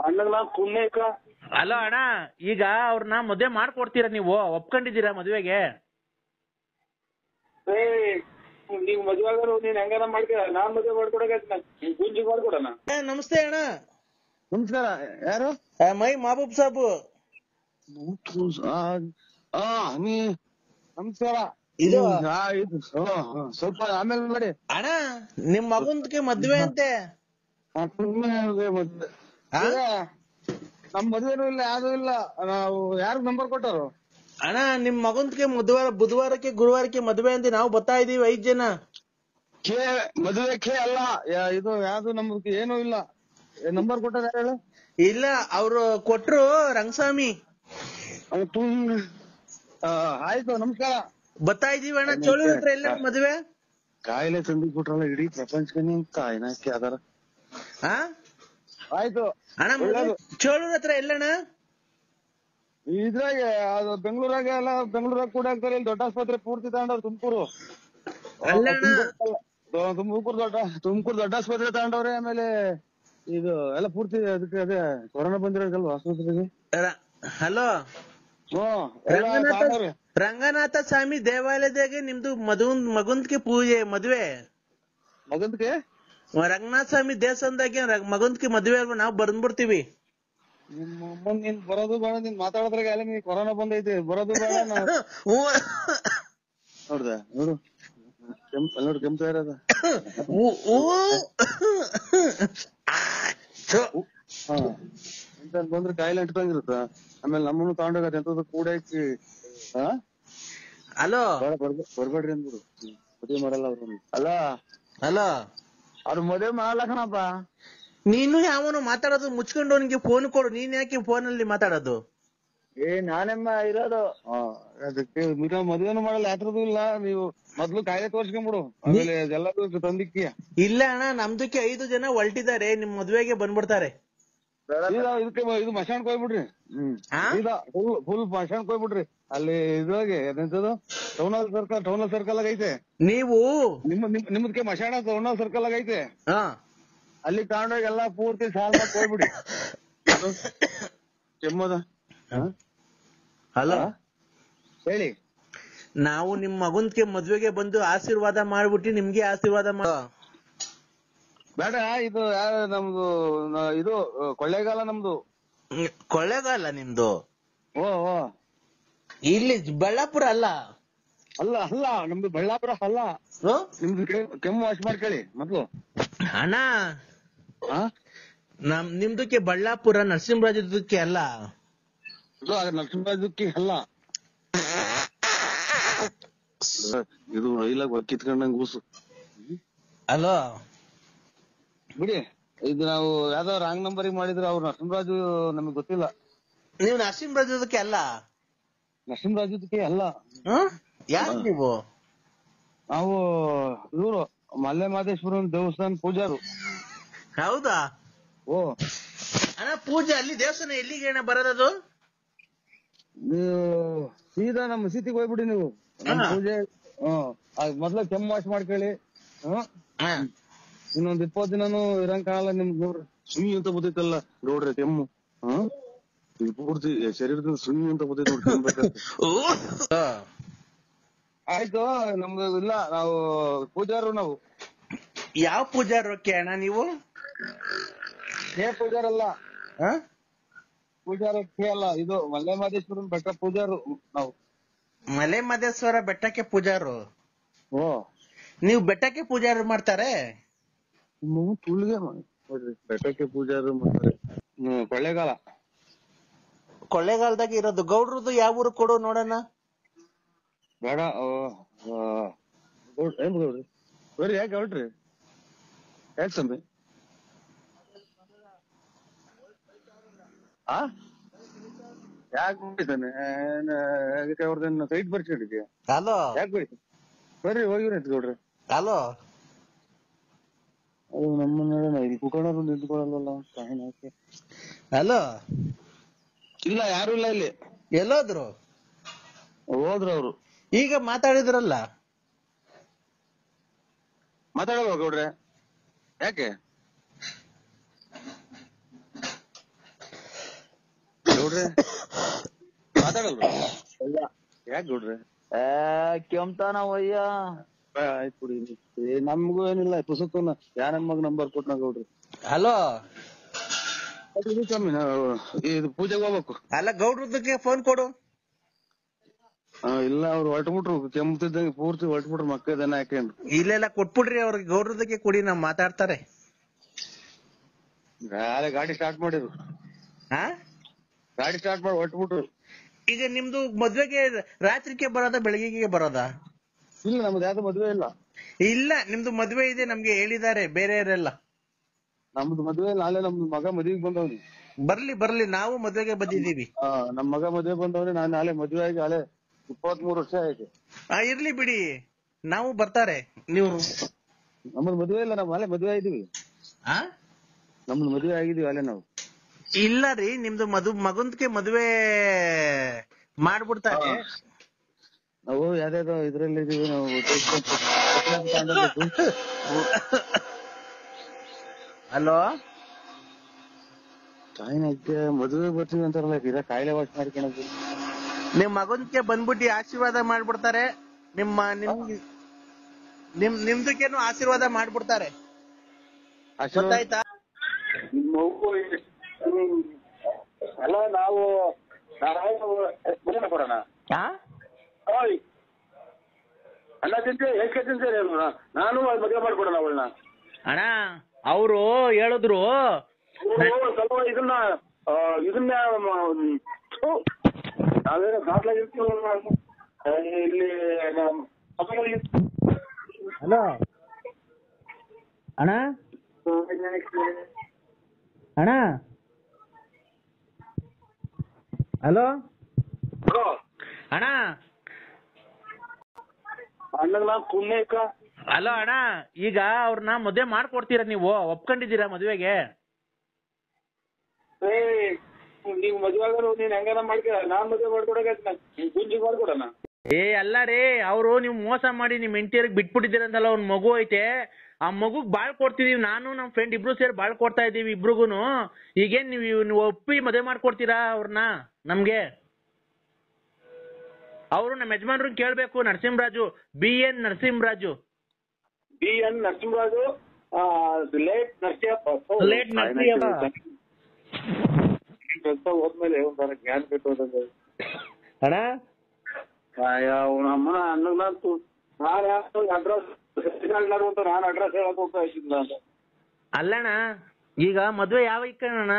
ಅಣ್ಣಗಳ ಪುಣ್ಯಕ. ಅಲ್ಲ ಅಣ್ಣ, ಈಗ ಅವ್ರನ್ನ ಮದ್ವೆ ಮಾಡ್ಕೊಡ್ತೀರಾ ನೀವು? ಒಪ್ಕೊಂಡಿದ್ದೀರಾ ಮದ್ವೆಗೆ? ನೀವ್ ಮದ್ವೆ ಆಗೋರು ನೀನ್ ಹೆಂಗಾರ ಮಾಡ್ಕ, ನಾನ್ ಮದ್ವೆ ಮಾಡ್ಕೊಡಕ ಗುಂಜಿ ಮಾಡ್ಕೊಡಣ. ನಮಸ್ತೆ ಅಣ್ಣ. ನಮಸ್ಕಾರ. ಯಾರು? ಮೈ ಮಹಬೂಬ್ ಸಾಬು. ನಮಸ್ಕಾರ. ಇದು ಸ್ವಲ್ಪ ಆಮೇಲೆ ಮಾಡಿ ಅಣ್ಣ, ನಿಮ್ ಮಗನ್ಗೆ ಮದ್ವೆ ಅಂತೆ. ನಮ್ ಮದ್ವೆನೂ ಇಲ್ಲ, ಯಾವ್ದು ಇಲ್ಲ. ನಾವು ಯಾರು ನಂಬರ್ ಕೊಟ್ಟರು? ಅಣ್ಣ, ನಿಮ್ ಮಗನ್ಗೆ ಬುಧವಾರಕ್ಕೆ ಗುರುವಾರಕ್ಕೆ ಮದ್ವೆ ಅಂತ ನಾವು ಬರ್ತಾ ಇದೀವಿ 5 ಜನ. ಮದುವೆ ಅಲ್ಲ, ಇದು ಯಾವ್ದು ನಮ್ಗೆ ಏನೂ ಇಲ್ಲ. ನಂಬರ್ ಕೊಟ್ಟಾರ ಯಾರು ಹೇಳು? ಇಲ್ಲ, ಅವ್ರು ಕೊಟ್ರು ರಂಗಸ್ವಾಮಿ. ಆಯ್ತು, ನಮಸ್ಕಾರ. ಬರ್ತಾ ಇದೀವಿ ಅಣ್ಣ. ಚೋಳೂರ್ ಹತ್ರ ಎಲ್ಲ ಮದ್ವೆ? ಕಾಯಿಲೆ ತಂದು ಕೊಟ್ರಲ್ಲ ಇಡೀ ಪ್ರಪಂಚಕ್ಕೆ ಕಾಯಿನಕ್ಕೆ ಅದರ. ಆಯ್ತು ಅಣ್ಣ, ಚೋಳೂರ್ ಹತ್ರ ಎಲ್ಲಣ್ಣ? ಇದ್ರಾಗೆ ಅದು ಬೆಂಗಳೂರಾಗ ಎಲ್ಲ, ಬೆಂಗಳೂರಾಗ ಕೂಡ ಆಗ್ತಾರೆ. ಇಲ್ಲಿ ದೊಡ್ಡ ಆಸ್ಪತ್ರೆ ಪೂರ್ತಿ ತಗೊಂಡವ್ರು. ತುಮಕೂರು ದೊಡ್ಡ ಆಸ್ಪತ್ರೆ ತಗೊಂಡವ್ರೆ. ಆಮೇಲೆ ಇದು ಎಲ್ಲ ಪೂರ್ತಿ ಅದಕ್ಕೆ ಅದೇ ಕೊರೋನಾ ಬಂದಿರೋದಲ್ವಾ ಆಸ್ಪತ್ರೆಗೆ. ಹಲೋ, ರಂಗನಾಥ ಸ್ವಾಮಿ ದೇವಾಲಯದಾಗೆ ನಿಮ್ದು ಮಗಂದ್ಗೆ ಪೂಜೆ ಮದ್ವೆ. ಮಗಂದ್ಗೆ ರಂಗನಾಥ ಸ್ವಾಮಿ ದೇವಸ್ಥಾನದಾಗೆ ಮಗಂದ್ಗೆ ಮದ್ವೆ ಅಲ್ವಾ? ನಾವು ಬಂದ್ಬಿಡ್ತೀವಿ. ನಿಮ್ಮ ಅಮ್ಮನ್ ನೀನ್ ಬರೋದು ಬೇಡ, ನೀನ್ ಮಾತಾಡೋದ್ರಾಗ ಅಲ್ಲಿ ನೀ ಕೊರೋನಾ ಬಂದೈತಿ, ಬರೋದು ಬೇಡ. ನೋಡ್ದ ನೋಡು, ನೋಡಿ ಕೆಂಪ ಇರೋದ ಬಂದ್ರೆ ಕಾಯಿಲೆ ಅಂಟ್ಕೊಂಗಿರುತ್ತ. ಆಮೇಲೆ ನಮ್ಮನ್ನು ತಗೊಂಡೋಗತ್ತೆ ಎಂತದ ಕೂಡ ಇಕ್ಕಿ. ಹಲೋ, ಬರ್ಬೇಡ್ರಿ ಅಂದ್ಬಿಡು, ಮದುವೆ ಮಾಡಲ್ಲ ಅವ್ರು. ಅಲ್ಲ ಅವ್ರು ಮದುವೆ ಮಾಡಲಕಣಪ್ಪ. ನೀನು ಯಾವನು ಮಾತಾಡೋದು ಮುಚ್ಕೊಂಡು ಅವನಿಗೆ ಫೋನ್ ಕೊಡು. ನೀನ್ ಯಾಕೆ ಫೋನಲ್ಲಿ ಮಾತಾಡೋದು? ನಾನೆಮ್ಮ ಇರೋದು ಅದಕ್ಕೆ. ಮದುವೆನೂ ಮಾಡಲ್ಲ, ಯಾತ್ರದೂ ಇಲ್ಲ. ನೀವು ಮೊದ್ಲು ಕಾಯಿಲೆ ತೋರ್ಸ್ಕೊಂಡ್ಬಿಡು, ಆಮೇಲೆ ಎಲ್ಲದೂ ತಂದಿಕ್ಕಿ. ಇಲ್ಲ ಅಣ್ಣ, ನಮ್ದಕ್ಕೆ 5 ಜನ ಹೊಲ್ಟಿದ್ದಾರೆ, ನಿಮ್ ಮದ್ವೆಗೆ ಬಂದ್ಬಿಡ್ತಾರೆ. ಇದಕ್ಕೆ ಇದು ಮಶಾಣಕ್ ಹೋಗ್ಬಿಡ್ರಿ. ಫುಲ್ ಮಶಾಣಕ್ ಹೋಗ್ಬಿಡ್ರಿ. ಅಲ್ಲಿ ಇದ್ರಾಗೆ ಎಂತದು ಟೌನ್ ಸರ್ಕಲ್ ಆಗ ಐತೆ. ನೀವು ನಿಮ್ದಕ್ಕೆ ಮಶಾಣ ಟೌನ್ ಸರ್ಕಲ್ ಆಗ ಐತೆ. ಅಲ್ಲಿ ತಗೊಂಡೋಗಿ ಎಲ್ಲಾ ಪೂರ್ತಿ ಸಾಲ ಹೋಗ್ಬಿಡಿ. ಕೆಮ್ಮದ. ಹಲೋ, ಹೇಳಿ. ನಾವು ನಿಮ್ ಮಗನ್ಗೆ ಮದ್ವೆಗೆ ಬಂದು ಆಶೀರ್ವಾದ ಮಾಡ್ಬಿಟ್ಟು ನಿಮ್ಗೆ ಆಶೀರ್ವಾದ ಬೇಡ. ಇದು ನಮ್ದು ಇದು ಕೊಳ್ಳೇಗಾಲ ನಮ್ದು. ಕೊಳ್ಳೇಗಾಲ ನಿಮ್ದು? ಓ ಇಲ್ಲಿ ಬಳ್ಳಾಪುರ ಅಲ್ಲ? ಅಲ್ಲ ನಮ್ದು ಬಳ್ಳಾಪುರ ಅಲ್ಲ. ನಿಮ್ದು ಕೆಮ್ಮು ವಾಶ್ ಮಾಡ್ಕೊಳ್ಳಿ ಮೊದ್ಲು. ಅಣ್ಣ, ನಿಮ್ದಕ್ಕೆ ಬಳ್ಳಾಪುರ, ನರಸಿಂಹರಾಜಕ್ಕೆ ಅಲ್ಲ. ನರಸಿಂಹರಾಜಕ್ಕೆ ಅಲ್ಲ. ಇದು ರೈಲಾಗ ಕಿತ್ಕೊಂಡಂಗ್ ಕೂಸು. ಅಲೋ ಬಿಡಿ, ಇದು ನಾವು ಯಾವ್ದೋ ರಾಂಗ್ ನಂಬರಿಗೆ ಮಾಡಿದ್ರೆ ಅವ್ರು ನರಸಿಂಹರಾಜು ನಮಗ್ ಗೊತ್ತಿಲ್ಲ. ನೀವು ನರಸಿಂಹರಾಜಕ್ಕೆ ಅಲ್ಲ? ನರಸಿಂಹರಾಜಕ್ಕೆ ಅಲ್ಲ. ಯಾರು ನೀವು? ನಾವು ಇವರು ಮಲ್ಲೆ ಮಹದೇಶ್ವರನ್ ದೇವಸ್ಥಾನ ಪೂಜಾರು. ಹೌದಾ? ಓ ಅಣ್ಣ, ಪೂಜೆ ಅಲ್ಲಿ ದೇವಸ್ಥಾನ ಎಲ್ಲಿಗೆ ಅಣ್ಣ ಬರೋದದು? ನೀವು ಸೀದಾ ನಮ್ಮ ಮಸೀದಿಗೆ ಹೋಗ್ಬಿಡಿ. ನೀವು ಪೂಜೆ ಮೊದ್ಲ ಕೆಮ್ಮು ವಾಶ್ ಮಾಡ್ಕೊಳ್ಳಿ. ಇನ್ನೊಂದ್ 20 ದಿನಾನು ಇರಂಗ್ ಕಾಣಲ್ಲ ನಿಮ್ಗೆ. ನೋಡ್ರಿ, ಸುಯಿ ಅಂತ ಬರ್ತೈತಲ್ಲ ನೋಡ್ರಿ ಕೆಮ್ಮು. ಇದು ಪೂರ್ತಿ ಶರೀರದಿಂದ ಸುಯಿ ಅಂತ ಬರ್ತೈತಿ ನೋಡ್ರಿ. ಆಯ್ತು, ನಮ್ದು ಇಲ್ಲ, ನಾವು ಪೂಜಾರು. ನಾವು ಯಾವ ಪೂಜಾರಕ್ಕೆ ಅಣ್ಣ ನೀವು? ಪೂಜಾರಲ್ಲ, ಪೂಜಾರಕ್ಕೆ ಅಲ್ಲ. ಇದು ಮಲ್ಲೆ ಮಹದೇಶ್ವರನ್ ಬೆಟ್ಟ ಪೂಜಾರು ನಾವು. ಮಲೆ ಮಹದೇಶ್ವರ ಬೆಟ್ಟಕ್ಕೆ ಪೂಜಾರು? ಓ, ನೀವು ಬೆಟ್ಟಕ್ಕೆ ಪೂಜಾರು ಮಾಡ್ತಾರೆ? ತುಳಿಗೆ ನೋಡ್ರಿ, ಬೆಟ್ಟಕ್ಕೆ ಪೂಜಾರು ಮಾಡ್ತಾರೆ. ಕೊಳ್ಳೇಗಾಲದಾಗ ಇರೋದು. ಗೌಡ್ರದ್ದು ಯಾವ ಊರು ಕೊಡು ನೋಡೋಣ. ಬೇಡ. ಏನ್ ಗೌಡ್ರಿ? ಬರ್ರಿ. ಯಾಕೆ ಹೊರಟ್ರಿ? ಯಾಕೆ ಸಂಬಿ? ಯಾಕೆ ಬಿಟ್ಟಿದ್ದಾನೆ? ಅವ್ರದನ್ನ ಸೈಟ್ ಬರ್ಸಿಡಿದ್ಯಾ? ಹಲೋ, ಯಾಕೆ ಬಿಡಿ? ಬರ್ರಿ, ಹೋಗಿವ್ರಿ ಗೌಡ್ರಿ. ಹಲೋ, ಅದು ನಮ್ಮನ್ನ ಇಲ್ಲಿ ಕುತ್ಕೊಳ್ಳೋರು ನಿಂತ್ಕೊಳ್ಳಲ್ವಲ್ಲ. ಹಲೋ, ಇಲ್ಲ, ಯಾರು ಇಲ್ಲ ಇಲ್ಲಿ. ಎಲ್ಲೋದ್ರು? ಹೋದ್ರು ಅವ್ರು. ಈಗ ಮಾತಾಡಿದ್ರಲ್ಲ. ಮಾತಾಡಲ್ವ ಗೌಡ್ರೆ? ಯಾಕೆ? ಗೌಡ್ರೆ ಮಾತಾಡಲ್ರ ಯಾಕೆ ಗೌಡ್ರೆ ಕೆಮ್ತಾನವಯ್ಯ. ಆಯ್ತು ಬಿಡಿ ನಮ್ಗೂ ಏನಿಲ್ಲ ಪುಸ್ತಕನ ಯಾ ನನ್ ಮಗ ನಂಬರ್ ಕೊಟ್ನ ಗೌಡ್ರಿ. ಹಲೋ ಕಮ್ಮಿ ಇದು ಪೂಜೆಗೆ ಹೋಗ್ಬೇಕು. ಅಲ್ಲ ಗೌಡ್ರದಕ್ಕೆ ಫೋನ್ ಕೊಡು. ಇಲ್ಲ ಅವ್ರು ಹೊರಟ್ಬಿಟ್ರು ಕೆಮ್ಮತಿದ್ದಂಗೆ ಪೂರ್ತಿ ಹೊರಟ್ಬಿಟ್ರು ಮಕ್ಕ ದನ ಹಾಕೊಂಡ್ರು. ಇಲ್ಲೆಲ್ಲ ಕೊಟ್ಬಿಡ್ರಿ ಅವ್ರಿಗೆ ಗೌಡ್ರದಕ್ಕೆ ಕೊಡಿ ನಾವ್ ಮಾತಾಡ್ತಾರೆ. ಗಾಡಿ ಸ್ಟಾರ್ಟ್ ಮಾಡಿದ್ರು. ಗಾಡಿ ಸ್ಟಾರ್ಟ್ ಮಾಡಿ ಹೊರಟ್ಬಿಟ್ರು. ಈಗ ನಿಮ್ದು ಮದ್ವೆಗೆ ರಾತ್ರಿಗೆ ಬರೋದಾ ಬೆಳಗ್ಗೆಗೆ ಬರೋದಾ? ಇಲ್ಲ ನಮ್ದು ಯಾವ್ದು ಮದ್ವೆ ಇಲ್ಲ. ಇಲ್ಲ ನಿಮ್ದು ಮದ್ವೆ ಇದೆ ನಮ್ಗೆ ಹೇಳಿದ್ದಾರೆ ಬೇರೆಯವರೆಲ್ಲ. ನಮ್ದು ಮದ್ವೆ ಇಲ್ಲ, ನಾಳೆ ನಮ್ದು ಮಗ ಮದ್ವೆಗೆ ಬಂದವ್ನಿ. ಬರ್ಲಿ ನಾವು ಮದ್ವೆಗೆ ಬಂದಿದೀವಿ. ನಮ್ ಮಗ ಮದ್ವೆ ಬಂದವ್ರಿ. ನಾನ್ ನಾಳೆ ಮದ್ವೆ ಆಗಿ ನಾಳೆ 23 ವರ್ಷ ಆಯ್ತು. ಇರ್ಲಿ ಬಿಡಿ ನಾವು ಬರ್ತಾರೆ. ನೀವು ನಮ್ದು ಮದ್ವೆ ಇಲ್ಲ, ನಾವ್ ನಾಳೆ ಮದ್ವೆ ಆಗಿದೀವಿ. ನಮ್ದು ಮದ್ವೆ ಆಗಿದೀವಿ ಅಲ್ಲೇ ನಾವು. ಇಲ್ಲ ರೀ ನಿಮ್ದು ಮಗಂದ್ಗೆ ಮದ್ವೆ ಮಾಡ್ಬಿಡ್ತಾರೆ. ನಾವು ಯಾವ್ದಾದ್ರು ಇದ್ರಲ್ಲಿ ಇದೀವಿ ನಾವು. ಹಲೋ ಮದುವೆ ಬರ್ತೀವಿ ಅಂತಾರಲ್ಲ, ಇದ ಕಾಯಿಲೆ ವಾಶ್ ಮಾಡ್ಕೊಳೋದು. ನಿಮ್ ಮಗನ್ಗೆ ಬಂದ್ಬಿಟ್ಟು ಆಶೀರ್ವಾದ ಮಾಡ್ಬಿಡ್ತಾರೆ. ನಿಮ್ದಕ್ಕೇನು ಆಶೀರ್ವಾದ ಮಾಡ್ಬಿಡ್ತಾರೆ. ಗೊತ್ತಾಯ್ತಾ? ಅಲ್ಲ ನಾವು ಕೊಡೋಣ ಅಣ್ಣ ತಿಂತೀವಿ ಎಷ್ಟು ತಿಂತೀರಿ ನಾನು ಮದುವೆ ಮಾಡ್ಕೊಡೋಣ ಅವಳನ್ನ. ಅಣ್ಣ ಅವರು ಹೇಳಿದ್ರು ಸ್ವಲ್ಪ ಇದನ್ನ ನಾವೇನೋ ದಾಖಲಾಗಿರ್ತೀವಿ ಇಲ್ಲಿ. ಹಲೋ ಅಣ್ಣ ಅಣ್ಣ ಹಲೋ ಅಣ್ಣ ಅಣ್ಣನ ಪುಣ್ಯಕ. ಹಲೋ ಅಣ್ಣ ಈಗ ಅವ್ರನ್ನ ಮದ್ವೆ ಮಾಡ್ಕೊಡ್ತೀರಾ? ನೀವು ಒಪ್ಕೊಂಡಿದ್ದೀರಾ ಮದ್ವೆಗೆ? ನೀವು ಮದ್ವೆ ಆಗೋರು ನೀನ್ ಹೆಂಗಾರ ಮಾಡ್ತೀರ, ನಾನ್ ಮದ್ವೆ ಮಾಡ್ಕೊಡಕ ಗುಂಜಿ ಮಾಡ್ಕೊಡೋಣ. ಅಲ್ಲ ರೀ ಅವರು ನೀವು ಮೋಸ ಮಾಡಿ ನಿಮ್ ಹೆಂಡತಿಯರಿಗೆ ಬಿಟ್ಬಿಟ್ಟಿದ್ದೀರಂತಲ್ಲ, ಒಂದ್ ಮಗು ಐತೆ. ಆ ಮಗುಗ್ ಬಾಳ್ ಕೊಡ್ತಿದೀವಿ. ನಾನು ನಮ್ ಫ್ರೆಂಡ್ ಇಬ್ರು ಸೇರಿ ಬಾಳ್ ಕೊಡ್ತಾ ಇದೀವಿ ಇಬ್ರಿಗೂನು. ಈಗೇನ್ ನೀವು ಒಪ್ಪಿ ಮದ್ವೆ ಮಾಡ್ಕೊಡ್ತೀರಾ ಅವ್ರನ್ನ ನಮ್ಗೆ? ಅವರು ನಮ್ಮ ಯಜಮಾನ್ರು ಕೇಳ್ಬೇಕು. Narasimharaju, BN Narasimharaju. BN Narasimharaju, late Narasimhappa. ಹೋದ್ಮೇಲೆ ಒಂಥರ ಜ್ಞಾನ ಬಿಟ್ಟು ಅಣ್ಣ ನಮ್ಮನ ಅನ್ನಂತೂ ನಾನು ಅಡ್ರೆಸ್ ನಾನು ಅಡ್ರೆಸ್ ಹೇಳಕ್ ಹೋಗ್ತಾ ಇದ್ದಿಲ್ಲ ಅಂತ. ಅಲ್ಲಣ್ಣ ಈಗ ಮದ್ವೆ ಯಾವ ಇಕ್ಕಣ್ಣ?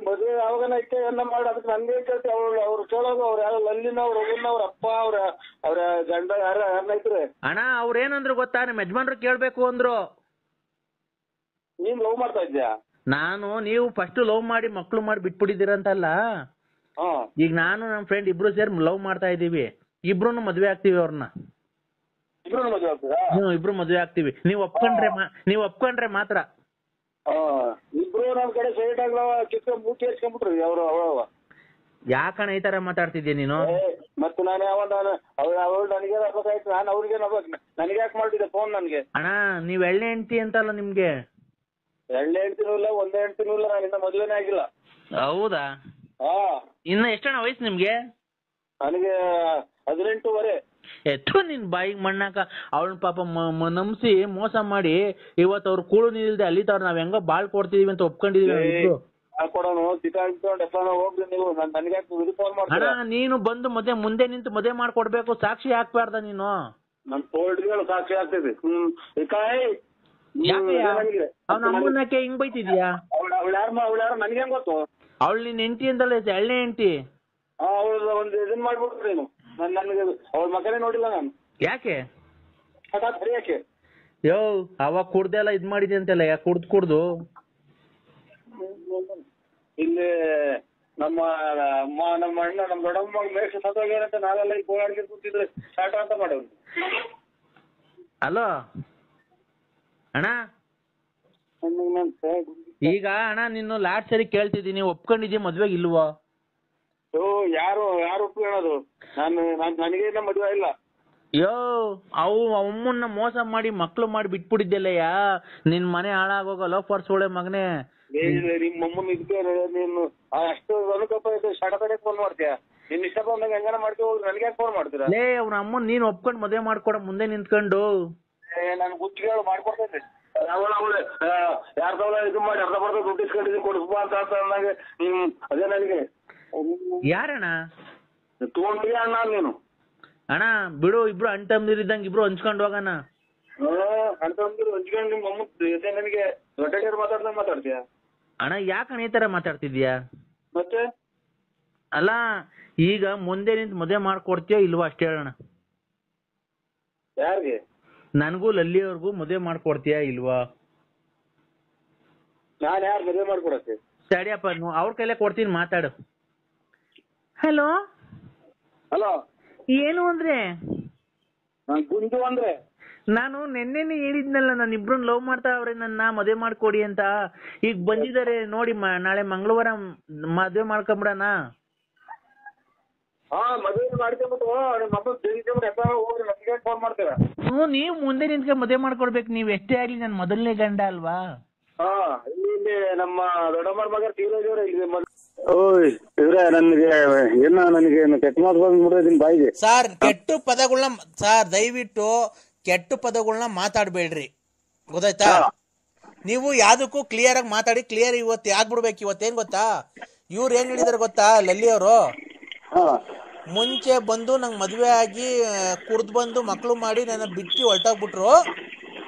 ಮದ್ವೆ ಯಾವಾಗನ ಇಕ್ಕೆ ಎಲ್ಲ ಮಾಡಿ ಅದಕ್ಕೆ ನನ್ಗೆ ಕೇಳ್ತಿ. ಅವ್ರು ಕೇಳೋದು ಅವ್ರು ಯಾರು ಅಲ್ಲಿನ ಅವ್ರ ಅವ್ರ ಅಪ್ಪ ಅವ್ರ ಗಂಡ ಯಾರನ್ನ ಐತ್ರಿ. ಅಣ್ಣ ಅವ್ರೇನಂದ್ರು ಗೊತ್ತಾ? ನಮ್ಮ ಯಜಮಾನ್ರು ಕೇಳ್ಬೇಕು ಅಂದ್ರು. ನೀನ್ ಲವ್ ಮಾಡ್ತಾ ಇದ್ಯಾ? ನಾನು ನೀವು ಫಸ್ಟ್ ಲವ್ ಮಾಡಿ ಮಕ್ಳು ಮಾಡಿ ಬಿಟ್ಬಿಟ್ಟಿದ್ದೀರಂತಲ್ಲ. ಈಗ ನಾನು ನಮ್ ಫ್ರೆಂಡ್ ಇಬ್ರು ಸೇರಿ ಲವ್ ಮಾಡ್ತಾ ಇದೀವಿ. ಇಬ್ರು ಮದ್ವೆ ಆಗ್ತೀವಿ ಅವ್ರನ್ನ. ಇಬ್ರು ಮದ್ವೆ ಆಗ್ತೀವಿ. ನೀವ್ ಒಪ್ಕೊಂಡ್ರೆ ಮಾತ್ರ. ಇಬ್ರು ನಮ್ ಕಡೆ ಸೈಡ್ ಆಗ್ಲವ ಕಿತ್ಕೊಂಡ್ ಮೂತಿ ಹಚ್ಕೊಂಡ್ಬಿಟ್ರಿ ಅವ್ರು. ಯಾಕಣ್ಣ ಈ ತರ ಮಾತಾಡ್ತಿದ್ಯಾ ನೀನು? ಮತ್ತೆ ನಾನು ಅವಳು ನನಗೆ ಆಗ್ಬೇಕಾಯ್ತು, ನಾನು ಅವ್ರಿಗೆ ನನಗೆ ಯಾಕೆ ಮಾಡ್ತಿದ್ದೆ ಫೋನ್ ನನ್ಗೆ? ಅಣ್ಣ ನೀವ್ ಎಳ್ಳೆ ಹೆಂಡ್ತಿ ಅಂತಲ್ಲ ನಿಮ್ಗೆ? ಎಳ್ಳೆ ಹೆಂಡ್ತಿನೂ ಇಲ್ಲ, ಒಂದೇ ಹೆಂಡ್ತಿನೂ ಇಲ್ಲ. ನಾನು ಇನ್ನ ಮದ್ವೆನೇ ಆಗಿಲ್ಲ. ಹೌದಾ? ಇನ್ನ ಎಷ್ಟಣ್ಣ ವಯಸ್ಸು ನಿಮ್ಗೆ? ನನಗೆ 18 ಎತ್ತು ನಿನ್ ಬಾಯಿಗೆ ಮಣ್ಣಾಕ. ಅವಳನ್ ಪಾಪ ನಂಬಿಸಿ ಮೋಸ ಮಾಡಿ ಇವತ್ತು ಅವ್ರು ಕೂಳು ನಿಲ್ದೆ ಅಲ್ಲಿ ತವ್ರ ನಾವ್ ಹೆಂಗ ಬಾಳ್ ಕೊಡ್ತಿದೀವಿ ಅಂತ ಒಪ್ಕೊಂಡಿದೀವಿ. ಅಣ್ಣ ನೀನು ಬಂದು ಮುಂದೆ ನಿಂತು ಮದುವೆ ಮಾಡ್ಕೊಡ್ಬೇಕು. ಸಾಕ್ಷಿ ಹಾಕ್ಬಾರ್ದ ನೀನು? ನನ್ ತೋಳ್ಗಳು ಸಾಕ್ಷಿ ಆಗ್ತಿದೆ. ಅವ್ನ ಅಮ್ಮನಕ್ಕೆ ಹಿಂಗ್ ಬೈತಿದ್ಯಾ? ಅವಳು ಯಾರು ನನ್ಗೆ ಹೆಂಗ್ ಗೊತ್ತು? ಅವಳು ನಿನ್ ಹೆಂಡತಿ ಅಂತಲ್ಲ, ಎಳ್ಳೆ ಹೆಂಡತಿ. ಅವಳು ಒಂದು ಇದನ್ ಮಾಡ್ಬಿಟ್ರಿ ನೀನು. ನನ್ಗೆ ಅವಳ ಮಗನೇ ನೋಡಿಲ್ಲ ನಾನು. ಯಾಕೆ? ಯಾಕೆ ಯೋ ಅವಾಗ ಕುಡ್ದೆಲ್ಲ ಇದ್ ಮಾಡಿದೆ ಅಂತೆಲ್ಲ. ಯಾಕೆ ಕುಡ್ದು ಇಲ್ಲಿ ನಮ್ಮ ಅಣ್ಣ ನಮ್ಮ ದೊಡ್ಡಮ್ಮ ಮೇಷ ಸತ್ತೋಗ್ಯಾರಂತ ನಾವೆಲ್ಲ ಈ ಗೋಳಾಡ್ಗೆ ಕೂತಿದ್ರೆ ಸ್ಟಾರ್ಟ್ ಅಂತ ಮಾಡವ್ರು. ಹಲೋ ಅಣ್ಣ, ಈಗ ಅಣ್ಣ ನಿನ್ನ ಲಾಸ್ಟ್ ಸರಿ ಕೇಳ್ತಿದ್ದೀನಿ, ಒಪ್ಕೊಂಡಿದ್ಯಾ ಮದ್ವೆಗೆ ಇಲ್ವೋ? ಯಾರು ಒಪ್ಕೊಳ್ಳೋದು? ನನಗೆ ಮದ್ವೆ ಇಲ್ಲ. ಯೋ ಅಮ್ಮನ್ನ ಮೋಸ ಮಾಡಿ ಮಕ್ಳು ಮಾಡಿ ಬಿಟ್ಬಿಟ್ಟಿದ್ದೆಲ್ಲಯ್ಯ. ನಿನ್ ಮನೆ ಹಾಳಾಗೋಗ ಲೋಫರ್ಸ್ ಒಳ್ಳೆ ಮಗನೇ. ನಿಮ್ಮ ಅಮ್ಮನ ಇದಕ್ಕೆ ನೀನು ಅಷ್ಟು ಅನುಕಂಪ ಶಾಟಕಡೆ ಫೋನ್ ಮಾಡ್ತೀಯ. ನಿನ್ ಇಷ್ಟ ಬಂದಾಗ ಹೆಂಗಾನ ಮಾಡ್ತೀವಿ, ನನ್ಗೆ ಯಾಕೆ ಫೋನ್ ಮಾಡ್ತೀರಾ? ಲೇ ಅವ್ನ ಅಮ್ಮನ್ ನೀನ್ ಒಪ್ಕೊಂಡ್ ಮದ್ವೆ ಮಾಡ್ಕೊಡ ಮುಂದೆ ನಿಂತ್ಕೊಂಡು. ನಾನು ಗುತ್ತಿಗೆ ಮಾಡ್ಕೊಡ್ತೇನೆ. ಯಾರ್ದವಲ್ಲ ಇದು ಮಾಡಿ ಅರ್ಧ ಬರ್ಧ ದುಡ್ಡು ಇಸ್ಕೊಂಡಿದ್ದೀನಿ ಕೊಡಿಸ್ಬಾ ಅಂತ ಅಂದಾಗ ನೀನ್ ಅದೇ ನನಗೆ ಯಾರಣ್ಣ ತಗೊಂಡ್ರಿ ಅಣ್ಣ ನೀನು? ಅಣ್ಣ ಬಿಡು, ಇಬ್ರು ಅಣ್ಣ ತಮ್ಮದಿರಿದ್ದಂಗೆ ಇಬ್ರು ಹಂಚ್ಕೊಂಡು ಹೋಗೋಣ. ಅಣ್ಣ ತಮ್ಮದಿರು ಹಂಚ್ಕೊಂಡು ನಿಮ್ಮ ಅಮ್ಮ ನನಗೆ ದೊಡ್ಡ ಮಾತಾಡ್ದಂಗೆ ಮಾತಾಡ್ತೀಯ ಅಣ್ಣ? ಯಾಕಣ್ಣ ಈ ತರ ಮಾತಾಡ್ತಿದ್ಯಾ? ಮತ್ತೆ ಅಲ್ಲ ಈಗ ಮುಂದೆ ನಿಂತು ಮದುವೆ ಮಾಡ್ಕೊಡ್ತೀಯೋ ಇಲ್ವಾ ಅಷ್ಟೇ ಹೇಳೋಣ. ಯಾರಿಗೆ? ನನಗೂ ಲಲ್ಲಿಯವ್ರಿಗೂ ಮದುವೆ ಮಾಡ್ಕೊಡ್ತೀಯಾ ಇಲ್ವಾ? ನಾನು ಯಾರು ಮದುವೆ ಮಾಡ್ಕೊಡಕ್ಕೆ? ಸರಿಯಪ್ಪ, ಅವ್ರ ಕೈಲೇ ಕೊಡ್ತೀನಿ, ಮಾತಾಡು. ಹಲೋ ಹಲೋ, ಏನು ಅಂದ್ರೆ? ಗುಂಡು ಅಂದ್ರೆ ನಾನು ನೆನ್ನೆನೆ ಹೇಳಿದ್ನಲ್ಲ, ನಾನು ಇಬ್ರನ್ನ ಲವ್ ಮಾಡ್ತಾ ಅವ್ರೆ, ನನ್ನ ಮದುವೆ ಮಾಡ್ಕೊಡಿ ಅಂತ. ಈಗ ಬಂದಿದ್ದಾರೆ ನೋಡಿ, ನಾಳೆ ಮಂಗಳವಾರ ಮದುವೆ ಮಾಡ್ಕೊಂಬಿಡಣ. ಮದುವೆ ಮಾಡ್ಕೊಂಬಿಟ್ಟು ನಿಮ್ಮ ಅಪ್ಪ ಹೋಗ್ರಿ, ನಮ್ಗೆ ಫೋನ್ ಮಾಡ್ತೀರಾ? ನೀವು ಮುಂದೆ ನಿಂತ್ಕೊಂಡು ಮದುವೆ ಮಾಡ್ಕೊಡ್ಬೇಕು. ನೀವ್ ಎಷ್ಟೇ ಆಗ್ಲಿ ನನ್ ಮೊದಲನೇ ಗಂಡ ಅಲ್ವಾ? ಇಲ್ಲಿ ನಮ್ಮ ದೊಡ್ಡಮ್ಮರ ಮಗ ತೀರೋಜವ್ರೆ ಇಲ್ಲಿ. ಓಯ್ ಇವ್ರೆ, ನನಗೆ ಕೆಟ್ಟ ಮಾತು ಬಂದ್ಬಿಡ್ತೀನಿ ಬಾಯಿಗೆ. ಸರ್ ಕೆಟ್ಟು ಪದಗಳನ್ನ ಸರ್ ದಯವಿಟ್ಟು ಕೆಟ್ಟು ಪದಗಳನ್ನ ಮಾತಾಡ್ಬೇಡ್ರಿ, ಗೊತ್ತಾಯ್ತಾ? ನೀವು ಯಾವ್ದಕ್ಕೂ ಕ್ಲಿಯರ್ ಆಗಿ ಮಾತಾಡಿ. ಕ್ಲಿಯರ್ ಇವತ್ತು ಆಗ್ಬಿಡ್ಬೇಕು. ಇವತ್ತೇನ್ ಗೊತ್ತಾ, ಇವ್ರು ಏನ್ ಹೇಳಿದಾರೆ ಗೊತ್ತಾ, ಲಲ್ಲಿ ಅವರು ಮುಂಚೆ ಬಂದು ನಂಗೆ ಮದ್ವೆ ಆಗಿ ಕುಡ್ದು ಬಂದು ಮಕ್ಳು ಮಾಡಿ ನನ್ನ ಬಿಟ್ಟು ಹೊರಟೋಗ್ಬಿಟ್ರು.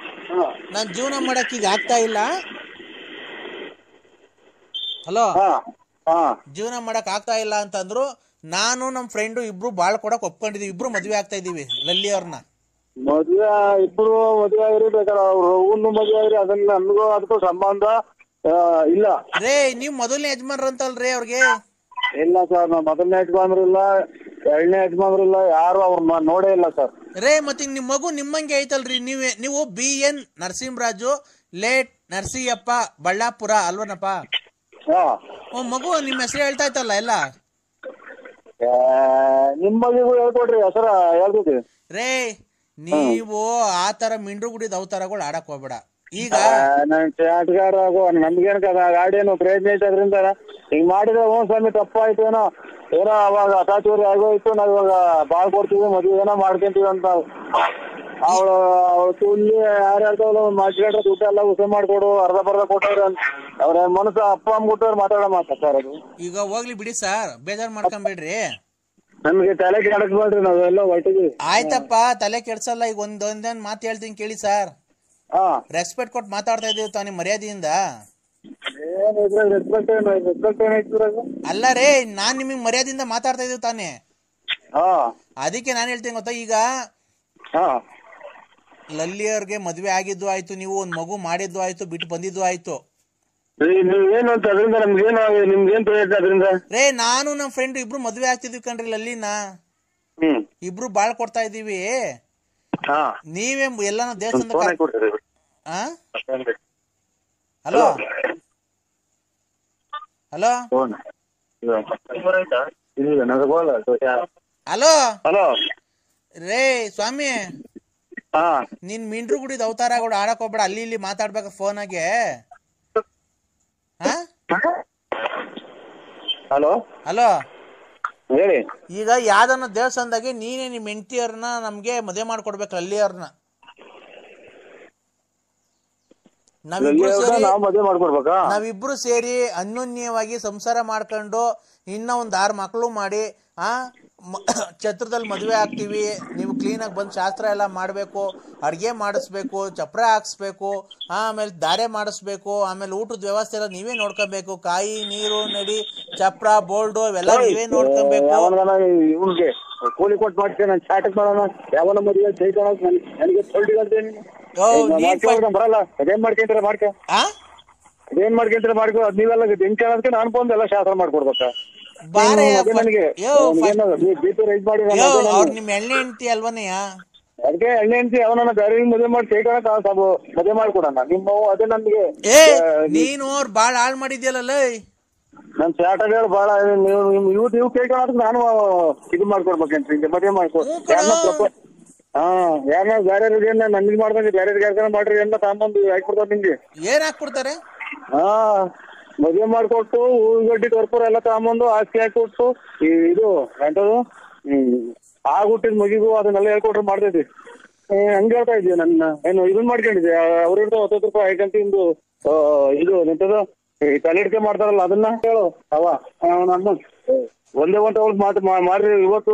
ನಾನ್ ಜೀವನ ಮಾಡಕ್ ಈಗ ಆಗ್ತಾ ಇಲ್ಲ. ಹಲೋ, ಜೀವನ ಮಾಡಕ್ ಆಗ್ತಾ ಇಲ್ಲ ಅಂತಂದ್ರು. ನಾನು ನಮ್ ಫ್ರೆಂಡು ಇಬ್ರು ಬಾಳ್ ಕೊಡಕ್ ಒಪ್ಕೊಂಡಿದೀವಿ. ಇಬ್ರು ಮದ್ವೆ ಆಗ್ತಾ ಇದೀವಿ ಲಲ್ಲಿ ಅವ್ರನ್ನ. ಮದ್ವೆ ಇಬ್ರು ಮದ್ವೆ ಆಗಿರಿ, ಬೇಕಾದ್ರೆ ಅವ್ರು ಒಂದು ಮದ್ವೆ ಆಗಿರಿ, ಅದನ್ನ ನನ್ಗೂ ಅದಕ್ಕೂ ಸಂಬಂಧ ಇಲ್ಲ. ರೇ ನೀವ್ ಮೊದಲನೇ ಯಜಮಾನ್ರ ಅಂತಲ್ರಿ ಅವ್ರಿಗೆ? ಇಲ್ಲ ಸರ್, ನಾವ್ ಮೊದಲನೇ ಯಜಮಾನ್ರಿಲ್ಲ, ಎರಡನೇ ಯಜಮಾನ್ರಿಲ್ಲ, ಯಾರು ಅವ್ರನ್ನ ನೋಡೇ ಇಲ್ಲ ಸರ್. ರೇ ಮತ್ತೆ ನಿಮ್ ಮಗು ನಿಮ್ಮಂಗೆ ಐತಲ್ರಿ. ನೀವು BN ನರಸಿಂಹರಾಜು ಲೇಟ್ ನರಸಿಯಪ್ಪ ಬಳ್ಳಾಪುರ ಅಲ್ವನಪ್ಪ? ಮಗು ನಿಮ್ ಹೆಸರು ಹೇಳ್ತಾ ಇತ್ತಲ್ಲ ಎಲ್ಲ. ನಿಮ್ ಮಗಿಗೂ ಹೇಳ್ಕೊಡ್ರಿ ಹೆಸರ ಹೇಳ್ತೀವಿ. ರೇ ನೀವು ಆತರ ಮಿಂಡ್ರು ಗುಡಿದ ಅವತಾರಗಳು ಆಡಕ್ ಹೋಗ್ಬೇಡ. ಈಗ ಆಟಗಾರ ನಮ್ಗೇನ್ ಗಾಡಿಯನ್ನು ಪ್ರಯತ್ನ ಐತೆ, ಅದ್ರಿಂದ ಹಿಂಗ್ ಮಾಡಿದ್ರೆ ಸ್ವಾಮಿ ತಪ್ಪಾಯ್ತು ಏನೋ ಅವಾಗ ಅಸಾಚೂರಿ ಆಗೋಯ್ತು, ನಾವ್ ಇವಾಗ ಬಾಳ್ ಕೊಡ್ತೀವಿ, ಮದ್ವೆ ಏನೋ ಮಾಡ್ಕೊಂತೀವಿ ಅಂತ ಅವಳು ತುಲ್ಲಿ ಯಾರ್ಯಾರ್ತಾವಲ್ಲ ಮಾತಾಡ್ರೆ ದುಡ್ಡು ಎಲ್ಲ ಉಸ ಮಾಡ್ಕೊಡು, ಅರ್ಧ ಬರ್ಧ ಕೊಟ್ಟವ್ರೆ ಅಂತ ಅವ್ರ ಮನಸ್ಸು ಅಪ್ಪ ಅಮ್ಮ ಕೊಟ್ಟವ್ರು ಮಾತಾಡೋ ಮಾತಾ ಸರ್ ಅದು. ಈಗ ಹೋಗ್ಲಿ ಬಿಡಿ ಸರ್, ಬೇಜಾರ್ ಮಾಡ್ಕೊಂಬೇಡ್ರಿ. ನಮ್ಗೆ ತಲೆ ಕೆಡಕ್ಬೇಡ್ರಿ, ನಾವೆಲ್ಲ ಹೊರಟಿದ್ವಿ. ಆಯ್ತಪ್ಪ, ತಲೆ ಕೆಡ್ಸಲ್ಲ. ಈಗ ಒಂದೊಂದೇನ್ ಮಾತು ಹೇಳ್ತೀನಿ ಕೇಳಿ ಸರ್. ರೆಸ್ಪೆಕ್ಟ್ ಕೊಟ್ಟು ಮಾತಾಡ್ತಾ ಇದೀವಿ ತಾನೇ ಮರ್ಯಾದೆಯಿಂದ. ಅಲ್ಲ ರೇ, ನಾನ್ ನಿಮಗ್ ಮರ್ಯಾದೆಯಿಂದ ಮಾತಾಡ್ತಾ ಇದೀವಿ ತಾನೆ, ಅದಕ್ಕೆ ನಾನ್ ಹೇಳ್ತೀನಿ ಗೊತ್ತಾ. ಈಗ ಲಲ್ಲಿ ಅವ್ರಿಗೆ ಮದ್ವೆ ಆಗಿದ್ದು ಆಯ್ತು, ನೀವು ಒಂದ್ ಮಗು ಮಾಡಿದ್ದು ಆಯ್ತು, ಬಿಟ್ಟು ಬಂದಿದ್ದು ಆಯ್ತು. ರೇ ನಾನು ನಮ್ ಫ್ರೆಂಡ್ ಇಬ್ರು ಮದ್ವೆ ಆಗ್ತಿದ್ವಿ ಕಣ್ರಿ ಲಲ್ಲಿನ. ಇಬ್ರು ಬಾಳ್ ಕೊಡ್ತಾ ಇದೀವಿ. ನೀವೇ ಎಲ್ಲಾನು ದೇವಸ್ಥಾನ. ಹಲೋ ಹಲೋ ಹಲೋ ಹಲೋ ರೇ ಸ್ವಾಮಿ, ನೀನ್ ಮಿಂಡ್ರು ಗುಡಿದ ಅವತಾರಗಳು ಆಡಕ್ ಹೋಗ್ಬೇಡ. ಅಲ್ಲಿ ಇಲ್ಲಿ ಮಾತಾಡ್ಬೇಕ ಫೋನಾಗೆ. ಹಲೋ ಹಲೋ ಹೇಳಿ. ಈಗ ಯಾವ್ದನ್ನ ದೇವಸ್ಥಾನದಾಗೆ ನೀನೇ ನಿಮ್ ಹೆಂಡತಿಯವ್ರನ್ನ ನಮ್ಗೆ ಮದುವೆ ಮಾಡ್ಕೊಡ್ಬೇಕು ಅಲ್ಲಿ ಅವ್ರನ್ನ. ನಾವಿಬ್ರು ಸೇರಿ ಅನ್ಯೋನ್ಯವಾಗಿ ಸಂಸಾರ ಮಾಡ್ಕೊಂಡು ಇನ್ನ ಒಂದ್ 6 ಮಕ್ಳು ಮಾಡಿ ಛತ್ರದಲ್ಲಿ ಮದುವೆ ಆಗ್ತೀವಿ. ನೀವು ಕ್ಲೀನ್ ಆಗಿ ಬಂದ್ ಶಾಸ್ತ್ರ ಎಲ್ಲ ಮಾಡ್ಬೇಕು, ಅಡ್ಗೆ ಮಾಡಿಸ್ಬೇಕು, ಚಪ್ರ ಹಾಕ್ಸ್ಬೇಕು, ಆಮೇಲೆ ದಾರೆ ಮಾಡಿಸ್ಬೇಕು, ಆಮೇಲೆ ಊಟದ ವ್ಯವಸ್ಥೆ ಎಲ್ಲ ನೀವೇ ನೋಡ್ಕೊಬೇಕು. ಕಾಯಿ ನೀರು ನಡಿ ಚಪ್ರ ಬೋಲ್ಡು ಇವೆಲ್ಲ ನೀವೇ ನೋಡ್ಕೊಬೇಕು. ಇವ್ನಿಗೆ ಕೂಲಿ ಕೊಟ್ಟು ಮಾಡ್ತೇನೆ, ನಾನು ಚಾಟಕ್ ಮಾಡೋಣ ಯಾವನ ಮದುವೆ ಬರಲ್ಲ. ಅದೇನ್ ಮಾಡ್ಕೊಂಡ್ರೆ ಮಾಡ್ಕೊ, ಅದೇನ್ ಮಾಡ್ಕೊಂಡ್ರೆ ಮಾಡ್ಕೊ. ಅದ್ ನೀವೆಲ್ಲ ಹೆಂಗ್ ಕೇಳೋದಕ್ಕೆ ನಾನು ಬಂದು ಎಲ್ಲ ಶಾಸ್ತ್ರ ಮಾಡ್ಕೊಡ್ಬೇಕಾ? ನಿಮ್ ಎಣ್ಣೆ ಹೆಂಡತಿ ಅಲ್ವನೆಯ? ಅದಕ್ಕೆ ಎಣ್ಣೆ ಹೆಂಡತಿ ಅವನನ್ನ ಬೇರೆ ಮದುವೆ ಮಾಡಿ ಸೇರ್ಕೊಳಕ್ ಮದುವೆ ಮಾಡ್ಕೊಡೋಣ. ನಿಮ್ಮ ಅದೇ ನನ್ಗೆ ನೀನು ಅವ್ರು ಬಾಳ ಹಾಳ್ ಮಾಡಿದ್ಯಲ್ಲ. ನನ್ ಚಾಟಗಳು ಬಾಳ ನೀವು ಕೇಳ್ಕೊಳಕ್ ನಾನು ಇದು ಮಾಡ್ಕೊಡ್ಬೇಕಂತ ಹಿಂಗೆ ಮದುವೆ ಮಾಡ್ಕೊಡ್. ಯಾರನ್ನ ಬೇರೆ ನನ್ಗೆ ಮಾಡ್ದಂಗೆ ಬೇರೆ ಯಾರ್ಗಾರ ಮಾಡ್ರಿ ಅಂತ ತಾಂಬಂದು ಹಾಕ್ಬಿಡ್ತಾರ ನಿಮ್ಗೆ. ಏನ್ ಹಾಕ್ಬಿಡ್ತಾರೆ? ಮದುವೆ ಮಾಡ್ಕೊಟ್ಟು ಹೂಗಡ್ಡಿ ಕರ್ಪೂರ ಎಲ್ಲ ತಗೊಂಬಂದು ಹಾಕಿ ಹಾಕೊಟ್ಟು ಇದು ಎಂತದು ಹುಟ್ಟಿದ ಮಗಿಗೂ ಅದನ್ನೆಲ್ಲ ಹೇಳ್ಕೊಟ್ರೆ ಮಾಡ್ತೈತಿ. ಹಂಗೆ ಹೇಳ್ತಾ ಇದೀಯ ನನ್ನ ಏನು ಇದನ್ ಮಾಡ್ಕೊಂಡಿದ್ದೆ ಅವ್ರಿರ್ದು 10 ರೂಪಾಯಿ ಐಕಂತಿಂದು ಇದು ಎಂತದು ಈ ತಲೆಡ್ಕೆ ಮಾಡ್ತಾರಲ್ಲ ಅದನ್ನ ಹೇಳು ಅವ ನನ್ನ ಒಂದೇ ಮಾತು ಮಾಡ್ರಿ. ಇವತ್ತು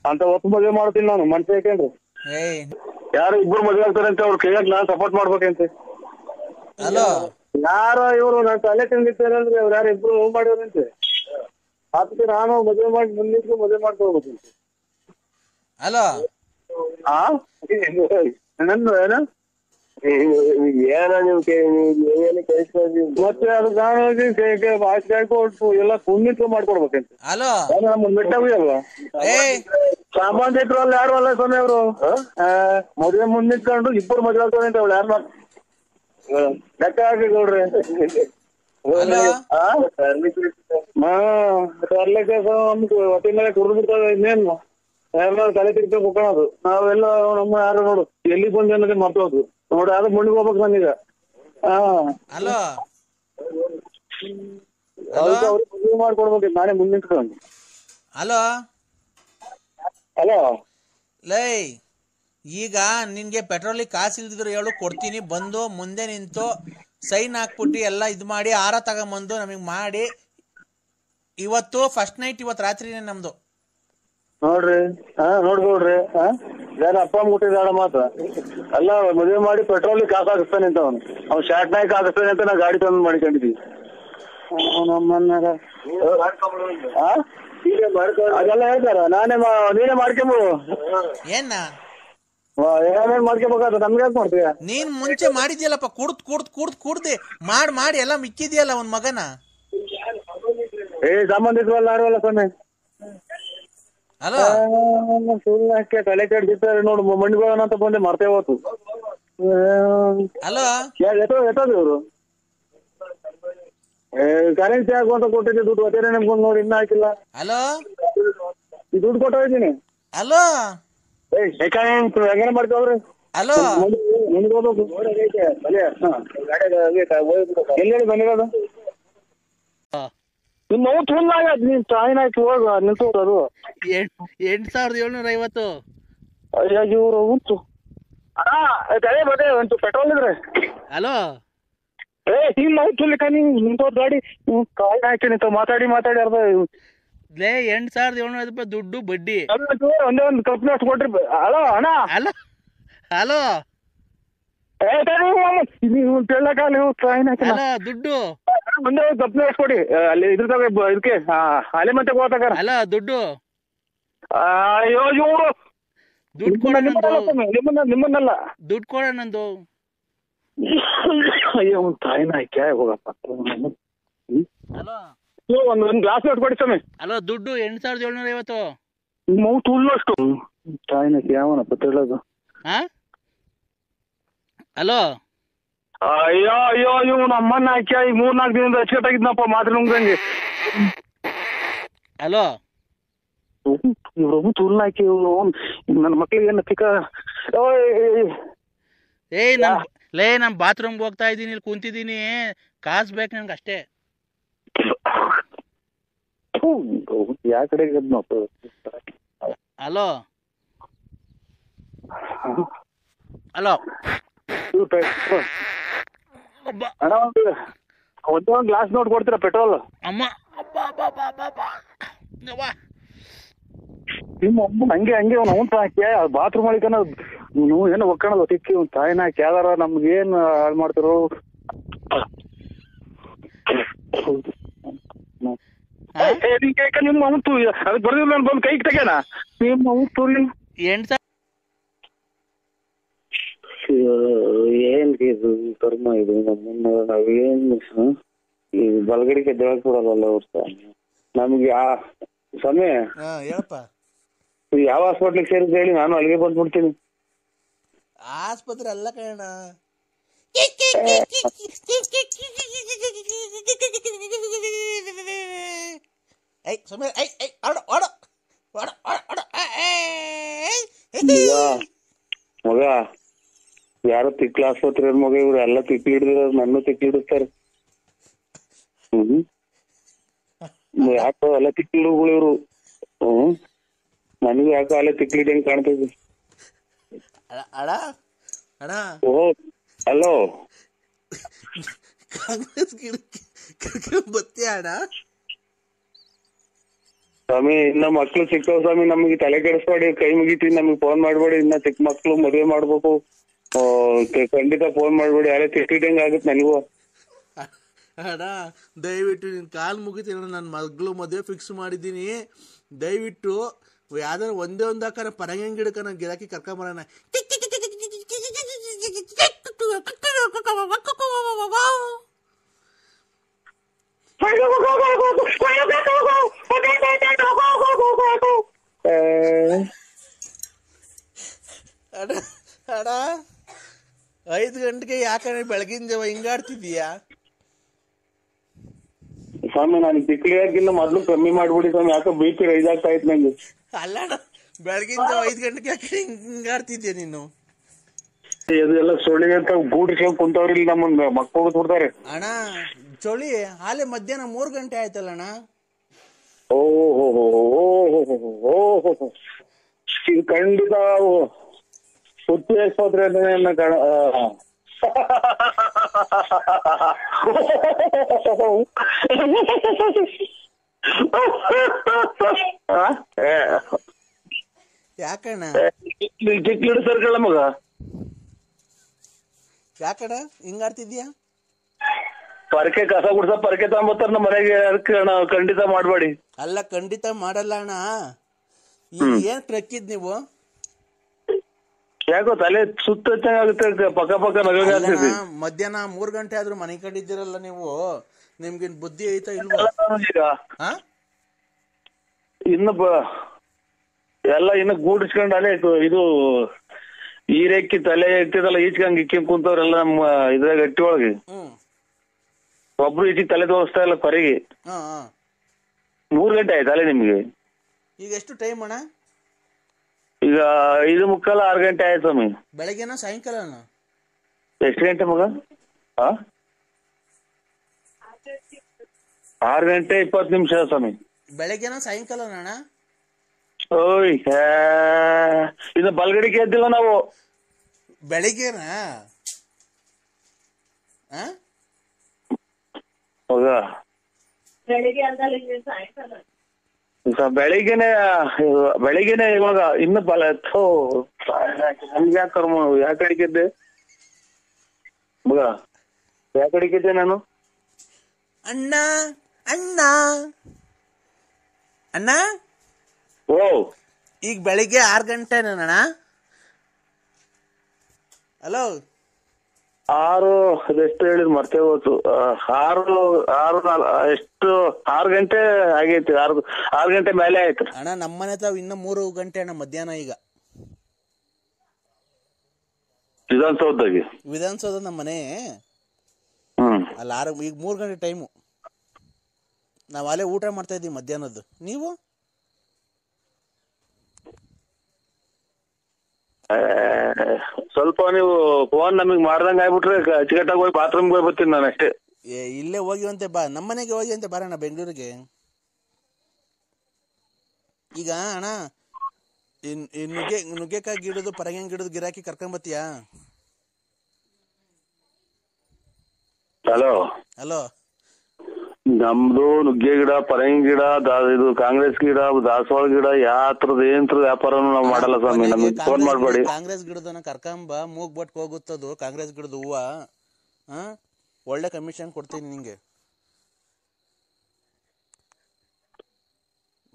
ಅಂತ ಒತ್ತು ಮದುವೆ ಮಾಡ್ತೀನಿ ನಾನು ಮನ್ಸು ಯಾಕೇನ್ರಿ ಯಾರು ಇಬ್ರು ಮದುವೆ ಆಗ್ತಾರೆ ಅಂತ ಅವ್ರ ಕೈಯಾಗ ನಾನ್ ಸಪೋರ್ಟ್ ಮಾಡ್ಬೇಕಂತೆ. ಹಲೋ ಯಾರೋ ಇವ್ರು ನಾನ್ ತಲೆ ತಿಂದಿರ್ತಾರೆ ಅಂದ್ರೆ ಅವ್ರು ಯಾರು ಇಬ್ರು ಮಾಡಿದ್ರಂತೆ ಅದಕ್ಕೆ ನಾನು ಮದುವೆ ಮಾಡಿ ಮುಂದಿದ್ದು ಮದುವೆ ಮಾಡ್ಕೋಬೇಕಂತೆ. ಹಲೋ ನನ್ನ ಏನೋ ನೀವು ಮತ್ತೆ ಅದು ಎಲ್ಲ ಪುಣ್ಯತ್ವ ಮಾಡ್ಕೊಡ್ಬೇಕಂತ. ಹಲೋ ನಮ್ಮ ಮೆಟ್ಟಾಗಿ ಅಲ್ವಾ ಸಾಮಾನ್ಯರು ಅಲ್ಲಿ ಯಾರು ಅಲ್ಲ ಸ್ವಾಮಿ ಅವರು ಮದುವೆ ಮುಂದಿಟ್ಕೊಂಡು ಇಬ್ಬರು ಮದುವೆ ಆಗ್ತಾರೆ ಅಂತ ಅವಳು ಯಾರು ಲೆಕ್ಕ ಹಾಕಿ ಗೌಡ್ರಿ. ಹೊಟ್ಟೆ ಮೇಲೆ ಕುಡಿದು ಬಿಡ್ತಾವೆ ಇನ್ನೇನು ಎಲ್ಲ ತಲೆ ತಿರ್ಕೊಂಡು ಕುಕ್ಕೋದು ನಾವೆಲ್ಲ ನಮ್ಮ ಯಾರು ನೋಡು ಎಲ್ಲಿ ಬಂದು ಅನ್ನೋದೇ ಮರ್ತೋದು ನೋಡಿ ಅದು ಮಣ್ಣಿಗೆ ಹೋಗ್ಬೇಕು ನನಗ. ಹಲೋ ಅವ್ರಿಗೆ ಮದುವೆ ಮಾಡ್ಕೊಡ್ಬೇಕು ನಾನೇ ಮುಂದಿಟ್ಕೊಂಡು. ಹಲೋ ಹಲೋ ಲೈ ಈಗ ನಿನ್ಗೆ ಪೆಟ್ರೋಲಿಗೆ ಕಾಸು ಇಲ್ದಿದ್ರು ಹೇಳು ಕೊಡ್ತೀನಿ ಬಂದು ಮುಂದೆ ನಿಂತು ಸೈನ್ ಹಾಕ್ಬಿಟ್ಟು ಎಲ್ಲ ಇದು ಮಾಡಿ ಆರ ತಗೊಂಬಂದು ನಮಗೆ ಮಾಡಿ ಇವತ್ತು ಫಸ್ಟ್ ನೈಟ್ ಇವತ್ತು ರಾತ್ರಿನೇ ನಮ್ದು ನೋಡ್ರಿ ನೋಡ್ಕೊಡ್ರಿ ಯಾರ ಅಪ್ಪ ಮುಟ್ಟಿದಾಳ ಮಾತ್ರ ಅಲ್ಲ ಮದುವೆ ಮಾಡಿ ಪೆಟ್ರೋಲಿಗೆ ಕಾಸು ಹಾಕಿಸ್ತಾನೆ ಅಂತ ಅವ್ನು ಶಾರ್ಟ್ ನಾಯ್ಕ ಹಾಕಿಸ್ತಾನೆ ಅಂತ ನಾ ಗಾಡಿ ತಂದು ಮಾಡ್ಕೊಂಡಿದ್ವಿ. ಅದೆಲ್ಲ ಹೇಳ್ತಾರ ನೀನೇ ಮಾಡ್ಕೊಂಬೋದು ಏನೇನ್ ಮಾಡ್ಕೋಬೇಕಾದ ನಮ್ಗೆ ಯಾಕೆ ಮಾಡ್ತೀಯ ನೀನ್ ಮುಂಚೆ ಮಾಡಿದ್ಯಲ್ಲಪ್ಪ ಕುಡ್ದೆ ಮಾಡಿ ಎಲ್ಲ ಮಿಕ್ಕಿದ್ಯಲ್ಲ ಒಂದ್ ಮಗನ ಸಂಬಂಧಿಕರಲ್ಲ ಯಾರಲ್ಲ ಸ್ವಾಮಿ. ಹಲೋ ಸುಳ್ಳು ತಲೆ ಕೆಡ್ತಾರೆ ನೋಡು ಮಣ್ಣಿಗೋಣ ಅಂತ ಬಂದೆ ಮರ್ತೇ ಹೋತು. ಹಲೋ ಎತ್ತೋದು ಇವ್ರು ಕರೆನ್ಸಿ ಹಾಕುವಂತ ಕೊಟ್ಟಿದ್ದೆ ದುಡ್ಡು ಅದೇನೆ ನಮ್ಗೊಂದು ನೋಡಿ ಇನ್ನ ಹಾಕಿಲ್ಲ. ಹಲೋ ಈ ದುಡ್ಡು ಕೊಟ್ಟಿದ್ದೀನಿ. ಹಲೋ ಹೆಂಗಾರ ಮಾಡ್ಕೋವ್ರಿ. ಹಲೋ ಎಲ್ಲಿ ಬಂದಿರೋದು ನಿಮ್ಮ ನೀನ್ ತಾಯಿನ ಹಾಕಿ ಹೋಗ ನಿಲ್ಸೋದು 8750. ಅಯ್ಯೋ ಇವ್ರು ಉಂಟು ಅದೇ ಬದೇ ಒಂದು ಪೆಟ್ರೋಲ್ ಇದ್ರೆ. ಹಲೋ ನಿಮ್ಮ ನಿಂತೋದ್ ಗಾಡಿ ಕಾಯಿನ ಹಾಕಿ ನಿಂತ ಮಾತಾಡಿ ಅರ್ಧ 8750 ರೂಪಾಯಿ ದುಡ್ಡು ಬಡ್ಡಿ ಒಂದೇ ಒಂದು ಕಪ್ನ ಅಷ್ಟು ಕೊಟ್ರಿ. ಹಲೋ ಅಣ್ಣ ಹಲೋ ಹಲೋ ದುಡ್ಡು ಮುಂದೆ ಕಪ್ನ ಅಷ್ಟು ಕೊಡಿ ಅಲ್ಲಿ ಇದ್ರ ಇದಕ್ಕೆ ಅಲೆ ಮತ್ತೆ ಹೋಗ್ತಾರ. ಹಲೋ ದುಡ್ಡು ಅಯ್ಯೋ ಇವರು ದುಡ್ಡು ಕೊಡ ನಿಮ್ಮನ್ನಲ್ಲ ದುಡ್ಡು ಕೊಡ ನಂದು. ಅಯ್ಯೋ ತಾಯಿನ ಹಾಕ್ಯ ಹೋಗಪ್ಪ. ಹಲೋ ಒಂದ್ ಗ್ಲಾಸ್ ನೋಟ್ ಕೊಡಿ ಸ್ವಾಮಿ. ಹಲೋ ದುಡ್ಡು 8750. ಮೌ ತುಳ್ಳು ಅಷ್ಟು ತಾಯಿನ ಯಾವನಪ್ಪ ತಿಳೋದು. ಹಲೋ ಅಯ್ಯೋ ಅಯ್ಯೋ ಇವ್ ನಮ್ಮನ್ನ ಹಾಕ್ಯ ಈ 3-4 ದಿನದಿಂದ ಅಚ್ಚುಕಟ್ಟಾಗಿದ್ನಪ್ಪ ಮಾತ್ರ ನುಂಗಂಗೆ. ಹಲೋ ಇವ್ರು ತುಳ್ಳು ಹಾಕಿ ಇವ್ರು ನನ್ನ ಮಕ್ಳಿಗೆ ಏನ ತಿಕ್ಕ ನಾನು ಬಾತ್ರೂಮ್ಗೆ ಹೋಗ್ತಾ ಇದ್ದೀನಿ ಇಲ್ಲಿ ಕುಂತಿದ್ದೀನಿ ಕಾಸು ಬೇಕು ನನ್ಗೆ ಅಷ್ಟೇ. ಯಾ ಕಡೆ ಹಲೋ ಹಲೋ ಅಣ್ಣ ಒಂದೇ ಒಂದು ಗ್ಲಾಸ್ ನೋಟ್ ಕೊಡ್ತೀರಾ ಪೆಟ್ರೋಲ್? ಅಮ್ಮ ನಿಮ್ಮ ಅಮ್ಮ ಹಂಗೆ ಅವ್ನು ಹಾಕಿ ಬಾತ್ರೂಮ್ ಒಳಗನ ನೀವು ಏನೋ ಒಕ್ಕಣದ ತಿಕ್ಕಿ ಒಂದು ತಾಯಿನ ಹಾಕಿ ಯಾವ್ದಾರ ನಮ್ಗೇನು ಹಾಳು ಮಾಡ್ತಿರೋ. ನಿಮ್ಮ ಅವತ್ತು ಅದಕ್ಕೆ ಬರ್ದಿಲ್ಲ ನಾನು ಬಂದು ಕೈಗೆ ತೆಗ್ಯಾನ ನಿಮ್ಮ ಅವತ್ತು ಏನ್ರಿ ಇದು ಕರ್ಮ ಇದು ನಮ್ಮನ್ನ ನಾವೇನು ಈ ಬಲಗಡಿಗೆ ದೇವಕ್ಕೆ ಕೊಡಲ್ಲ ಅವ್ರ ನಮ್ಗೆ ಸಮಯ ಹೇಳಪ್ಪ ಯಾವ ಹಾಸ್ಪಿಟ್ಲಿಗೆ ಸೇರಿದ್ರೆ ಹೇಳಿ ನಾನು ಅಲ್ಲಿಗೆ ಬಂದ್ಬಿಡ್ತೀನಿ. ಆಸ್ಪತ್ರೆ ಅಲ್ಲ ಕಣ ಮಗ ಯಾರೋ ತಿಕ್ಲ ಆಸ್ಪತ್ರೆ ಮಗ ಇವ್ರು ಎಲ್ಲ ತಿಕ್ಕಿ ಹಿಡಿದಿರೋ ನನ್ನ ತಿಕ್ಕಿ ಹಿಡಿಸ್ತಾರೆ. ಯಾಕೋ ಅಲ್ಲ ತಿಕ್ಲಿಗಳು ಇವ್ರು. ನನಗೂ ಯಾಕೋ ಅಲ್ಲೇ ತಿಕ್ಲಿದಂಗ್ ಕಾಣ್ತೈತಿ. ಅಣ್ಣ ಅಣ್ಣ ಓ ಹಲೋ, ಕಾಂಗ್ರೆಸ್ ಕರ್ಕೊಂಡ್ ಬತ್ತೀಯ ಅಣ್ಣ? ಸ್ವಾಮಿ ಇನ್ನ ಮಕ್ಳು ಸಿಕ್ಕವ್ ಸ್ವಾಮಿ, ನಮ್ಗೆ ತಲೆ ಕೆಡಿಸ್ಬೇಡಿ, ಕೈ ಮುಗಿತೀವಿ, ನಮಗ್ ಫೋನ್ ಮಾಡ್ಬೇಡಿ. ಇನ್ನ ಚಿಕ್ಕ ಮಕ್ಳು ಮದುವೆ ಮಾಡ್ಬೇಕು, ಖಂಡಿತ ಫೋನ್ ಮಾಡ್ಬೇಡಿ. ಅಲ್ಲೇ ತಿಕ್ಲಿದಂಗ್ ಆಗುತ್ತೆ ನನಗೂ. ಅಣ್ಣ ದಯವಿಟ್ಟು ನಿನ್ ಕಾಲ್ ಮುಗಿತೀನಿ, ನನ್ನ ಮಗಳು ಮದುವೆ ಫಿಕ್ಸ್ ಮಾಡಿದ್ದೀನಿ. ದಯವಿಟ್ಟು ಯಾವ್ದಾರ ಒಂದೇ ಒಂದ್ ಹಾಕ ಪರಂಗಿ ಗಿಡಕ್ಕ ನಾನು ಗಿರಾಕಿ ಕರ್ಕೊಂಬರೋಣ. ಅಣ್ಣ ಅಣ್ಣ 5 ಗಂಟೆಗೆ ಯಾಕಂದ್ರೆ ಬೆಳಗಿನ ಜಾವ ಹಿಂಗಾಡ್ತಿದೀಯಾ? ಸ್ವಾಮಿ ನಾನು ತಿಕ್ಲಿಯಾಗಿನ್ನ ಮೊದ್ಲು ಕಮ್ಮಿ ಮಾಡ್ಬಿಡಿ ಸ್ವಾಮಿ, ಯಾಕೋ BP ರೈಸ್ ಆಗ್ತಾ ಇತ್ತು ನಂಗೆ. ಅಲ್ಲ ಅಣ್ಣ ಬೆಳಗಿನ ಜಾವ 5 ಗಂಟೆಗೆ ಯಾಕೆ ಹಿಂಗಾಡ್ತಿದ್ಯಾ ನೀನು? ಇದೆಲ್ಲ ಸೊಳ್ಳಿ ಅಂತ ಗೂಡಿಸ್ಕೊಂಡ್ ಕುಂತವ್ರಿ, ನಮ್ಮನ್ನ ಮಕ್ಕಳು ಹೋಗ್ಬಿಡ್ತಾರೆ. ಅಣ್ಣ ಚಳಿ ಹಾಲೆ ಮಧ್ಯಾಹ್ನ 3 ಗಂಟೆ ಆಯ್ತಲ್ಲ ಅಣ್ಣ. ಓಹೋ ಇದು ಖಂಡಿತ ಸುತ್ತಿ ಆಸ್ಪತ್ರೆ ಯಾಕಣ್ಣ ಚಿಕ್ಕ ಸರ್ಕಳ ಮಗ, ಯಾಕಣ್ಣ ಹಿಂಗಾಡ್ತಿದ್ಯಾ? ಪರಕೆ ಕಸ ಗುಡ್ಸ ಪರಕೆ ತಗೊಂಬತ್ತಾರ ನಮ್ಮ ಮನೆಗೆ, ಅದಕ್ಕೆ ಖಂಡಿತ ಮಾಡ್ಬೇಡಿ. ಅಲ್ಲ ಖಂಡಿತ ಮಾಡಲ್ಲ ಅಣ್ಣ. ಈಗ ಏನ್ ಟ್ರಕ್ಕಿದ್ ನೀವು? ಯಾಕೋ ತಲೆ ಸುತ್ತ ಆಗುತ್ತೆ, ಪಕ್ಕ ಪಕ್ಕ ನಗಾಗ್ತೈತಿ. ಮಧ್ಯಾಹ್ನ 3 ಗಂಟೆ ಆದ್ರೂ ಮನೆ ಕಂಡಿದ್ದೀರಲ್ಲ ನೀವು, ನಿಮ್ಗೇನ್ ಬುದ್ಧಿ ಐತಾ ಇಲ್ವಾ? ಈಗ ಇನ್ನು ಎಲ್ಲ ಇನ್ನು ಗೂಡಿಸ್ಕೊಂಡ್ ಅಲ್ಲೇ ಇದು ಈರೆಕ್ಕಿ ತಲೆ ಇರ್ತದಲ್ಲ ಈಚ್ಕಂಗ್ ಇಕ್ಕಿಂಗ್ ಕುಂತವ್ರೆಲ್ಲ ನಮ್ಮ ಇದ್ರಾಗ ಗಟ್ಟಿ ಒಳಗೆ. ಒಬ್ರು ಈಚಿಗೆ ತಲೆ ತೋರಿಸ್ತಾ ಇಲ್ಲ ಕೊರೆಗೆ. 3 ಗಂಟೆ ಆಯ್ತಲ್ಲ ನಿಮ್ಗೆ? ಈಗ ಎಷ್ಟು ಟೈಮ್ ಅಣ್ಣ? ಈಗ 5:45 6 ಗಂಟೆ ಆಯ್ತು ಸ್ವಾಮಿ. ಬೆಳಗ್ಗೆನ ಸಾಯಂಕಾಲ? ಎಷ್ಟು ಗಂಟೆ ಮಗ? 6 ಗಂಟೆ 20 ನಿಮಿಷ ಸ್ವಾಮಿ. ಬೆಳಗ್ಗೆನ ಸಾಯಂಕಾಲ ಅಣ್ಣ? ಓಯ್ ಇನ್ನು ಬಲ್ಗಡಿಗೆ ಎದ್ದಿಲ್ಲ ನಾವು. ಬೆಳಿಗ್ಗೆನ ಮಗ ಬೆಳಿಗ್ಗೆನೆ ಇವಾಗ ಇನ್ನು ಬಲ ನಮ್ಗೆ ಯಾಕೆ ಕರ್ಮ ಯಾಕೆ ಅಡಿಕಿದ್ದೆ ಮಗ, ಯಾಕೆ ಅಡಿಕಿದ್ದೆ ನಾನು? ಅಣ್ಣ ಅಣ್ಣ ಅಣ್ಣ ಓ ಈಗ ಬೆಳಿಗ್ಗೆ 6 ಗಂಟೆ ಅಣ್ಣ? ಹಲೋ 6 ಅದೆಷ್ಟು ಹೇಳಿದ್ ಮರ್ತೇ ಹೋಯ್ತು. 6 ಗಂಟೆ ಆಗೈತಿ. 6 ಗಂಟೆ ಮೇಲೆ ಆಯ್ತು ಅಣ್ಣ. ನಮ್ಮನೆ ತಾವ್ ಇನ್ನ 3 ಗಂಟೆ ಅಣ್ಣ ಮಧ್ಯಾಹ್ನ. ಈಗ ವಿಧಾನಸೌಧ ನಮ್ಮ ಮನೆ ಅಲ್ಲ. ಈಗ 3 ಗಂಟೆ ಟೈಮು. ನಾವ್ ಅಲ್ಲೇ ಊಟ ಮಾಡ್ತಾ ಇದೀವಿ ಮಧ್ಯಾಹ್ನದ್ದು. ನೀವು ಸ್ವಲ್ಪ ನೀವು ಫೋನ್ ನಮಗ್ ಮಾಡ್ದಂಗ ಆಗ್ಬಿಟ್ರೆ ಅಚ್ಚುಕಟ್ಟಾಗಿ ಹೋಗಿ ಬಾತ್ರೂಮ್ಗೆ ಹೋಗಿ ಬರ್ತೀನಿ ನಾನು ಅಷ್ಟೇ. ಇಲ್ಲೇ ಹೋಗಿವಂತೆ ಬಾ, ನಮ್ಮನೆಗೆ ಹೋಗಿವಂತೆ ಬಾರಣ್ಣ ಬೆಂಗಳೂರಿಗೆ. ಈಗ ಅಣ್ಣ ನುಗ್ಗೆಕಾಯಿ ಗಿಡದು ಪರಂಗಿ ಗಿಡದು ಗಿರಾಕಿ ಕರ್ಕೊಂಬತ್ತೀಯಾ? ಹಲೋ ಹಲೋ ನಮ್ದು ನುಗ್ಗೆ ಗಿಡ ಪರಂಗಿ ಗಿಡ ಇದು ಕಾಂಗ್ರೆಸ್ ಗಿಡ ದಾಸವಾಳ ಗಿಡ ಯಾತ್ರದ ಏನ್ರ ವ್ಯಾಪಾರನು ನಾವ್ ಮಾಡಲ್ಲ ಸ್ವಾಮಿ. ನಮಗೆ ಫೋನ್ ಮಾಡ್ಬೇಡಿ. ಕಾಂಗ್ರೆಸ್ ಗಿಡದನ್ನ ಕರ್ಕೊಂಬ, ಮೂಗ್ ಬಟ್ಕ ಹೋಗುತ್ತದು ಕಾಂಗ್ರೆಸ್ ಗಿಡದ ಹೂವ. ಒಳ್ಳೆ ಕಮಿಷನ್ ಕೊಡ್ತೀನಿ ನಿಂಗೆ.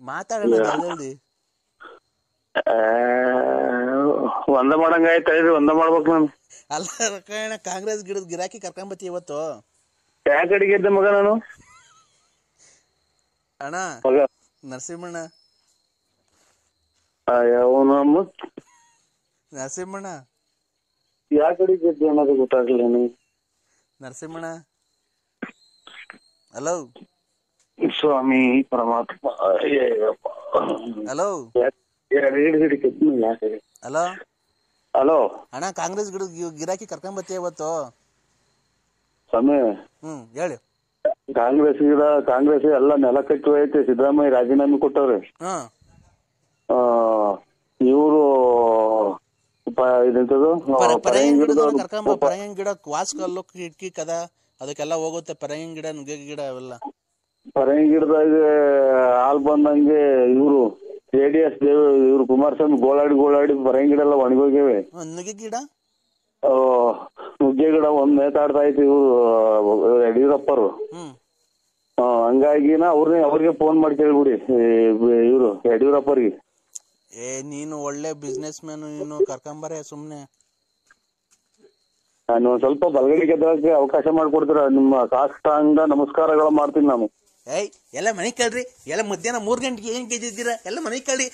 ಮಾತಾಡೋಣ ಜಲ್ದಿ. ಒಂದ ಮಾಡಂಗ ಆಯ್ತಾ? ಒಂದ ಮಾಡ್ಬೇಕು ನಾನು. ಅಲ್ಲ ರಕಣ ಕಾಂಗ್ರೆಸ್ ಗಿಡದ ಗಿರಾಕಿ ಕರ್ಕೊಂಬತ್ತಿ ಇವತ್ತು. ಯಾಕೆ ಅಡಿಗೆ ಮಗ ನಾನು? ಅಣ್ಣ ನರಸಿಂಹಣ್ಣ ನರಸಿಂಹಣ್ಣ ಯಾಕೆ ಅಡಿಗೆ ಅನ್ನೋದು ಗೊತ್ತಾಗ್ಲಿಲ್ಲ ನನಗೆ. ನರಸಿಂಹಣ್ಣ ಹಲೋ ಸ್ವಾಮಿ ಪರಮಾತ್ಮ. ಹಲೋ ಹಲೋ ಹಲೋ ಅಣ್ಣ ಕಾಂಗ್ರೆಸ್ ಗಿಡದ ಗಿರಾಕಿ ಕರ್ಕೊಂಬತ್ತಿ ಇವತ್ತು. ಸ್ವಾಮಿ ಹೇಳಿ. ಕಾಂಗ್ರೆಸ್ ಎಲ್ಲ ನೆಲ ಕಟ್ಟಿ ಹೋಯ್ತೆ. ಸಿದ್ದರಾಮಯ್ಯ ರಾಜೀನಾಮೆ ಕೊಟ್ಟವ್ರೆ. ಹಾ ಇವರು ಇದೆಂತದು ಕರ್ಕೊಂಬ ಪರಂಗಿ ಗಿಡ ವಾಸ್ಕಲ್ಲು ಕಿಟಕಿ ಕದ ಅದಕ್ಕೆಲ್ಲ ಹೋಗುತ್ತೆ. ಪರಂಗಿ ಗಿಡ ನುಗ್ಗೆ ಗಿಡ ಅವೆಲ್ಲ. ಪರಂಗಿ ಗಿಡದಾಗ ಹಾಲ್ ಬಂದಂಗೆ ಇವರು JDS ಇವ್ರು ಕುಮಾರಸ್ವಾಮಿ ಗೋಳಾಡಿ ಪರಂಗಿ ಗಿಡ ಎಲ್ಲ ಒಣಗೋಗ್ಯವೆ. ನುಗ್ಗೆ ಗಿಡ ನುಗ್ಗೆ ಗಿಡ ಒಂದ್ ನೇತಾಡ್ತಾ ಇತ್ತು ಇವ್ರು ಯಡಿಯೂರಪ್ಪರು. ಹಂಗಾಗಿನ ಅವ್ರಿಗೆ ಫೋನ್ ಮಾಡಿ ಕೇಳ್ಬಿಡಿ ಇವ್ರು ಯಡಿಯೂರಪ್ಪರಿಗೆ. ನೀನು ಒಳ್ಳೆ ಬಿಸ್ನೆಸ್ ಮ್ಯಾನ್, ನೀನು ಕರ್ಕೊಂಬರೇ ಸುಮ್ನೆ. ನಾನು ಸ್ವಲ್ಪ ಬಲಗಡೆ ಗೆದ್ದಕ್ಕೆ ಅವಕಾಶ ಮಾಡ್ಕೊಡ್ತೀರ? ನಿಮ್ಮ ಸಾಷ್ಟಾಂಗ ನಮಸ್ಕಾರಗಳು ಮಾಡ್ತೀನಿ ನಾನು. ಎಲ್ಲ ಮನೆ ಕೇಳ್ರಿ, ಎಲ್ಲ ಮಧ್ಯಾಹ್ನ 3 ಗಂಟೆಗೆ ಏನ್ ಗೆದ್ದಿದ್ದೀರಾ? ಎಲ್ಲ ಮನೆ ಕೇಳಿ.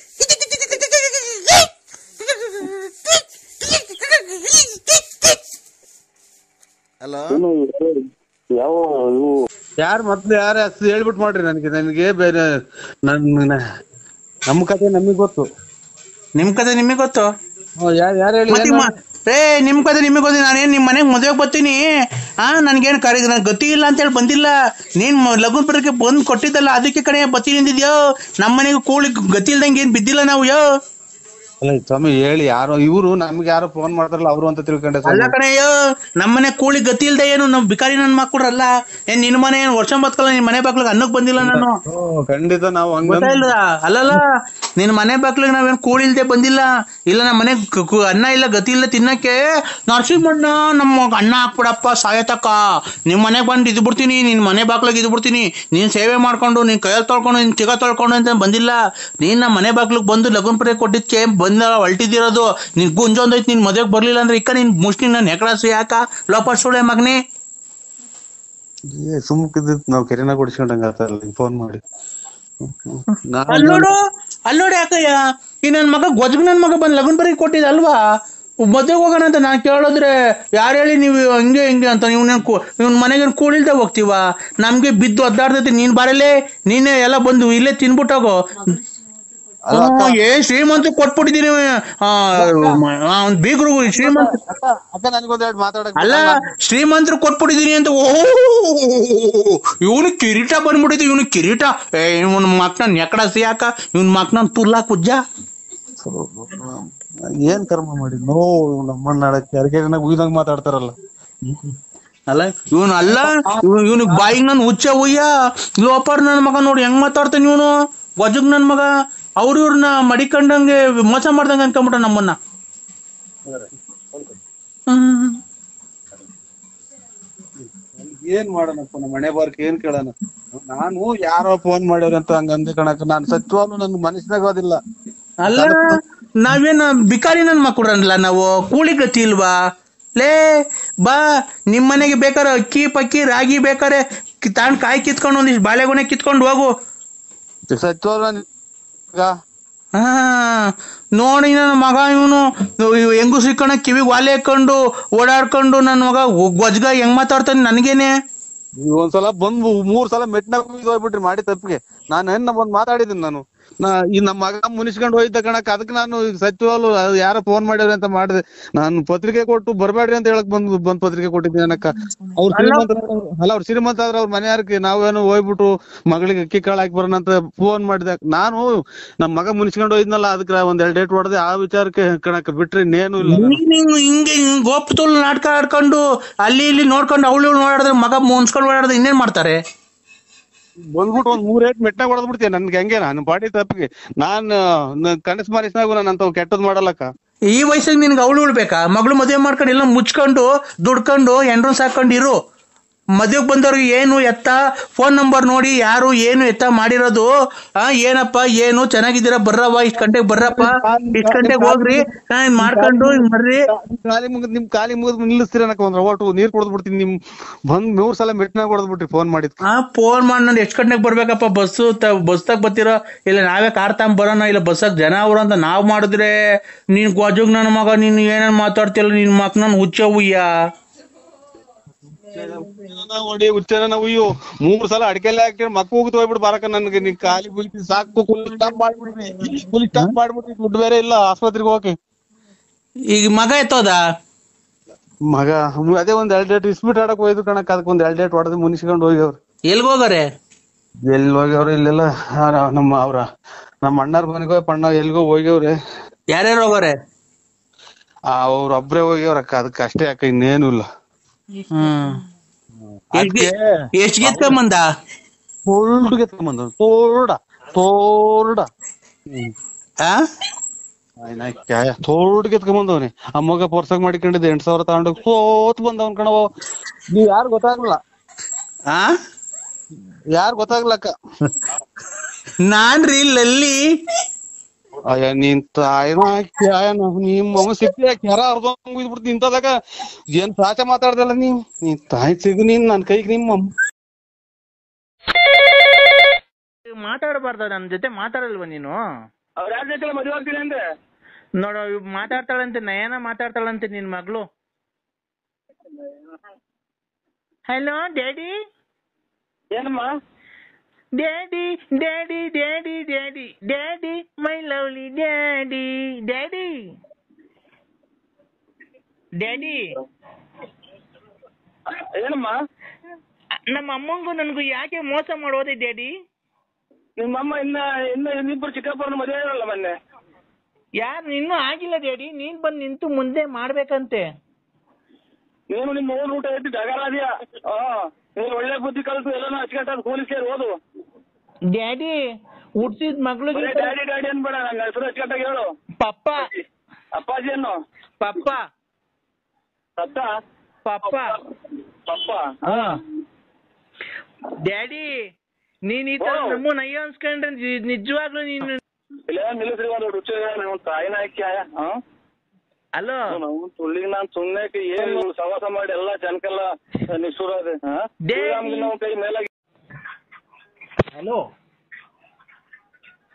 ಹಲೋ, ಯಾವ ಇವು ಯಾರು ಮೊದ್ಲು ಯಾರ ಹೇಳ್ಬಿಟ್ಟು ಮಾಡ್ರಿ ನನಗೆ ಬೇರೆ ನಮ್ ಕತೆ ನಮಗ್ ಗೊತ್ತು. ನಿಮ್ ಕತೆ ನಿಮಗೆ ಗೊತ್ತು? ಯಾರು ಹೇಳಿ ನಿಮ್ ಕತೆ ನಿಮಗೆ ಗೊತ್ತು. ನಾನೇನ್ ನಿಮ್ ಮನೆಗ್ ಮದ್ವೆಗ್ ಬರ್ತೀನಿ, ನನ್ಗೇನ್ ನನ್ ಗತಿ ಇಲ್ಲ ಅಂತ ಹೇಳಿ ಬಂದಿಲ್ಲ. ನೀನ್ ಲಗ್ನ ಪತ್ರಕ್ಕೆ ಬಂದ್ ಕೊಟ್ಟಿದ್ದಲ್ಲ, ಅದಕ್ಕೆ ಕಡೆ ಬರ್ತೀನಿ ಅಂದಿದ್ಯೋ. ನಮ್ಮ ಮನೆಗೆ ಕೂಳಿ ಗತಿ ಇಲ್ದಂಗೆ ಏನ್ ಬಿದ್ದಿಲ್ಲ ನಾವು. ಅಲ್ಲ ಸ್ವಾಮಿ ಹೇಳಿ, ಯಾರು ಇವ್ರು ನಮ್ಗೆ ಯಾರೋ ಫೋನ್ ಮಾಡ್ತಾರಲ್ಲ ಅವರು ಅಂತ ತಿಳ್ಕೊಂಡೆ. ಅಲ್ಲ ಕಣಯ್ಯೋ, ನಮ್ಮನೆ ಕೂಳಿ ಗತಿ ಇಲ್ದೆ ಏನು ನಮ್ ಬಿಕಾರಿ ನನ್ ಮಕ್ಕಳ್ರಲ್ಲ. ಏನ್ ನಿನ್ ಮನೆ ಏನ್ ವರ್ಷ ಬತ್ಕಲ್ಲ, ನಿನ್ ಮನೆ ಬಾಗ್ಲಿಗೆ ಅನ್ನಕ್ ಬಂದಿಲ್ಲ ನಾನು. ಖಂಡಿತ ನಾವು ಗೊತ್ತಾಯಿಲ್ಲ. ಅಲ್ಲಲ್ಲ, ನಿನ್ ಮನೆ ಬಾಗ್ಲಿಗೆ ನಾವೇನ್ ಕೂಳಿ ಇಲ್ದೆ ಬಂದಿಲ್ಲ. ಇಲ್ಲ ನಮ್ಮ ಮನೆ ಅನ್ನ ಇಲ್ಲ, ಗತಿ ಇಲ್ಲ ತಿನ್ನಕ್ಕೆ. ನರಸಿಂಹಣ್ಣ ನಮ್ಮ ಅನ್ನ ಹಾಕ್ಬಿಡಪ್ಪ ಸಾಯತಕ್ಕ, ನಿಮ್ ಮನೆಗ್ ಬಂದು ಇದ್ ಬಿಡ್ತೀನಿ, ನಿನ್ ಮನೆ ಬಾಗ್ಲಿಗೆ ಇದ್ ಬಿಡ್ತೀನಿ, ನೀನ್ ಸೇವೆ ಮಾಡ್ಕೊಂಡು ನಿನ್ ಕೈಯಲ್ಲಿ ತೊಳ್ಕೊಂಡು ನಿನ್ ತಿಗ ತೊಳ್ಕೊಂಡು ಅಂತ ಬಂದಿಲ್ಲ. ನೀನ್ ನಮ್ಮ ಮನೆ ಬಾಗ್ಲಿಗೆ ಬಂದು ಲಗ್ನ ಪತ್ರ ಕೊಟ್ಟಿದ್ಕೆ ಬಂದ ಹೊಲ್ಟಿದಿರೋದು. ನಿನ್ ಗುಂಜೊಂದೈತಿ, ನಿನ್ ಮದ್ವೆಗ್ ಬರ್ಲಿಲ್ಲ ಅಂದ್ರೆ ಇಕ್ಕ ನಿನ್ ಮುಷ್ಟಿ ನನ್ ಹೆಕಳಾಸಿ ಯಾಕ ಲೋಪ ಸುಳೆ ಮಗನೇ. ಸುಮ್ಕಿದ್ ನಾವ್ ಕೆರೆನ ಕೊಡಿಸ್ಕೊಂಡಂಗ ಫೋನ್ ಮಾಡಿ. ಅಲ್ಲೋಡು ಯಾಕಯ್ಯ, ಈ ನನ್ ಮಗ ಗೊಜ್ಗ ನನ್ ಮಗ ಬಂದ್ ಲಗ್ನ ಬರೀ ಕೊಟ್ಟಿದ ಅಲ್ವಾ, ಮದ್ವೆಗ್ ಹೋಗೋಣ ಅಂತ ನಾನ್ ಕೇಳಿದ್ರೆ ಯಾರು ಹೇಳಿ ನೀವು ಹಂಗೆ ಹಿಂಗೆ ಅಂತ. ಇವ್ನ ಮನೆಗೆ ಕೂಳಿಲ್ದೆ ಹೋಗ್ತೀವ, ನಮ್ಗೆ ಬಿದ್ದು ಒದ್ದಾಡ್ತೈತಿ. ನೀನ್ ಬರಲೇ, ನೀನೇ ಎಲ್ಲ ಬಂದು ಇಲ್ಲೇ ತಿನ್ಬಿಟ್ಟೋಗೋ. ಶ್ರೀಮಂತ ಕೊಟ್ಬಿಟ್ಟಿದೀನಿ ಬೀಗರು. ಶ್ರೀಮಂತ ಅಲ್ಲ, ಶ್ರೀಮಂತರು ಕೊಟ್ಬಿಟ್ಟಿದೀನಿ ಅಂತ. ಇವನು ಕಿರೀಟ ಬಂದ್ಬಿಟ್ಟಿದ್ವಿ, ಇವನು ಕಿರೀಟ. ಇವನ್ ಮಕ್ನ ನೆಕಡಸಿ ಯಾಕ, ಇವನ್ ಮಕ್ನ ತುಲ್ಲಾ ಕುಜ್ಜ. ಏನ್ ಕರ್ಮ ಮಾಡಿ ನಮ್ಮನ್ನ ಉಯ್ದಂಗ್ ಮಾತಾಡ್ತಾರಲ್ಲ. ಅಲ್ಲ ಇವನು ಅಲ್ಲ, ಇವನಿಗೆ ಬಾಯಿಗೆ ನನ್ ಹುಚ್ಚ ಉಯ್ಯ ಲೋಪರ್ ನನ್ ಮಗ ನೋಡಿ ಹೆಂಗ್ ಮಾತಾಡ್ತಾನೆ ಇವನು. ವಜಗ್ ನನ್ ಮಗ ಇವ್ರನ್ನ ಮಡಿಕೊಂಡಂಗೆ ಮೋಸ ಮಾಡ್ದಂಗ ಅನ್ಕೊಂಬಿಟ್ಟ ನಮ್ಮನ್ನ. ಏನ್ ಮಾಡೋಣಪ್ಪ, ನಮ್ಮ ಮನೆ ಬಾರ್ಕ್ ಏನ್ ಕೇಳೋಣ. ನಾನು ಯಾರೋ ಫೋನ್ ಮಾಡ್ಯಾರ ಅಂತ ಹಂಗ ಅಂದೆ ಕಣಕ. ನಾನ್ ಸತ್ಯವಾಗ್ಲೂ ನನ್ ಮನಸ್ಸಿನಾಗೋದಿಲ್ಲ. ಅಲ್ಲ, ನಾವೇನ್ ಬಿಕಾರಿ ನನ್ ಮಕ್ಕಳಲ್ಲ, ನಾವು ಕೂಲಿ ಗತಿ ಇಲ್ವಾ? ಲೇ ಬಾ, ನಿಮ್ ಮನೆಗೆ ಬೇಕಾರೆ ಅಕ್ಕಿ ಪಕ್ಕಿ ರಾಗಿ ಬೇಕಾರೆ ತಾಂಡ್ ಕಾಯಿ ಕಿತ್ಕೊಂಡು ಒಂದಿಷ್ಟು ಬಾಳೆಗೊನೆ ಕಿತ್ಕೊಂಡು ಹೋಗು. ಸತ್ಯವಾಗ್ಲೂ ನೋಡಿ ನನ್ನ ಮಗ ಇವನು ಹೆಂಗು ಸಿಕ್ಕಣ ಕಿವಿಗೆ ವಾಲೆ ಹಾಕೊಂಡು ಓಡಾಡ್ಕೊಂಡು ನನ್ನ ಮಗ ಗೊಜ್ಗ ಹೆಂಗ್ ಮಾತಾಡ್ತಾನೆ ನನಗೇನೆ. ಒಂದ್ಸಲ ಬಂದು 3 ಸಲ ಮೆಟ್ನಾಗ ಹೋಗ್ಬಿಟ್ರಿ ಮಾಡಿ ತಪ್ಪಿಗೆ. ನಾನು ಬಂದ್ ಮಾತಾಡಿದ್ದೀನಿ. ನಾನು ಈ ನಮ್ಮ ಮಗ ಮುನಿಸ್ಕೊಂಡು ಹೋಯ್ತ ಕಣಕ್. ಅದಕ್ಕೆ ನಾನು ಸತ್ಯವಾಗ್ಲು ಯಾರ ಫೋನ್ ಮಾಡ್ಯಾರ ಅಂತ ಮಾಡಿದೆ. ನಾನು ಪತ್ರಿಕೆ ಕೊಟ್ಟು ಬರ್ಬೇಡ್ರಿ ಅಂತ ಹೇಳಕ್ ಬಂದ್ ಪತ್ರಿಕೆ ಕೊಟ್ಟಿದ್ದೀನಿ ಅನ್ನಕ್ಕ. ಅವ್ರು ಶ್ರೀಮಂತ ಆದ್ರೆ ಅವ್ರ ಮನೆಯಾರಕ್ಕೆ ನಾವೇನು ಹೋಗ್ಬಿಟ್ಟು ಮಗಳಿಗೆ ಅಕ್ಕಿ ಕಾಳು ಹಾಕಿ ಬರೋಣ ಅಂತ ಫೋನ್ ಮಾಡಿದೆ. ನಾನು ನಮ್ ಮಗ ಮುನಿಸ್ಕೊಂಡು ಹೋಯ್ದ್ನಲ್ಲ, ಅದಕ್ಕೆ ಒಂದ್ 2 ಡೇಟ್ ಹೊಡೆದೆ. ಆ ವಿಚಾರಕ್ಕೆ ಕಣಕ್ ಬಿಟ್ರೆ ಇನ್ನೇನು ಇಲ್ಲ. ಹಿಂಗೆ ಗೋಪ್ತುಲ್ ನಾಟಕ ಆಡ್ಕೊಂಡು ಅಲ್ಲಿ ಇಲ್ಲಿ ನೋಡ್ಕೊಂಡು ಅವಳು ಓಡಾಡಿದ್ರೆ ಮಗ ಮುನ್ಸ್ಕೊಂಡು ಓಡಾಡಿದ್ರೆ ಇನ್ನೇನ್ ಮಾಡ್ತಾರೆ? ಬಂದ್ಬಿಟ್ಟು ಒಂದ್ 3 ಏಟ್ ಮೆಟ್ನಾಗ ಹೊಡೆದ್ಬಿಡ್ತೀನಿ. ನನ್ಗೆ ಹೆಂಗೆ ನಾನು ಪಾಟಿ ತಪ್ಪಿಗೆ ನಾನು ಕನಸು ಮನಸ್ನಾಗು ನಾನು ಅಂತ ಕೆಟ್ಟದ್ ಮಾಡಲ್ಲಕ್ಕ. ಈ ವಯಸ್ಸಿಗೆ ನಿನ್ಗೆ ಅವಳು ಉಳ್ಬೇಕಾ? ಮಗಳು ಮದುವೆ ಮಾಡ್ಕೊಂಡು ಎಲ್ಲ ಮುಚ್ಕೊಂಡು ದುಡ್ಕೊಂಡು ಎಂಡ್ರನ್ ಸಾಕೊಂಡು ಇರು. ಮದುವೆಗೆ ಬಂದವ್ರಿಗೆ ಏನು ಎತ್ತ ಫೋನ್ ನಂಬರ್ ನೋಡಿ ಯಾರು ಏನು ಎತ್ತ ಮಾಡಿರೋದು. ಏನಪ್ಪ ಏನು ಚೆನ್ನಾಗಿದ್ದೀರಾ, ಬರ್ರವ್ವ, ಇಷ್ಟ್ ಗಂಟೆಗೆ ಬರ್ರಪ್ಪ, ಇಷ್ಟ್ ಗಂಟೆಗೆ ಹೋಗ್ರಿ ಮಾಡ್ಕೊಂಡು ಬರ್ರಿ. ನಿಮ್ ಖಾಲಿ ಮುಗಿದ್ ನಿಲ್ಲಿಸ್ತೀರ ಒಂದ್ ಒಟ್ಟು ನೀರ್ ಕೊಡ್ಬಿಡ್ತೀನಿ. ನಿಮ್ ಬಂದ್ 3 ಸಲ ಮೆಟ್ನಾಗ ಹೊಡೆದ್ಬಿಟ್ರಿ ಫೋನ್ ಮಾಡಿದ್. ಫೋನ್ ಮಾಡಿ ನಾನು ಎಷ್ಟ್ ಗಂಟೆಗೆ ಬರ್ಬೇಕಪ್ಪ, ಬಸ್ತಾಗ ಬರ್ತೀರೋ ಇಲ್ಲ ನಾವೇ ಕಾರ್ ತಗೊಂಡ್ ಬರೋಣ, ಇಲ್ಲ ಬಸ್ಸಾಗ ಜನ ಅವ್ರ ಅಂತ ನಾವ್ ಮಾಡಿದ್ರೆ ನೀನ್ ಗೊಜಗ್ ನನ್ನ ಮಗ ನೀನ್ ಏನೇನ್ ಮಾತಾಡ್ತಿಲ್ಲ, ನಿನ್ ಮಕ್ ನನ್ ಹುಚ್ಚ ಹುಯ್ಯ ಹೊಡಿ ಹುಚ್ಚನ ನಾವು. 3 ಸಲ ಅಡ್ಕೆಲ್ಲ ಹಾಕಿ ಮಕ್ಕ ಹೋಗ್ತು ಹೋಗ್ಬಿಟ್ಟು ಬರಕ. ನನ್ಗೆ ನೀ ಖಾಲಿ ಬೀಳ್ತಿ ಸಾಕು. ಸ್ಟಾಪ್ ಮಾಡ್ಬಿಟ್ರಿ ದುಡ್ಡು ಬೇರೆ ಇಲ್ಲ ಆಸ್ಪತ್ರೆಗೆ ಹೋಗಕ್ಕೆ. ಈಗ ಮಗ ಎತ್ತೋದ ಮಗ ಅದೇ ಒಂದ್ 2 ಡೇಟ್ ಇಸ್ಬಿಟ್ ಆಡಕ್ ಹೋಯ್ತು ಕಣಕ್. ಅದಕ್ಕೆ ಒಂದ್ 2 ಡೇಟ್ ಹೊಡೆದು ಮುನಿಸ್ಕೊಂಡು ಹೋಗ್ಯವ್ರು. ಎಲ್ಗೋಗವ್ರೆ? ಎಲ್ಲಿ ಹೋಗ್ಯವ್ರ ಇಲ್ಲೆಲ್ಲ ನಮ್ಮ ಅಣ್ಣಾರ್ ಮನೆಗೋ ಪಣ್ಣ ಎಲ್ಗೋ ಹೋಗ್ಯವ್ರೆ. ಯಾರ್ಯಾರು ಹೋಗವ್ರೆ? ಅವ್ರ ಒಬ್ರೇ ಹೋಗ್ಯವ್ರಕ್ಕ, ಅದಕ್ಕೆ ಅಷ್ಟೇ ಅಕ್ಕ, ಇನ್ನೇನು ಇಲ್ಲ. ಎಷ್ಟ್ ಗೆತ್ಕೊಂಬಂದ? ತೋಲ್ಡ್ ಗೆತ್ಕೊಂಬಂದ, ತೋಲ್ಡ ತೋಲ್ಡ್ ಗೆತ್ಕೊಂಬಂದವ್ನಿ. ಆ ಮಗ ಪೋರ್ಸಾಗ್ ಮಾಡಿಕೊಂಡಿದ್ದೆ 8,000 ತಗೊಂಡು ಸೋತ್ ಬಂದವನ್ ಕಣವ. ನೀವ್ ಯಾರು ಗೊತ್ತಾಗ್ಲಿಲ್ಲ, ಯಾರು ಗೊತ್ತಾಗ್ಲಕ್ಕ. ನಾನ್ರಿ ಲಲ್ಲಿ. ಅಯ್ಯ ನೀನ್ ನಿಮ್ಮ ಸಿಕ್ಕಿ ಕೆರ ಅರ್ಧಂಗ್ ಬಿಡ್ತು ನಿಂತದಾಗ. ಏನ್ ಸಾಚ ಮಾತಾಡ್ದಲ್ಲ ನೀನ್ ತಾಯಿ ಸಿಗು ನೀನ್ ನನ್ ಕೈಗೆ ನಿಮ್ಮ ಮಾತಾಡಬಾರ್ದ? ನನ್ ಜೊತೆ ಮಾತಾಡಲ್ವ ನೀನು? ಅವ್ರ ಯಾರ ಜೊತೆ ಮದುವೆ ಆಗ್ತೀನಿ ಅಂದ್ರೆ ನೋಡು, ಮಾತಾಡ್ತಾಳಂತೆ, ನಯನ ಮಾತಾಡ್ತಾಳಂತೆ ನಿನ್ ಮಗಳು. Hello daddy. ಏನಮ್ಮ? Daddy daddy daddy daddy daddy my lovely daddy daddy daddy. ಏನಮ್ಮ? ನಮ್ಮ ಅಮ್ಮಂಗೂ ನನ್ಗೂ ಯಾಕೆ ಮೋಸ ಮಾಡೋದೆ ಡ್ಯಾಡಿ? ನಿಮ್ಮಮ್ಮ ಇನ್ನಿಬ್ಬರು ಚಿಕ್ಕಪ್ಪರನ್ನ ಮದುವೆ ಇರಲ್ಲ ಮೊನ್ನೆ. ಯಾರು ಇನ್ನೂ ಆಗಿಲ್ಲ ಡ್ಯಾಡಿ, ನೀನ್ ಬಂದು ನಿಂತು ಮುಂದೆ ಮಾಡ್ಬೇಕಂತೆ. ನೀನು ನಿಮ್ಮ ಓನ್ ಊಟ ಎತ್ತಿ ಡಗಾರಾದ್ಯಾ? ನೀನು ಒಳ್ಳೆ ಬುದ್ಧಿ ಕಲಿತು ಎಲ್ಲ ಅಚ್ಚುಕಟ್ಟಾದ ಪೊಲೀಸ್ ಸೇರಿ ಓದು. ಡ್ಯಾಡಿ ಹುಡ್ಸಿದ್ ಮಗಳಿಗೆ ಡ್ಯಾಡಿ ಡ್ಯಾಡಿ ಅನ್ಬೇಡ, ನನ್ನ ಹೆಸರು ಅಚ್ಚುಕಟ್ಟಾಗಿ ಹೇಳು. ಪಪ್ಪ. ಅಪ್ಪಾಜಿ ಅನ್ನು. ಪಪ್ಪ. ಸತ್ತ? ಪಪ್ಪ. ಪಪ್ಪ. ಡ್ಯಾಡಿ ನೀನ್ ಈ ತರ ನಮ್ಮನ್ನ ಅಯ್ಯೋ ಅನ್ಸ್ಕೊಂಡ್ರೆ ನಿಜವಾಗ್ಲೂ ನೀನು ಇಲ್ಲ ನಿಲ್ಲಿಸ್ರಿ, ಒಂದು ರುಚಿ ತಾಯಿನ ಹಾಕಿ. ಅಲೋ ಸುಳ್ಳಿಗೆ ನಾನ್ ಸುಮ್ನೆ ಏನು ಸವಾಸ ಮಾಡಿ ಎಲ್ಲ ಜನಕ್ಕೆಲ್ಲ ನಿಷ್ಠುರ ಕೈ ಮೇಲಾಗಿ. ಹಲೋ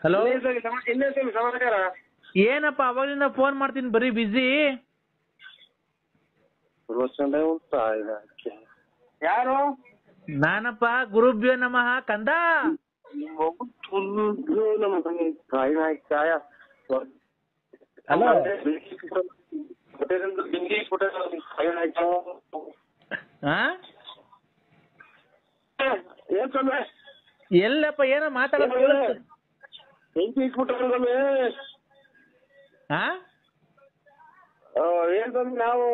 ಹಲೋ, ಇನ್ನೇನು ಸಮಾಚಾರ? ಏನಪ್ಪ ಅವಾಗಲಿಂದ ಫೋನ್ ಮಾಡ್ತೀನಿ, ಬರೀ ಬಿಸಿ. ಯಾರು? ನಾನಪ್ಪ, ಗುರುಭ್ಯೋ ನಮಃ ಕಂದ. ಎಲ್ಲಪ್ಪ ಏನೋ ಮಾತಾಡೋದು? ನಾವು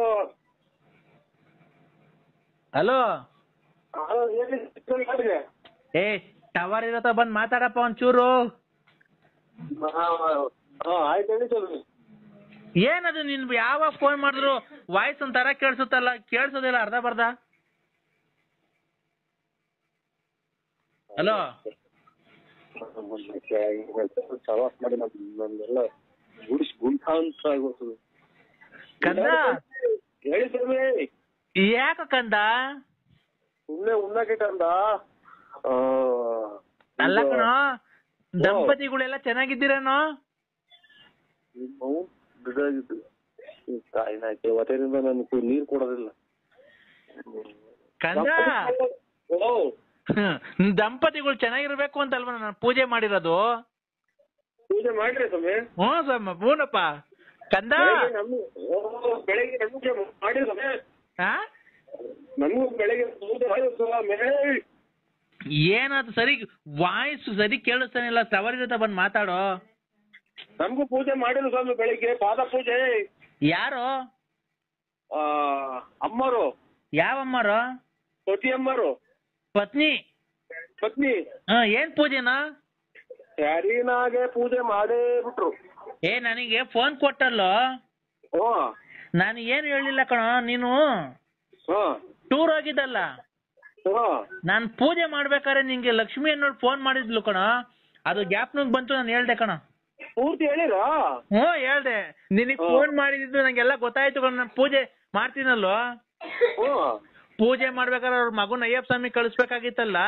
ಹಲೋ ಏ ಟವರ್ ಇರತ್ತ ಬಂದ್ ಮಾತಾಡಪ್ಪ ಒಂಚೂರು. ಏನದು ನಿನ್ ಯಾವಾಗ ಫೋನ್ ಮಾಡಿದ್ರು ವಾಯ್ಸ್ ಒಂಥರ ಕೇಳಿಸುತ್ತಲ್ಲ, ಕೇಳಿಸೋದಿಲ್ಲ ಅರ್ಧ ಬರ್ಧ. ಹಲೋ ಕಂದ, ಯಾಕ ಕಂದ? ಸುಮ್ನೆ ಉಣ್ಣಕ್ಕಿಟ್ಟಂದ. ಅಲ್ಲ ಕಣೋ, ದಂಪತಿಗಳೆಲ್ಲ ಚೆನ್ನಾಗಿದ್ದೀರೇನೋ? ಹೊಟ್ಟೆಯಿಂದ ನನ್ಗೆ ನೀರ್ ಕೊಡೋದಿಲ್ಲ ಕಂದ. ದಂಪತಿಗಳು ಚೆನ್ನಾಗಿರ್ಬೇಕು ಅಂತ ಅಲ್ವ ನಾನು ಪೂಜೆ ಮಾಡಿರೋದು? ಪೂಜೆ ಮಾಡ್ರಿ ಸ್ವಾಮಿ. ಸ್ವಾಮಿ ಹೂನಪ್ಪ ಕಂದ. ಬೆಳಗ್ಗೆ ಪೂಜೆ ಮಾಡಿ ಸ್ವಾಮಿ. ನಮಗೂ ಬೆಳಗ್ಗೆ ಪೂಜೆ ಮಾಡಿ ಸ್ವಾಮಿ. ಏನದು ಸರಿ ವಾಯ್ಸ್ ಸರಿ ಕೇಳಿಸ್ತಾನಿಲ್ಲ, ಟವರ್ ಇರುತ್ತೆ ಬಂದ್ ಮಾತಾಡೋ. ನಮಗೂ ಪೂಜೆ ಮಾಡಿದ್ರು ಸ್ವಾಮಿ ಬೆಳಿಗ್ಗೆ, ಪಾದ ಪೂಜೆ. ಯಾರು? ಅಮ್ಮರು. ಯಾವ ಅಮ್ಮರು? ಪತಿ ಅಮ್ಮರು. ಪತ್ನಿ. ಪತ್ನಿ. ಏನ್ ಪೂಜೆನಾ? ಯಾರಿನಾಗೆ ಪೂಜೆ ಮಾಡೇ ಬಿಟ್ರು. ನನಗೆ ಫೋನ್ ಕೊಟ್ಟಲ್ಲೋ, ನಾನು ಏನು ಹೇಳಿಲ್ಲ ಕಣೋ. ನೀನು ಟೂರ್ ಹೋಗಿದ್ದಲ್ಲ, ನಾನ್ ಪೂಜೆ ಮಾಡ್ಬೇಕಾದ್ರೆ ನಿಂಗೆ ಲಕ್ಷ್ಮಿ ಅನ್ನೋಳು ಫೋನ್ ಮಾಡಿದ್ಲು ಕಣ. ಅದು ಗ್ಯಾಪ್ನಾಗ ಬಂತು, ನಾನು ಹೇಳ್ದೆ ಕಣ. ಪೂರ್ತಿ ಹೇಳಿರಾ? ಹೇಳ್ದೆ. ನಿನಗ್ ಫೋನ್ ಮಾಡಿದ್ದು ನಂಗೆಲ್ಲ ಗೊತ್ತಾಯ್ತು ಕಣ. ನಾನು ಪೂಜೆ ಮಾಡ್ತೀನಲ್ಲೋ, ಪೂಜೆ ಮಾಡ್ಬೇಕಾದ್ರೆ ಅವ್ರ ಮಗುನ ಅಯ್ಯಪ್ಪ ಸ್ವಾಮಿ ಕಳಿಸ್ಬೇಕಾಗಿತ್ತಲ್ಲ,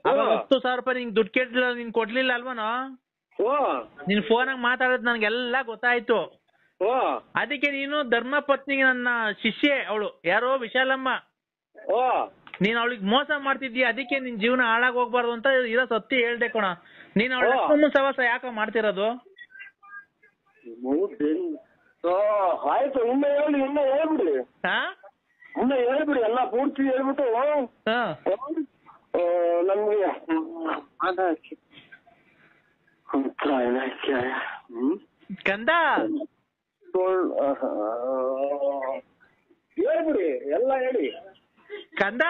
ಅವಾಗ 10,000 ರೂಪಾಯಿ ನಿಂಗೆ ದುಡ್ಡು ಕೇಳಿಲ್ಲ, ನೀನ್ ಕೊಡ್ಲಿಲ್ಲ ಅಲ್ವನೋ? ನಿನ್ ಫೋನಾಗ ಮಾತಾಡೋದು ನನ್ಗೆಲ್ಲ ಗೊತ್ತಾಯ್ತು. ಅದಕ್ಕೆ ನೀನು ಧರ್ಮ ಪತ್ನಿಗೆ ನನ್ನ ಶಿಷ್ಯೆ ಅವಳು, ಯಾರೋ ವಿಶಾಲಮ್ಮ, ನೀನ್ ಅವಳಿಗೆ ಮೋಸ ಮಾಡ್ತಿದ್ದೀಯ, ಅದಕ್ಕೆ ನಿನ್ ಜೀವನ ಹಾಳಾಗ್ ಹೋಗ್ಬಾರ್ದು ಅಂತ ಇರೋ ಸತ್ಯ ಹೇಳ್ದೆ ಕಣ. ನೀನ್ ಅವಳ ಲಕ್ಷ್ಮಮ್ಮ ಸವಾಸ ಯಾಕ ಮಾಡ್ತಿರೋದು? ಆಯ್ತು, ಇನ್ನ ಹೇಳ್ಬಿಡಿ. ಇನ್ನ ಹೇಳ್ಬಿಡಿ, ಎಲ್ಲ ಪೂರ್ತಿ ಹೇಳ್ಬಿಟ್ಟು ನಮ್ಗೆ ಕಂದ ಹೇಳ್ಬಿಡಿ ಎಲ್ಲ ಹೇಳಿ ಕಂದ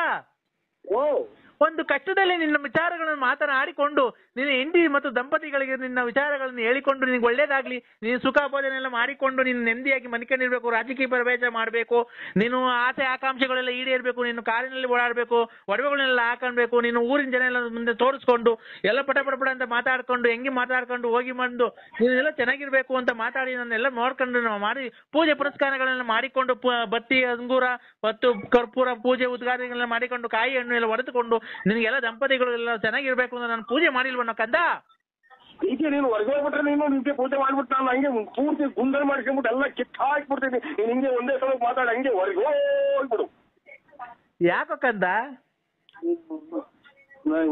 ಓ ಒಂದು ಕಷ್ಟದಲ್ಲಿ ನಿನ್ನ ವಿಚಾರಗಳನ್ನು ಮಾತನಾಡಿಕೊಂಡು ನಿನ್ನ ಹೆಂಡತಿ ಮತ್ತು ದಂಪತಿಗಳಿಗೆ ನಿನ್ನ ವಿಚಾರಗಳನ್ನು ಹೇಳಿಕೊಂಡು ನಿನಗೆ ಒಳ್ಳೇದಾಗ್ಲಿ, ನೀನು ಸುಖ ಭೋಜನ ಎಲ್ಲ ಮಾಡಿಕೊಂಡು ನೀನು ನೆಮ್ಮದಿಯಾಗಿ ಮನಿಕೊಂಡಿರ್ಬೇಕು, ರಾಜಕೀಯ ಪ್ರವೇಶ ಮಾಡಬೇಕು, ನೀನು ಆಸೆ ಆಕಾಂಕ್ಷೆಗಳೆಲ್ಲ ಈಡೇರಬೇಕು, ನೀನು ಕಾರಿನಲ್ಲಿ ಓಡಾಡಬೇಕು, ಒಡವೆಗಳನ್ನೆಲ್ಲ ಹಾಕೊಳ್ಬೇಕು, ನೀನು ಊರಿನ ಜನ ಎಲ್ಲ ಮುಂದೆ ತೋರಿಸ್ಕೊಂಡು ಎಲ್ಲ ಪಟ ಅಂತ ಮಾತಾಡ್ಕೊಂಡು ಹೆಂಗೆ ಮಾತಾಡ್ಕೊಂಡು ಹೋಗಿ ಬಂದು ನೀನೆಲ್ಲ ಚೆನ್ನಾಗಿರ್ಬೇಕು ಅಂತ ಮಾತಾಡಿ ನನ್ನೆಲ್ಲ ನೋಡ್ಕೊಂಡು ನಾವು ಮಾಡಿ ಪೂಜೆ ಪುರಸ್ಕಾರಗಳನ್ನ ಮಾಡಿಕೊಂಡು ಬತ್ತಿ ಅಂಗೂರ ಮತ್ತು ಕರ್ಪೂರ ಪೂಜೆ ಉದ್ಘಾಟನೆಗಳನ್ನ ಮಾಡಿಕೊಂಡು ಕಾಯಿ ಹಣ್ಣು ಎಲ್ಲ ಹೊಡೆದುಕೊಂಡು ನಿನಗೆಲ್ಲ ದಂಪತಿಗಳು ಎಲ್ಲ ಚೆನ್ನಾಗಿರ್ಬೇಕು ಅಂತ ನಾನು ಪೂಜೆ ಮಾಡಿಲ್ವನ್ನ ಕಂದ. ಈಗ ನೀನು ಹೊರಗೆ ಹೋಗ್ಬಿಟ್ರೆ ನೀನು ನಿಂಗೆ ಪೂಜೆ ಮಾಡ್ಬಿಟ್ಟು ನಾನು ಹಂಗೆ ಪೂರ್ತಿ ಗುಂಡಲ್ ಮಾಡ್ಕೊಂಡ್ಬಿಟ್ಟು ಎಲ್ಲ ಕಿತ್ತ ಹಾಕ್ಬಿಡ್ತೀನಿ. ನೀನು ಹಿಂಗೆ ಒಂದೇ ಸಲ ಮಾತಾಡಿ ಹಂಗೆ ಹೊರಗೆ ಹೋಗ್ಬಿಡು. ಯಾಕೋ ಕಂದ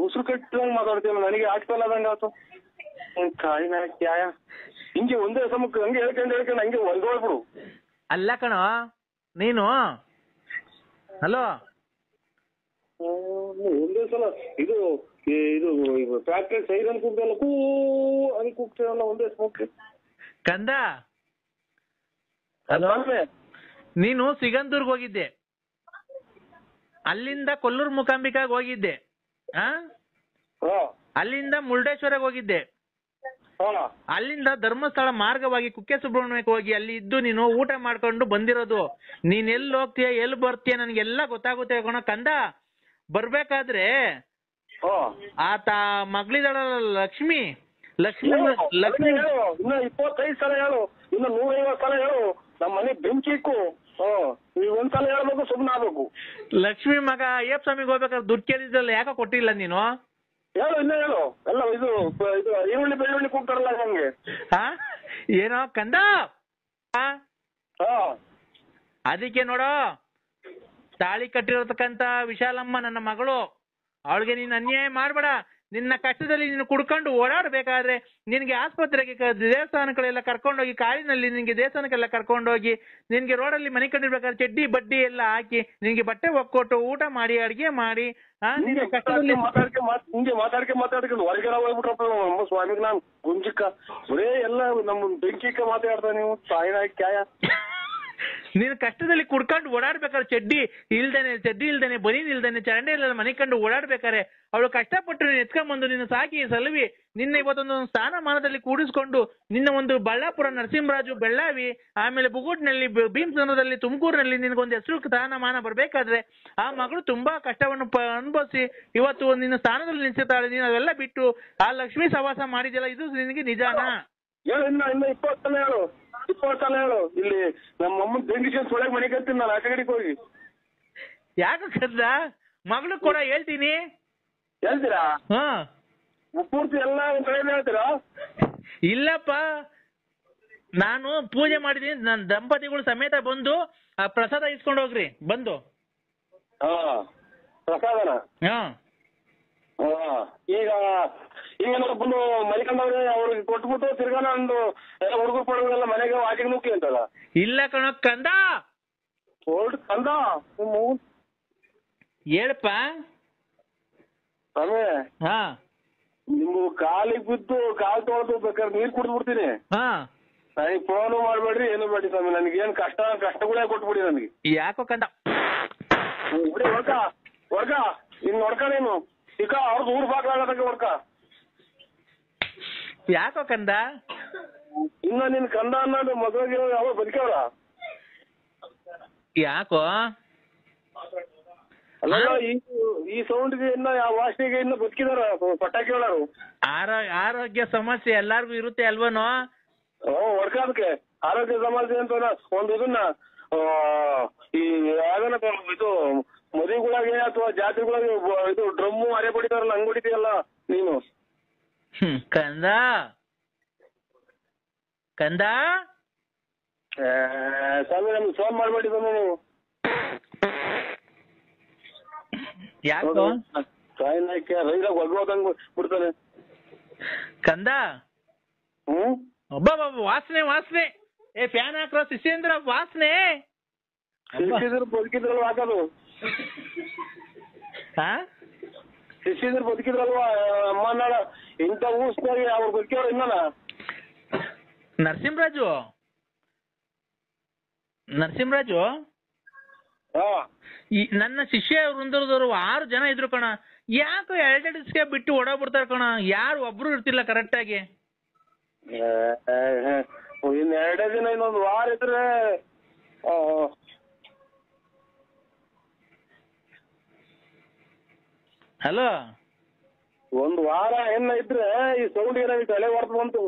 ಉಸಿರು ಕಟ್ಟಂಗ್ ಮಾತಾಡ್ತೀವಿ, ನನಗೆ ಆಗ್ತಲ್ಲ ಅದಂಗ ಆಯ್ತು. ಕಾಯಿನ ಕ್ಯಾಯ ಹಿಂಗೆ ಒಂದೇ ಸಮಕ್ಕೆ ಹಂಗೆ ಹೇಳ್ಕೊಂಡು ಹಂಗೆ ಹೊರಗೆ ಹೋಗ್ಬಿಡು. ಅಲ್ಲ ಕಣೋ ನೀನು ಹಲೋ ಒಂದೇ ಸಲ ಇದು ಫ್ಯಾಕ್ಟ್ರಿ ಸೈರನ್ ಕೂಗ್ದಲ್ಲ ಕೂ అని ಕೂಗ್ತೀರಲ್ಲ ಒಂದೇ ಸಮಕ್ಕೆ ಕಂದ. ಹಲೋ ನೀನು ಸಿಗಂದೂರ್ಗ್ ಹೋಗಿದ್ದೆ, ಅಲ್ಲಿಂದ ಕೊಲ್ಲೂರು ಮೂಕಾಂಬಿಕಾಗ್ ಹೋಗಿದ್ದೆ, ಅಲ್ಲಿಂದ ಮುರುಡೇಶ್ವರಕ್ಕೆ ಹೋಗಿದ್ದೆ, ಅಲ್ಲಿಂದ ಧರ್ಮಸ್ಥಳ ಮಾರ್ಗವಾಗಿ ಕುಕ್ಕೆ ಸುಬ್ರಹ್ಮಣ್ಯಕ್ಕೆ ಹೋಗಿ ಅಲ್ಲಿ ಇದ್ದು ನೀನು ಊಟ ಮಾಡ್ಕೊಂಡು ಬಂದಿರೋದು. ನೀನ್ ಎಲ್ಲಿ ಹೋಗ್ತೀಯ ಎಲ್ಲಿ ಬರ್ತೀಯ ನನಗೆಲ್ಲ ಗೊತ್ತಾಗುತ್ತೆ ಕಣೋ ಕಂದ. ಬರ್ಬೇಕಾದ್ರೆ ಆತ ಮಗಳಿದಳ ಲಕ್ಷ್ಮಿ ಇನ್ನ 25 ಸಲ ಹೇಳು, ಇನ್ನು 150 ಸಲ ಹೇಳು, ನಮ್ಮ ಮನೆ ಬೆಂಕಿ ಇಕ್ಕು. ಒಂದ್ಸಲ ಹೇಳ್ಬೇಕು, ಸುಮ್ಮನೆ ಆಗ್ಬೇಕು. ಲಕ್ಷ್ಮಿ ಮಗ ಅಯ್ಯಪ್ಪ ಸ್ವಾಮಿಗೆ ಹೋಗ್ಬೇಕಾದ್ರೆ ದುಡ್ಡು ಕೇಳಿದ್ರಲ್ಲ, ಯಾಕೆ ಕೊಟ್ಟಿಲ್ಲ ನೀನು? ಹೇಳು ಇನ್ನ ಹೇಳು. ಎಲ್ಲ ಇದು ಈರುಳ್ಳಿ ಬೆಳ್ಳುಳ್ಳಿ ಕೂಗ್ತಾರಲ್ಲ ನಮ್ಗೆ. ಏನೋ ಕಂದ. ಅದಕ್ಕೆ ನೋಡೋ ತಾಳಿ ಕಟ್ಟಿರತಕ್ಕಂತ ವಿಶಾಲಮ್ಮ ನನ್ನ ಮಗಳು, ಅವಳಿಗೆ ನೀನು ಅನ್ಯಾಯ ಮಾಡ್ಬೇಡ. ನಿನ್ನ ಕಷ್ಟದಲ್ಲಿ ನೀನು ಕುಡ್ಕೊಂಡು ಓಡಾಡ್ಬೇಕಾದ್ರೆ ನಿನ್ಗೆ ಆಸ್ಪತ್ರೆಗೆ ದೇವಸ್ಥಾನಗಳೆಲ್ಲ ಕರ್ಕೊಂಡೋಗಿ, ಕಾರಿನಲ್ಲಿ ನಿನ್ಗೆ ದೇವಸ್ಥಾನಕ್ಕೆಲ್ಲ ಕರ್ಕೊಂಡೋಗಿ, ನಿನ್ಗೆ ರೋಡಲ್ಲಿ ಮನೆ ಕಂಡಿರ್ಬೇಕಾದ್ರೆ ಚಡ್ಡಿ ಬಡ್ಡಿ ಎಲ್ಲ ಹಾಕಿ ನಿನ್ಗೆ ಬಟ್ಟೆ ಒಕ್ಕೊಟ್ಟು ಊಟ ಮಾಡಿ ಅಡಿಗೆ ಮಾಡಿ ನಿನ್ನ ಕಷ್ಟದಲ್ಲಿ ಹಿಂಗೆ ಮಾತಾಡ್ಕೊಂಡು ಹೊರಗಡೆ ಹೋಗ್ಬಿಟ್ರಪ್ಪ ನಮ್ಮ ಸ್ವಾಮಿಗೆ. ನಾನು ಗುಂಜಿಕ್ಕ ಬರೇ ಎಲ್ಲ ನಮ್ಮ ಬೆಂಕಿಕ್ಕ ಮಾತಾಡ್ತಾ ನೀವು ತಾಯಿನ ಕ್ಯಾಯ. ನೀನು ಕಷ್ಟದಲ್ಲಿ ಕುಡ್ಕೊಂಡು ಓಡಾಡ್ಬೇಕಾದ್ರೆ ಚಡ್ಡಿ ಇಲ್ದೇನೆ ಬನೀನ್ ಇಲ್ದೇನೆ ಚರಂಡಿ ಇಲ್ಲ ಮನೆ ಕಂಡು ಓಡಾಡ್ಬೇಕಾರೆ ಅವಳು ಕಷ್ಟಪಟ್ಟು ನೀನು ಎತ್ಕೊಂಡ್ಬಂದು ನಿನ್ನ ಸಾಕಿ ಸಲವಿ ನಿನ್ನ ಇವತ್ತೊಂದು ಸ್ಥಾನಮಾನದಲ್ಲಿ ಕೂಡಿಸ್ಕೊಂಡು ನಿನ್ನ ಒಂದು ಬಳ್ಳಾಪುರ, ನರಸಿಂಹರಾಜು, ಬೆಳ್ಳಾವಿ, ಆಮೇಲೆ ಬುಗುಟ್ನಲ್ಲಿ, ಭೀಮಸಂದ್ರದಲ್ಲಿ, ತುಮಕೂರಿನಲ್ಲಿ ನಿನಗೊಂದು ಹೆಸರು ಸ್ಥಾನಮಾನ ಬರ್ಬೇಕಾದ್ರೆ ಆ ಮಗಳು ತುಂಬಾ ಕಷ್ಟವನ್ನು ಅನುಭವಿಸಿ ಇವತ್ತು ನಿನ್ನ ಸ್ಥಾನದಲ್ಲಿ ನಿಲ್ಸುತ್ತಾಳೆ. ನೀನು ಅವೆಲ್ಲ ಬಿಟ್ಟು ಆ ಲಕ್ಷ್ಮೀ ಸವಾಸ ಮಾಡಿದ್ಯಲ್ಲ, ಇದು ನಿನಗೆ ನಿಜಾನಾ? ಹೇಳು ಇನ್ನ 20 ಸಲ ಹೇಳು, 20 ಸಲ ಹೇಳು. ಇಲ್ಲಿ ನಮ್ಮ ಅಮ್ಮನ ಬೆಂಕಿಗೆ ಸೊಳಗೆ ಮನೆ ಕತ್ತೀನಿ ನಾನು ಆಚೆ ಕಡೆಗೆ ಹೋಗಿ. ಯಾಕೆ ಕದ್ದ ಮಗಳು ಕೂಡ ಹೇಳ್ತೀನಿ. ಹೇಳ್ತೀರಾ? ಪೂರ್ತಿ ಎಲ್ಲ ಒಂದ್ ಕಡೆ ಹೇಳ್ತೀರಾ? ಇಲ್ಲಪ್ಪ, ನಾನು ಪೂಜೆ ಮಾಡಿದೀನಿ, ನನ್ನ ದಂಪತಿಗಳು ಸಮೇತ ಬಂದು ಆ ಪ್ರಸಾದ ಇಸ್ಕೊಂಡು ಹೋಗ್ರಿ ಬಂದು. ಪ್ರಸಾದನ? ಈಗ ಬಂದು ಮನೆ ಕಂಡವ್ರೆ ಅವ್ರಿಗೆ ಕೊಟ್ಬಿಟ್ಟು ತಿರ್ಗಾ ನಂದು ಎಲ್ಲ ಹುಡುಗರು ಪಡುಗಳೆಲ್ಲ ಮನೆಗೆ ಆಚೆಗೆ ನುಗ್ಗಿ ಅಂತಲ್ಲ. ಇಲ್ಲ ಕಣ ಕಂದ. ಕಂದ ಹೇಳಪ್ಪ. ಸ್ವಾಮಿ ನಿಮ್ಮ ಕಾಲಿಗೆ ಬಿದ್ದು ಕಾಲ್ ತೊಳೆದು ಬೇಕಾದ್ರೆ ನೀರ್ ಕುಡ್ದು ಬಿಡ್ತೀನಿ. ನನಗೆ ಫೋನು ಮಾಡ್ಬೇಡ್ರಿ, ಏನು ಬೇಡಿ ಸ್ವಾಮಿ. ನನಗೇನು ಕಷ್ಟಗಳೇ ಕೊಟ್ಬಿಡಿ ನನಗೆ. ಯಾಕೋ ಕಂದ ಬಿಡಿ ಹೊರ್ಗ ಇನ್ ನೋಡ್ಕ ನೀನು ಈಗ ಅವ್ರದ್ದು ಊರ್ ಬಾಗ್ಲಾಗಕ್ಕೆ ಹೊರ್ಕ. ಯಾಕೋ ಕಂದ ಇನ್ನ ನಿನ್ ಕಂದ ಅನ್ನೋದು ಮದುವೆಗೆ ಯಾವ ಬದುಕವ್ರ? ಯಾಕೋ ಅಲ್ಲ ಈ ಸೌಂಡ್ಗೆ ಇನ್ನ ಯಾವ ವಾಸನೆಗೆ ಇನ್ನ ಬದುಕಿದಾರ ಪಟಾಕಿ ಹೇಳೋರು. ಆರೋಗ್ಯ ಸಮಸ್ಯೆ ಎಲ್ಲಾರ್ಗು ಇರುತ್ತೆ ಅಲ್ವನೋ? ಹೊಡ್ಕ ಅದಕ್ಕೆ ಆರೋಗ್ಯ ಸಮಸ್ಯೆ ಅಂತ ಒಂದು ಇದನ್ನ ಈ ಯಾವ್ದನ ಇದು ಮದುವೆಗಳಾಗೆ ಅಥವಾ ಜಾತ್ರೆಗಳಾಗೆ ಇದು ಡ್ರಮ್ಮು ಅರೆ ಬಡಿತಾರಲ್ಲ ಹಂಗ್ ಬಡಿತೀಯಲ್ಲ ನೀನು. ಕಂದ ಸ್ವಾಮಿ ನಮ್ಗೆ ಫೋನ್ ಮಾಡ್ಬೇಡಿ ಸ್ವಾಮಿ ನೀವು. ಯಾಕೋ ರೈಲಾಗ ಒಗ್ಗೋದಂಗ್ ಬಿಡ್ತಾನೆ ಕಂದ. ಒಬ್ಬ ವಾಸನೆ ಏ ಫ್ಯಾನ್ ಹಾಕ್ರೋ ಶಿಷ್ಯೇಂದ್ರ ವಾಸನೆ. ಬದುಕಿದ್ರಲ್ಲ ಹಾಕೋದು. ಶಿಷ್ಯರು ಬದುಕಿದ್ರಲ್ವಾ ಅಮ್ಮನಾಳ ಇಂಥ ಊಸ್ನಾಗೆ ಅವ್ರು ಬದುಕಿಯವ್ರು ಇನ್ನನ ನರಸಿಂಹರಾಜು ಈ ನನ್ನ ಶಿಷ್ಯ ವೃಂದದವರು 6 ಜನ ಇದ್ರು ಕಣ. ಯಾಕೋ 2 ದಿವಸಕ್ಕೆ ಬಿಟ್ಟು ಓಡೋಗ್ಬಿಡ್ತಾರೆ ಕಣ. ಯಾರು ಒಬ್ರು ಇರ್ತಿಲ್ಲ ಕರೆಕ್ಟ್ ಆಗಿ. ಇನ್ 2 ದಿನ ಇನ್ನೊಂದು ವಾರ ಇದ್ರೆ ಹಲೋ, 1 ವಾರ ಏನ ಇದ್ರೆ ಈ ಸೌಂಡ್ ಏನಾಗಿ ತಲೆ ಹೊರತು ಬಂತು.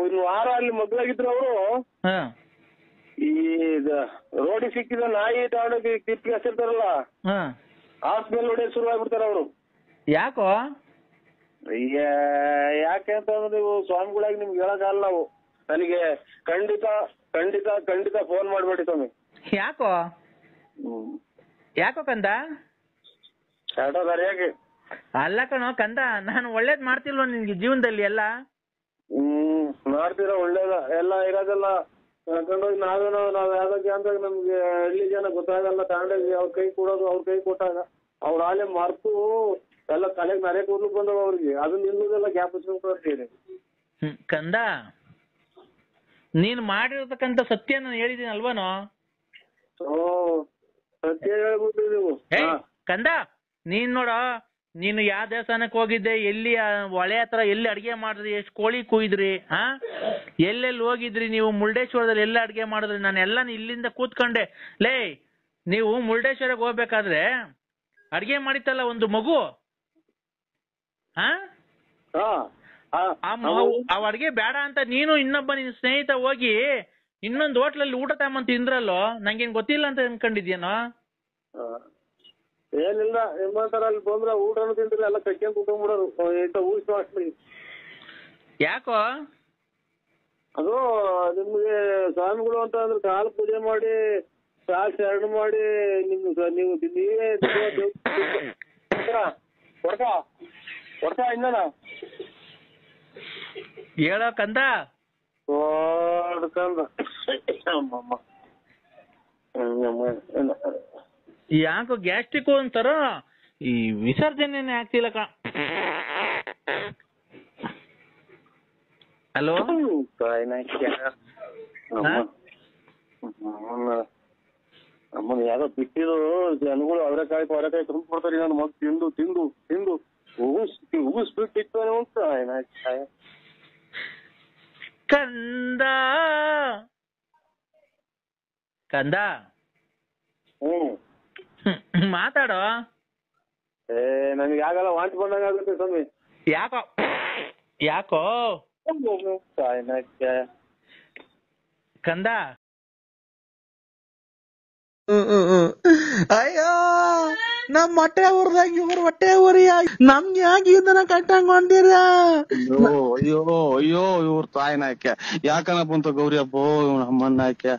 ಇನ್ನು ವಾರ ಅಲ್ಲಿ ಮಗ್ಳಾಗಿದ್ರು ಅವರು ಈ ರೋಡಿಗೆ ಸಿಕ್ಕಿದ ನಾಯಿ ತಗೊಂಡೋಗಿ ಕಿಪ್ಪಿಗೆ ಹಸಿರ್ತಾರಲ್ಲ ಹಾಸ್ಪಿಟಲ್ ಹೊಡೆಯ ಶುರು ಆಗ್ಬಿಡ್ತಾರ ಅವರು. ಯಾಕೋ? ಯಾಕೆ ಅಂತಂದ್ರೆ ನೀವು ಸ್ವಾಮಿಗಳಾಗಿ ನಿಮ್ಗೆ ಹೇಳಕ್ಕಾಗಲ್ಲ ನಾವು. ನನಗೆ ಖಂಡಿತ ಖಂಡಿತ ಖಂಡಿತ ಫೋನ್ ಮಾಡ್ಬೇಡಿ ಸ್ವಾಮಿ. ಯಾಕೋ? ಯಾಕೋ ಕಂದ? ಯಾಕೆ ಅಲ್ಲ ಕಣೋ ಕಂದ, ನಾನು ಒಳ್ಳೇದ್ ಮಾಡ್ತಿಲ್ವ ನಿನ್ಗೆ ಜೀವನದಲ್ಲಿ ಎಲ್ಲ? ಮಾಡ್ತೀರ ಒಳ್ಳೇದ ಎಲ್ಲ ಇರೋದೆಲ್ಲ ಕರ್ಕೊಂಡೋಗಿ ನಾವ್ ಯಾವ್ದಕ್ಕೆ ಅಂತ ನಮ್ಗೆ ಹಳ್ಳಿ ಜನ ಗೊತ್ತಾಗಲ್ಲ. ತಗೊಂಡೋಗಿ ಅವ್ರ ಕೈ ಕೊಡೋದು, ಅವ್ರ ಕೈ ಕೊಟ್ಟಾಗ ಅವ್ರ ಆಲೆ ಮರ್ತು ಎಲ್ಲ ತಲೆಗೆ ನರೆ ಕೂದ್ಲು ಬಂದವ ಅವ್ರಿಗೆ. ಅದನ್ನ ನಿಲ್ಲುದೆಲ್ಲ ಗ್ಯಾಪ್ ಹಚ್ಕೊಂಡ್ಕೊಳ್ತೀರಿ. ಕಂದ, ನೀನ್ ಮಾಡಿರತಕ್ಕಂತ ಸತ್ಯ ನಾನು ಹೇಳಿದೀನಿ ಅಲ್ವಾನೋ? ಸತ್ಯ ಹೇಳ್ಬಿಟ್ರಿ ನೀವು. ಕಂದ, ನೀನ್ ನೋಡ, ನೀನು ಯಾವ ದೇವಸ್ಥಾನಕ್ಕೆ ಹೋಗಿದ್ದೆ, ಎಲ್ಲಿ ಹೊಳೆ ಹತ್ರ ಎಲ್ಲಿ ಅಡ್ಗೆ ಮಾಡಿದ್ರಿ, ಎಷ್ಟು ಕೋಳಿ ಕುಯ್ದ್ರಿ, ಎಲ್ಲೆಲ್ಲಿ ಹೋಗಿದ್ರಿ ನೀವು, ಮುರುಡೇಶ್ವರದಲ್ಲಿ ಎಲ್ಲ ಅಡ್ಗೆ ಮಾಡಿದ್ರಿ, ನಾನೆಲ್ಲ ಇಲ್ಲಿಂದ ಕೂತ್ಕೊಂಡೆ. ಲೇ, ನೀವು ಮುರುಡೇಶ್ವರಕ್ಕೆ ಹೋಗ್ಬೇಕಾದ್ರೆ ಅಡ್ಗೆ ಮಾಡಿತ್ತಲ್ಲ ಒಂದು ಮಗು, ಆ ಅಡ್ಗೆ ಬೇಡ ಅಂತ ನೀನು ಇನ್ನೊಬ್ಬ ನಿನ್ ಸ್ನೇಹಿತ ಹೋಗಿ ಇನ್ನೊಂದು ಹೋಟ್ಲಲ್ಲಿ ಊಟ ತಗೊಂಡ್ ತಿಂದ್ರಲ್ಲೋ, ನಂಗೇನ್ ಗೊತ್ತಿಲ್ಲ ಅಂತ ಅನ್ಕೊಂಡಿದ್ಯೇನೋ? ಏನಿಲ್ಲ, ನಿಮ್ಮಂತರ ಅಲ್ಲಿ ಬಂದ್ರ ಊಟನು ತಿಂದ್ರೆ ಎಲ್ಲ ಕಟ್ಕೊಂಡ್ ಕುತ್ಕೊಂಡ್ಬಿಡೋರು ಇಂತ ಊಟ ಅಷ್ಟೇ. ಯಾಕೋ? ಅದು ನಿಮ್ಗೆ ಸ್ವಾಮಿಗಳು ಅಂತ ಅಂದ್ರೆ ಕಾಲು ಪೂಜೆ ಮಾಡಿ ಕಾಲು ಶರಣ ಮಾಡಿ ನೀವು ನೀವೇ ಕೊಡ್ತಾ ಇನ್ನನ ಹೇಳೋ ಕಂದ. ಯಾಕೋ ಗ್ಯಾಸ್ಟ್ರಿಕ್ ಅಂತಾರ, ಈ ವಿಸರ್ಜನೆ ಆಗ್ತಿಲ್ಲ ಕ. ಹಲೋ, ನಮ್ಮನ್ನ ಯಾವ್ದೋ ಬಿಟ್ಟಿದ್ದು ಜನಗಳು ಅವರೆಕಾಯಿ ತುಂಬ ಕೊಡ್ತಾರೆ. ನನ್ನ ಮಗ ತಿಂದು ತಿಂದು ತಿಂದು ಉಗಿಸ್ಬಿಟ್ಟಿತ್ತು ಅಂತ ಕಂದ. ಕಂದ ಮಾತಾಡೋ. ನನಗೆ ಆಗಲ್ಲ, ವಾಂತಿ ಬಂದಂಗ ಆಗುತ್ತೆ ಸ್ವಾಮಿ. ಯಾಕೋ? ಯಾಕೋ ಕಂದ? ಅಯ್ಯೋ, ನಮ್ ಹೊಟ್ಟೆ ಊರ್ದಾಗ ಇವ್ರ ಹೊಟ್ಟೆ ಊರಿ ನಮ್ಗೆ ಯಾಕೆ ಇದನ್ನ ಕಟ್ಟಂಗ್ ಹೊಂದಿರ? ಅಯ್ಯೋ ಅಯ್ಯೋ, ಇವ್ರ ತಾಯಿನಾಯ್ಕೆ ಯಾಕನ ಬಂತು ಗೌರಿ ಹಬ್ಬ ನಮ್ಮನ್ನಾಯ್ಕೆ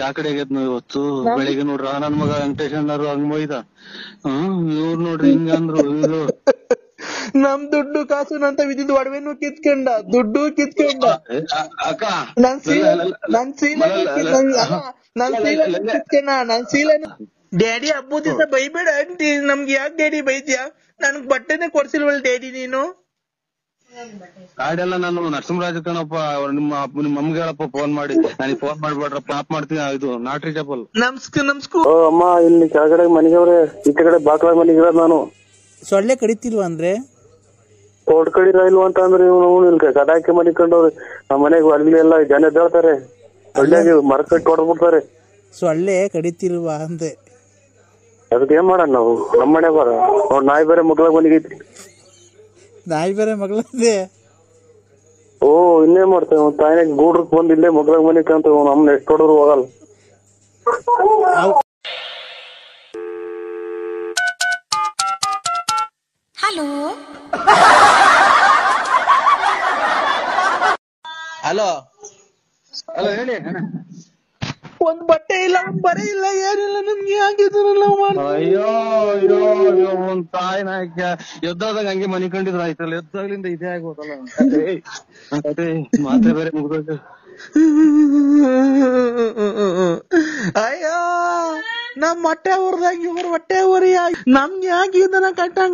ಯಾಕಡೆ ಆಗೈತ್ ಇವತ್ತು ಬೆಳಿಗ್ಗೆ ನೋಡ್ರ ನನ್ ಮಗ ವೆಂಕಟೇಶಣ್ಣರು ಹಂಗ್ ಮೊಯ್ದ. ಇವ್ರು ನೋಡ್ರಿ ಹಿಂಗಂದ್ರು. ಇದು ನಮ್ ದುಡ್ಡು ಕಾಸು ನಂತ ವಿದ್ಯುತ್ ಒಡವೆನು ಕಿತ್ಕೊಂಡ, ದುಡ್ಡು ಕಿತ್ಕೊಂಡ, ಅಕ್ಕ ನನ್ ಸೀಲೆನು. ಡ್ಯಾಡಿ ಹಬ್ಬ ದಿವಸ ಬೈಬೇಡ ಆಂಟಿ. ನಮ್ಗೆ ಯಾಕೆ ಡ್ಯಾಡಿ ಬೈದ್ಯಾ? ನನ್ಗ್ ಬಟ್ಟೆನೆ ಕೊಡ್ಸಿಲ್ವಲ್ ಡ್ಯಾಡಿ ನೀನು? ಗಾಡಿಯೆಲ್ಲ ನಾನು ನರಸಿಂಹರಾಜ ಕಣಪ್ಪ, ನಿಮ್ಮ ಅಮ್ಮಗೆ ಹೇಳಪ್ಪ ಫೋನ್ ಮಾಡಿ. ನನಗೆ ಫೋನ್ ಮಾಡ್ಬೇಡ್ರಪ್ಪ, ಆಪ್ ಮಾಡ್ತೀನಿ. ಇದು ನಾಟ್ರಿ ಚಪ್ಪಲ್. ನಮ್ಸ್ಕು ಅಮ್ಮ, ಇಲ್ಲಿ ಕೆಳಗಡೆ ಮನೆಗವ್ರೆ, ಈ ಕಡೆ ಬಾಕ್ಲ ಮನೆಗಿರೋದು ನಾನು. ಸೊಳ್ಳೆ ಕಡಿತಿಲ್ವ ಅಂದ್ರೆ? ತೋಡ್ ಕಡಿರ ಇಲ್ವ ಅಂತ ಅಂದ್ರೆ ಇವ್ನು ಕದಾಕಿ ಮನಿಕೊಂಡವ್ರಿ. ನಮ್ಮ ಮನೆಗೆ ಅಲ್ಲಿ ಎಲ್ಲ ಜನ ಎದ್ದೇಳ್ತಾರೆ, ಸೊಳ್ಳೆಗೆ ಮರ ಕಟ್ಟಿ ಹೊಡೆದ್ಬಿಡ್ತಾರೆ. ಸೊಳ್ಳೆ ಕಡಿತಿಲ್ವಾ ಅಂದೆ. ಅದಕ್ಕೆ ಏನ್ ಮಾಡೋಣ ನಾವು? ನಮ್ಮ ಮನೆ ಬರ ಅವ್ರ ನಾಯಿ ಬೇರೆ ಮಗ್ಳಾಗ ಮನಿಗೈತಿ. ನಾಯಿ ಬೇರೆ ಮಗಳಂದೆ? ಇನ್ನೇನ್ ಮಾಡ್ತೇವೆ? ತಾಯಿನಾಗ ಗೂಡ್ರಕ್ ಬಂದ್ ಇಲ್ಲೇ ಮಗ್ಳಾಗ ಮನಿಕಂತ ನಮ್ನ ಎಷ್ಟು ಹೊಡೆದ್ರು ಹೋಗಲ್ಲ. ಹಲೋ ಹಲೋ, ಹೇಳಿ. ಒಂದ್ ಬಟ್ಟೆ ಇಲ್ಲ, ಒಂದ್ ಬರೆ ಇಲ್ಲ, ಏನಿಲ್ಲ. ನಮ್ಗೆ ಆಗಿದ್ರಲ್ಲ. ಅಯ್ಯೋ ಅಯ್ಯೋ ಅಯ್ಯೋ, ಒಂದ್ ತಾಯಿನಾಯ್ಕೆ ಎದ್ದಾದಾಗ ಹಂಗೆ ಮನಿಕೊಂಡಿದ್ರ ಆಯ್ತಲ್ಲ, ಎದ್ದಾಗ್ಲಿಂದ ಇದೇ ಆಗೋದಲ್ಲ. ಮಾತೆ ಬೇರೆ ಮುಗ್ದೋಯ್ತು. ಅಯ್ಯೋ ನಮ್ ಹೊಟ್ಟೆ ಊರ್ದಾಗ ಇವ್ರ ಹೊಟ್ಟೆ ಊರಿ ನಮ್ಗೆ ಯಾಕೆ ಇದನ್ನ ಕಟ್ಟಂಗ್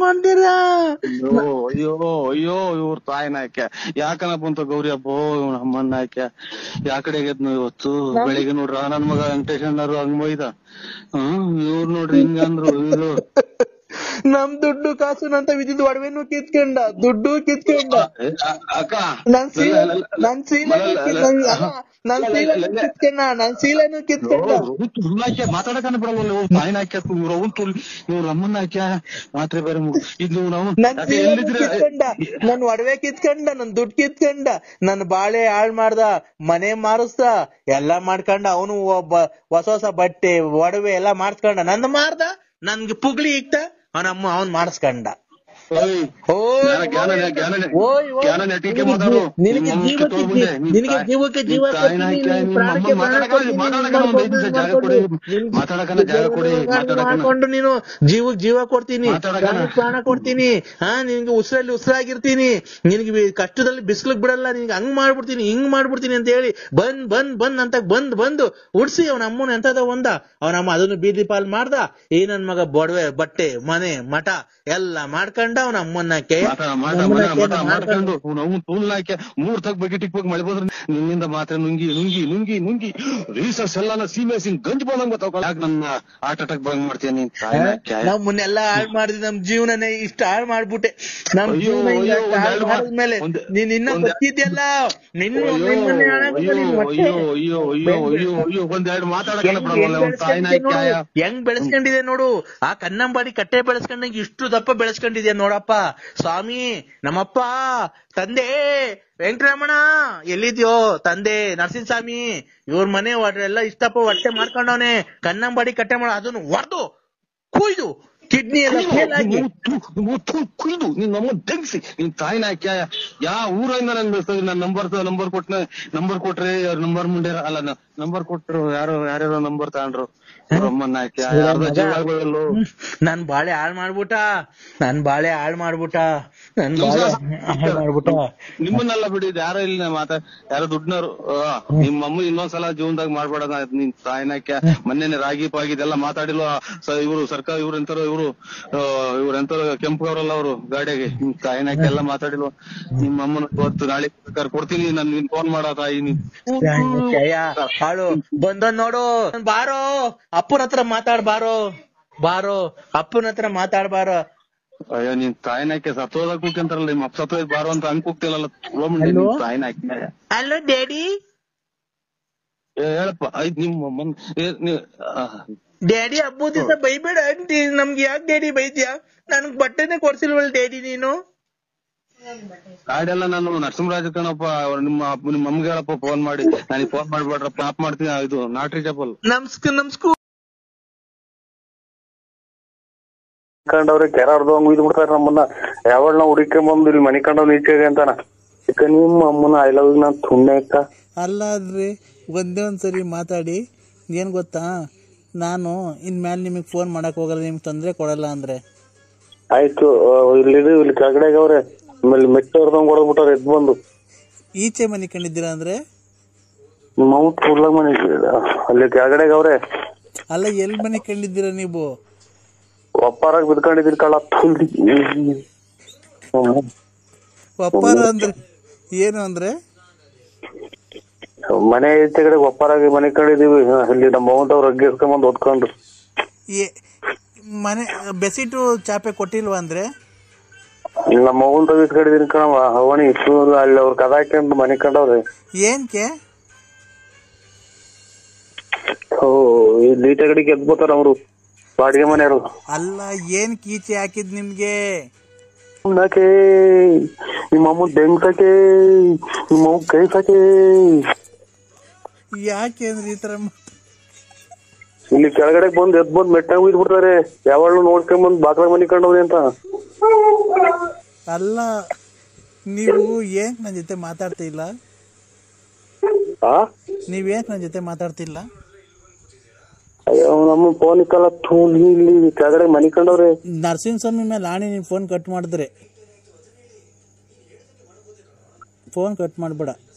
ಅಯ್ಯೋ ಅಯ್ಯೋ ಇವ್ರ ತಾಯಿನ ಯಾಕೆ ಯಾಕನ ಬಂತ ಗೌರಿ ಹಬ್ಬ ನಮ್ಮನ್ನ ಯಾಕೆ ಯಾಕಡೆ ಆಗ್ಯದ ಇವತ್ತು ಬೆಳಿಗ್ಗೆ ನೋಡ್ರ ನನ್ ಮಗ ವೆಂಕಟೇಶ್ ಅಣ್ಣರು ಹಂಗ್ ಬೈದ ಇವ್ರು ನೋಡ್ರಿ ಹಿಂಗಂದ್ರು ಇದು ನಮ್ ದುಡ್ಡು ಕಾಸು ನಂತ ವಿಧಿದ್ ಒಡವೆನು ಕಿತ್ಕೊಂಡ ದುಡ್ಡು ಕಿತ್ಕೊಂಡ ಅಕ್ಕ ನನ್ ಸೀಲೆನು ಕಿತ್ಕೊಂಡ ಮಾತಾಡಕನ ಬಿಡಲ್ಲ ತಾಯಿನ ಹಾಕ್ಯ ಇವ್ರ ಅಮ್ಮನ್ನ ಹಾಕ್ಯ ಮಾತ್ರೆ ಬೇರೆ ಇದು ನಾವು ನನ್ ಸೀಲೆನು ಕಿತ್ಕೊಂಡ ನನ್ ಒಡವೆ ಕಿತ್ಕೊಂಡ ನನ್ ದುಡ್ಡು ಕಿತ್ಕೊಂಡ ನನ್ ಬಾಳೆ ಹಾಳ್ ಮಾಡ್ದ ಮನೆ ಮಾರಿಸ್ದ ಎಲ್ಲಾ ಮಾಡ್ಕೊಂಡ ಅವನು ಹೊಸ ಹೊಸ ಬಟ್ಟೆ ಒಡವೆ ಎಲ್ಲಾ ಮಾಡ್ಸ್ಕೊಂಡ ನಂದ್ ಮಾರ್ದ ನನ್ಗೆ ಪುಗ್ಲಿ ಇಕ್ತ ಅವನ್ ಮಾಡಿಸ್ಕೊಂಡ ನಿನಗೆ ಜೀವಕ್ಕೆ ಜೀವ ಮಾಡ್ಕೊಂಡು ನೀನು ಜೀವಕ್ಕೆ ಜೀವ ಕೊಡ್ತೀನಿ ಪ್ರಾಣ ಕೊಡ್ತೀನಿ ನಿನ್ಗೆ ಉಸಿರಲ್ಲಿ ಉಸಿರಾಗಿರ್ತೀನಿ ನಿನ್ಗೆ ಕಷ್ಟದಲ್ಲಿ ಬಿಸಿಲಿಗೆ ಬಿಡಲ್ಲ ನಿನ್ಗೆ ಹಂಗ್ ಮಾಡ್ಬಿಡ್ತೀನಿ ಹಿಂಗ್ ಮಾಡ್ಬಿಡ್ತೀನಿ ಅಂತ ಹೇಳಿ ಬಂದ್ ಅಂತ ಬಂದು ಉಡ್ಸಿ ಅವನ ಅಮ್ಮನ ಎಂತದ ಒಂದ ಅವನಮ್ಮ ಅದನ್ನು ಬೀದಿ ಪಾಲ್ ಮಾಡ್ದ ಈ ನನ್ ಮಗ ಬೊಡವೆ ಬಟ್ಟೆ ಮನೆ ಮಠ ಎಲ್ಲ ಮಾಡ್ಕೊಂಡ ಅವನ ಅಮ್ಮನ್ನ ಮಾಡ್ಕೊಂಡು ಮೂರ್ ತಗ್ ಬಗೆಟ್ ಇಕ್ಬೇಕು ಮಳೆ ಬಂದ್ರೆ ನಿನ್ನಿಂದ ಮಾತ್ರ ನುಂಗಿ ರೀಸರ್ಸ್ ಎಲ್ಲ ಸೀಮೆ ಸಿಂಗ್ ಗಂಜ್ ಬಂದಂಗ್ ಗೊತ್ತಾಗ ನನ್ನ ಆಟ ಅಟಕ್ ಬಂದ್ ಮಾಡ್ತೀಯ ನೀನ್ ನಮ್ಮನ್ನೆಲ್ಲ ಹಾಳ್ ಮಾಡಿದ್ ನಮ್ ಜೀವನನೇ ಇಷ್ಟ ಹಾಳ್ ಮಾಡ್ಬಿಟ್ಟೆ ನಮ್ ಜೀವನ ಮಾಡಿದ್ಮೇಲೆ ನೀನ್ ಇನ್ನ ಗೊತ್ತಿದ್ಯಲ್ಲ ಹೆಂಗ್ ಬೆಳೆಸ್ಕೊಂಡಿದೆ ನೋಡು ಆ ಕನ್ನಂಬಾಡಿ ಕಟ್ಟೆ ಬೆಳೆಸ್ಕೊಂಡಂಗೆ ಇಷ್ಟು ದಪ್ಪ ಬೆಳೆಸ್ಕೊಂಡಿದ್ಯಾ ನೋಡಪ್ಪ ಸ್ವಾಮಿ ನಮ್ಮಪ್ಪ ತಂದೆ ವೆಂಕಟರಮಣ ಎಲ್ಲಿದ್ಯೋ ತಂದೆ ನರಸಿಂಹಸ್ವಾಮಿ ಇವ್ರ ಮನೆ ಎಲ್ಲ ಇಷ್ಟಪ್ಪ ಹೊಟ್ಟೆ ಮಾಡ್ಕೊಂಡವನೆ ಕನ್ನಂಬಾಡಿ ಕಟ್ಟೆ ಮಾಡ ಅದನ್ನು ಹೊಡೆದು ಕುಯ್ದು ಕಿಡ್ನಿ ಎಲ್ಲ ಫೇಲ್ ಆಗಿ ಕುಯ್ದು ನಿನ್ ನಮ್ಮ ತೆಗ್ಸಿ ನಿನ್ ತಾಯಿನ ಹಾಕ್ಯ ಯಾವ ಊರಿಂದ ನನ್ ನಂಬರ್ ಕೊಟ್ರೆ ನಂಬರ್ ಮುಂಡೆ ಅಲ್ಲ ನಂಬರ್ ಕೊಟ್ರು ಯಾರ್ಯಾರೋ ನಂಬರ್ ತಗೊಂಡ್ರು ಅಮ್ಮನ್ನ ನನ್ ಬಾಳೆ ಹಾಳ್ ಮಾಡ್ಬಿಟ್ಟ ನಿಮ್ಮನ್ನೆಲ್ಲ ಬಿಡಿದ್ ಯಾರೋ ಇಲ್ಲಿ ಯಾರೋ ದುಡ್ನವ್ರು ನಿಮ್ಮಮ್ಮ ಇನ್ನೊಂದ್ಸಲ ಜೀವನದಾಗ ಮಾಡ್ಬೇಡ ನಿನ್ ತಾಯಿನಾಕ್ಯ ಮೊನ್ನೆ ರಾಗಿ ಪಾಗಿದೆಲ್ಲ ಮಾತಾಡಿಲ್ವ ಇವ್ರು ಸರ್ಕಾರ ಇವ್ರೆಂತ ಕೆಂಪವ್ರಲ್ಲ ಅವರು ಗಾಡಿಯಾಗೆ ನಿಮ್ ತಾಯಿನಾಕ್ಯ ಎಲ್ಲ ಮಾತಾಡಿಲ್ವ ನಿಮ್ಮಮ್ಮನ ಇವತ್ತು ನಾಳೆ ಕೊಡ್ತೀನಿ ನನ್ ನಿನ್ ಫೋನ್ ಮಾಡೋ ತಾಯಿ ನೀನ್ ಹಾಳು ಬಂದೊಂದ್ ನೋಡು ಬಾರೋ ಅಪ್ಪನ ಹತ್ರ ಬಾರೋ ಅಪ್ಪನ ಹತ್ರ ಮಾತಾಡ್ಬಾರೋ ಅಯ್ಯೋ ನಿನ್ ತಾಯಿನಾಕೆ ಸತ್ತೋದ ಕೂಗ್ತಾರಲ್ಲ ನಿಮ್ಮ ಅಪ್ಪ ಸತ್ತೋದ್ ಬಾರೋ ಅಂತ ಹಂಗ್ ಕೂಗ್ತಿಲ್ಲಲ್ಲ ನಿಮ್ ತಾಯಿನಾಕೆ ಹಲೋ ಡ್ಯಾಡಿ ಹೇಳಪ್ಪ ಆಯ್ತು ನಿಮ್ಮ ಡ್ಯಾಡಿ ಹಬ್ಬದ ದಿವಸ ಬೈಬೇಡ ಅಂಟಿ ನಮ್ಗೆ ಯಾಕೆ ಡ್ಯಾಡಿ ಬೈದ್ಯಾ ನನ್ಗ್ ಬಟ್ಟೆನೆ ಕೊಡ್ಸಿಲ್ವಲ್ ಡ್ಯಾಡಿ ನೀನು ಗಾಡಿಯೆಲ್ಲ ನಾನು ನರಸಿಂಹರಾಜ ಕಣಪ್ಪ ನಿಮ್ಮ ಅಮ್ಮಗೆ ಹೇಳಪ್ಪ ಫೋನ್ ಮಾಡಿ ನನಗೆ ಫೋನ್ ಮಾಡ್ಬೇಡ್ರಪ್ಪ ಆಪ್ ಮಾಡ್ತೀನಿ ಇದು ನಾಟ್ರಿ ಚಪ್ಪಲ್ ನಮ್ಸ್ಕೂ ಕಂಡವ್ರೆ ಕೆರಾರ್ದು ಹಂಗ್ ಉಯ್ದು ಬಿಡ್ತಾರ ನಮ್ಮನ್ನ ಯಾವಳನ್ನ ಹುಡುಕೊಂಬಂದು ಇಲ್ಲಿ ಮನಿ ಕಂಡವ್ ನೀಚೆಗೆ ಅಂತಾನ ನಿಮ್ಮ ಅಮ್ಮನ ಐ ಲವ್ ನಾನ್ ಸುಮ್ನೆ ಇಕ್ಕ ಅಲ್ಲ ಆದ್ರೆ ಒಂದೇ ಒಂದ್ಸರಿ ಮಾತಾಡಿ ಏನ್ ಗೊತ್ತಾ ನಾನು ಇನ್ಮೇಲೆ ನಿಮಗ್ ಫೋನ್ ಮಾಡಕ್ ಹೋಗಲ್ಲ ನಿಮ್ಗೆ ತೊಂದ್ರೆ ಕೊಡಲ್ಲ ಅಂದ್ರೆ ಆಯ್ತು ಇಲ್ಲಿ ಕೆಳಗಡೆಗೆ ಅವ್ರೆ ಆಮೇಲೆ ಮೆಟ್ಟವ್ರದಂಗ್ ಹೊಡೆದ್ಬಿಟ್ಟಾರ ಎದ್ ಬಂದು ಈಚೆ ಮನೆ ಕಂಡಿದ್ದೀರಾ ಅಂದ್ರೆ ನಿಮ್ಮ ಔಟ್ ಕೂಡ್ಲಾಗ ಮನೆ ಅಲ್ಲಿ ಕೆಳಗಡೆಗೆ ಅವ್ರೆ ಅಲ್ಲ ಎಲ್ ಮನೆ ಕಂಡಿದ್ದೀರಾ ನೀವು ಒಪ್ಪಾರಾಗ ಬಿದ್ಕೊಂಡಿದ್ದೀರಿ ಕಳ್ಳ ಒಪ್ಪಾರ ಅಂದ್ರೆ ಏನು ಅಂದ್ರೆ ಮನೆ ಈಚೆ ಕಡೆ ಒಪ್ಪಾರಾಗಿ ಮನೆ ಕಂಡಿದೀವಿ ಅಲ್ಲಿ ನಮ್ಮ ಮಗಂತವ್ರು ಅಗ್ಗಿ ಎಸ್ಕೊಂಬಂದು ಓದ್ಕೊಂಡು ಮನೆ ಬೆಸಿಟು ಚಾಪೆ ಕೊಟ್ಟಿಲ್ವಾ ಅಂದ್ರೆ ನಮ್ಮ ಮಗನ್ ತಗ ಇಸ್ಕೊಂಡಿದೀನಿ ಕಣವ ಅವನಿ ಇಷ್ಟು ಅಲ್ಲಿ ಅವ್ರ ಕದ ಹಾಕೊಂಡು ಮನೆ ಕಂಡವ್ರೆ ಏನ್ಕೆ ಇಲ್ಲಿ ಈಚೆ ಕಡೆಗೆ ಎದ್ಬೋತಾರ ಅವರು ಬಾಡಿಗೆ ಮನೆಯವರು ಅಲ್ಲ ಏನ್ ಕೀಚೆ ಹಾಕಿದ್ ನಿಮ್ಗೆ ಉಣ್ಣಾಕೆ ನಿಮ್ಮ ಅಮ್ಮನ್ ಬೆಂಗ್ಸಕ್ಕೆ ನಿಮ್ಮ ಅಮ್ಮ ಕೈಸಕ್ಕೆ ಯಾಕೆ ಅಂದ್ರೆ ಈ ತರ ಇಲ್ಲಿ ಕೆಳಗಡೆ ಬಂದ್ ಎದ್ ಬಂದ್ ಮೆಟ್ಟಾಗ ಉಯ್ದು ಬಿಡ್ತಾರೆ ಯಾವಾಗ್ಲೂ ನೋಡ್ಕೊಂಬಂದ್ ಬಾಕ್ಲ ಮನೆ ಕಂಡವ್ರಿ ಅಂತ ಅಲ್ಲ ನೀವು ಏನ್ ನನ್ ಜೊತೆ ಮಾತಾಡ್ತಿಲ್ಲ ನೀವೇನ್ ನನ್ ಜೊತೆ ಮಾತಾಡ್ತಿಲ್ಲ ಅಯ್ಯೋ ನಮ್ಮ ಫೋನ್ ಇಕ್ಕಲ್ಲ ಇಲ್ಲಿ ಕೆಳಗಡೆ ಮನೆ ಕಂಡವ್ರೆ ನರಸಿಂಹಸ್ವಾಮಿ ಮೇಲೆ ಆಣೆ ನೀನ್ ಫೋನ್ ಕಟ್ ಮಾಡಿದ್ರೆ ಫೋನ್ ಕಟ್ ಮಾಡ್ಬೇಡ.